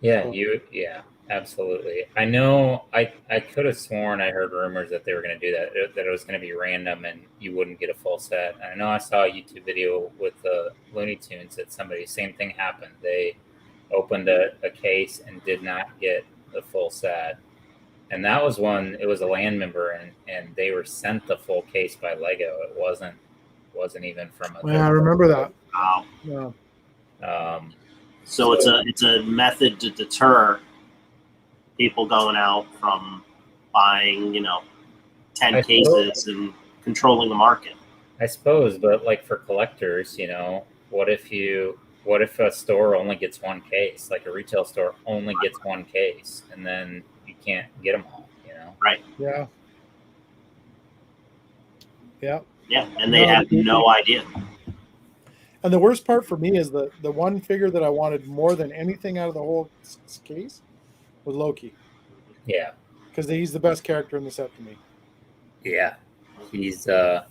Yeah, So- absolutely. I know I could have sworn I heard rumors that they were going to do that it was going to be random and you wouldn't get a full set. And I know I saw a YouTube video with the Looney Tunes that same thing happened. They opened a case and did not get the full set. And that was one, it was a land member and they were sent the full case by Lego. It wasn't even from a Yeah, I remember that. Wow. Yeah. So it's a method to deter people going out from buying, 10 cases and controlling the market. I suppose, but like for collectors, what if a store only gets one case, like a retail store only gets one case, and then you can't get them all, Right. Yeah. Yeah. Yeah, and they have no idea. And the worst part for me is the one figure that I wanted more than anything out of the whole case was Loki. Yeah. Because he's the best character in the set to me. Yeah. He's the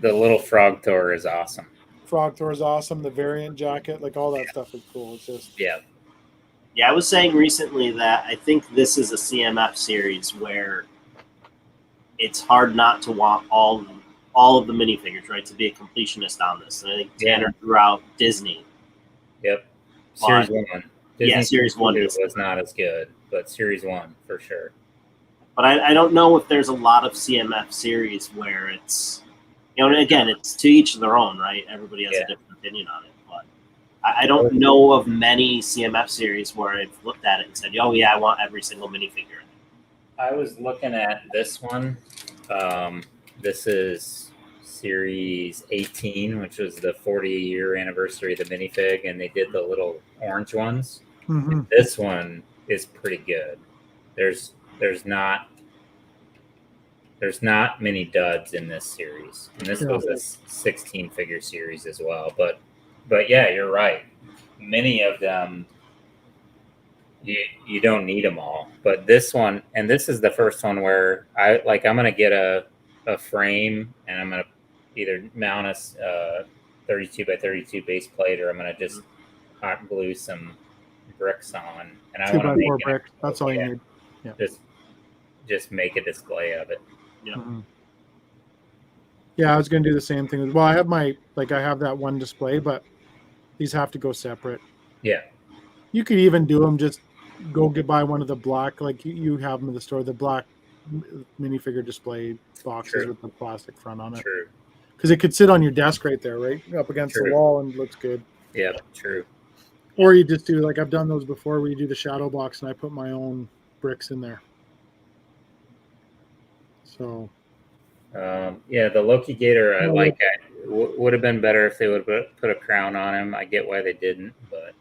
little frog Thor is awesome. Frog Thor is awesome. The variant jacket, like all that stuff is cool. It's just Yeah. Yeah, I was saying recently that I think this is a CMF series where it's hard not to want all of the minifigures, right? To be a completionist on this. And I think Tanner threw out Disney. Yep. Series 1. Disney Series 1 was not as good, but Series 1 for sure. But I don't know if there's a lot of CMF series where it's, and again, it's to each their own, right? Everybody has a different opinion on it. But I don't know of many CMF series where I've looked at it and said, oh, yeah, I want every single minifigure. I was looking at this one. This is Series 18, which was the 40-year anniversary of the minifig, and they did the little orange ones. Mm-hmm. This one is pretty good. There's not many duds in this series, and this was a 16 figure series as well. But yeah, you're right. Many of them you don't need them all. But this one, and this is the first one where I'm gonna get a frame, and I'm gonna either mount a 32 by 32 base plate, or I'm gonna just hot glue some bricks on, and I want to make bricks. That's all you need. Yeah. Just make a display of it. Yeah. Mm-hmm. Yeah, I was going to do the same thing. Well, I have I have that one display, but these have to go separate. Yeah. You could even do them, just go buy one of the black, like you have them in the store, the black minifigure display boxes with the plastic front on it. True. Because it could sit on your desk right there, right? Up against the wall, and looks good. Yeah, true. Or you just do, I've done those before, where you do the shadow box and I put my own bricks in there. So, the Loki Gator, I like it. Would have been better if they would put a crown on him. I get why they didn't, but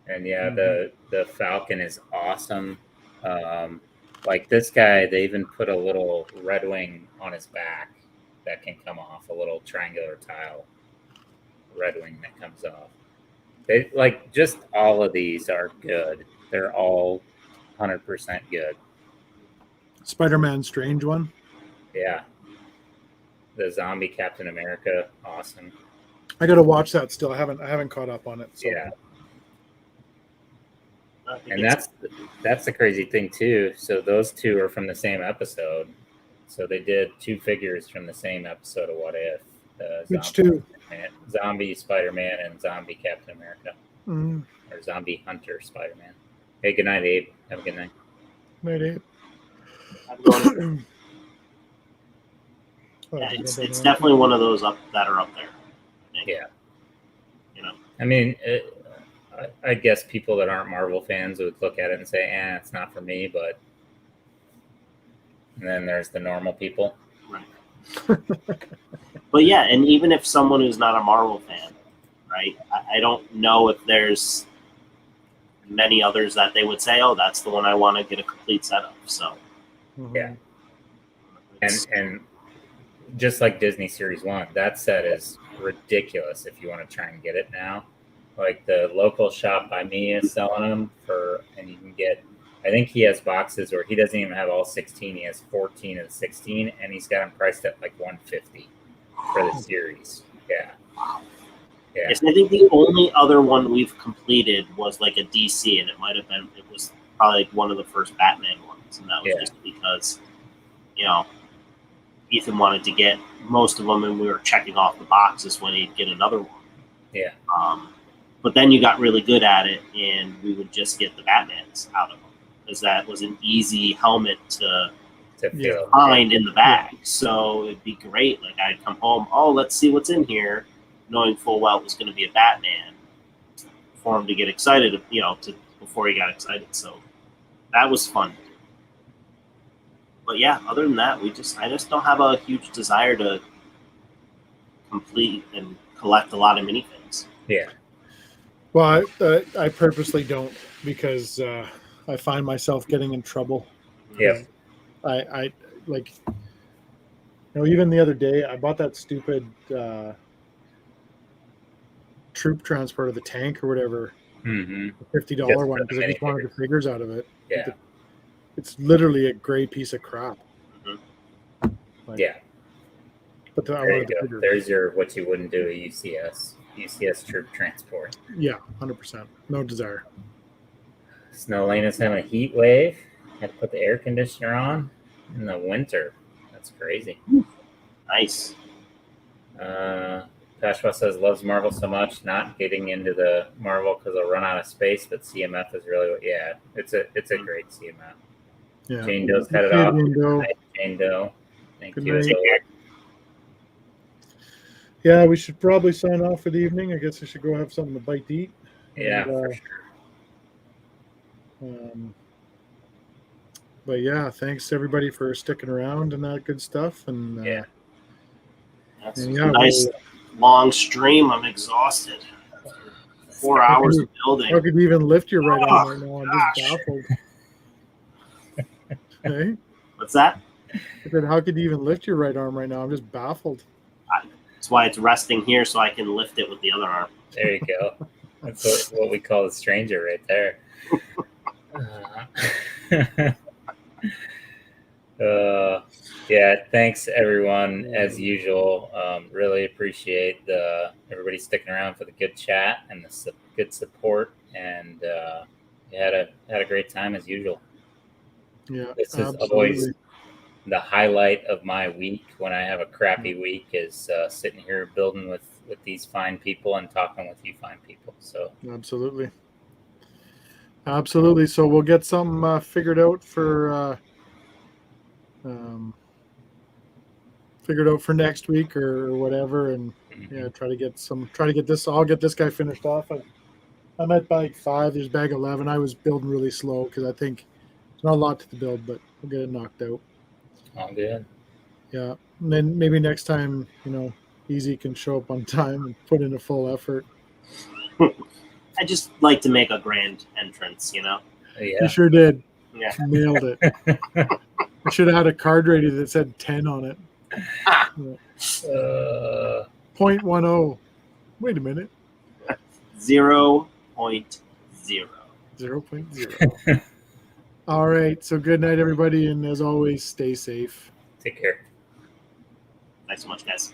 the Falcon is awesome. This guy, they even put a little Red Wing on his back that can come off, a little triangular tile Red Wing that comes off. They just all of these are good. They're all 100% good. Spider-Man Strange one. Yeah. The zombie Captain America, awesome. I got to watch that still. I haven't caught up on it. So. Yeah. And that's the crazy thing too. So those two are from the same episode. So they did two figures from the same episode of What If. Which two? Zombie Spider-Man and Zombie Captain America. Mm. Or Zombie Hunter Spider-Man. Hey, good night, Abe. Have a good night. Night, Abe. It's definitely one of those that are up there. Yeah. I mean, I guess people that aren't Marvel fans would look at it and say, it's not for me, but and then there's the normal people. Right. But yeah, and even if someone who's not a Marvel fan, right, I don't know if there's many others that they would say, oh, that's the one I want to get a complete set of. So Yeah. And just like Disney Series 1, that set is ridiculous if you want to try and get it now. Like the local shop by me is selling them and you can get, I think he has boxes where he doesn't even have all 16. He has 14 of the 16, and he's got them priced at like $150 for the series. Yeah. Yeah. Yes, I think the only other one we've completed was like a DC, and it was probably like one of the first Batman ones, and that was just because, Ethan wanted to get most of them, and we were checking off the boxes when he'd get another one. Yeah. But then you got really good at it, and we would just get the Batmans out of them because that was an easy helmet to find in the bag. So it'd be great. Like I'd come home, oh, let's see what's in here, knowing full well it was going to be a Batman for him to get excited, before he got excited. So that was fun. But yeah, other than that, I just don't have a huge desire to complete and collect a lot of minifigs. Yeah. Well, I purposely don't because I find myself getting in trouble. Yeah. I like, even the other day I bought that stupid troop transport of the tank or whatever, Mm-hmm. the $50 one because I just wanted the figures out of it. Yeah. It's literally a gray piece of crap. Mm-hmm. But I there you wanted the go. figures. There's your what you wouldn't do at UCS troop transport. Yeah, 100%. No desire. Snow Lane is having a heat wave. Had to put the air conditioner on in the winter. That's crazy. Nice. Pashwa says loves Marvel so much, not getting into the Marvel because they'll run out of space. But CMF is really it's a great CMF. Yeah. Jane Doe's headed off. Jane Doe. Jane Doe. Thank Good you. night. Yeah, we should probably sign off for the evening. I guess I should go have something to bite to eat. Yeah, for sure. But yeah, thanks everybody for sticking around and that good stuff. And That's a nice long stream. I'm exhausted. 4 hours of building. How could you even lift your right arm right now? I'm just baffled. Hey? What's that? I said, how could you even lift your right arm right now? I'm just baffled. That's why it's resting here so I can lift it with the other arm. There you go. That's what we call the stranger right there. Thanks everyone as usual. Really appreciate everybody sticking around for the good chat and the good support, and had a great time as usual. Yeah, this is always the highlight of my week when I have a crappy week is sitting here building with these fine people and talking with you fine people. So absolutely. So we'll get something figured out for next week or whatever, and try to get this. I'll get this guy finished off. I'm at bag 5. There's bag 11. I was building really slow because I think there's not a lot to the build, but we'll get it knocked out. All good. Yeah, and then maybe next time, Easy can show up on time and put in a full effort. I just like to make a grand entrance, Yeah. You sure did. Yeah. Nailed it. I should have had a card ready that said 10 on it. Yeah. 0.10. Wait a minute. 0.0. 0.0. All right. So good night, everybody. And as always, stay safe. Take care. Thanks so much, guys.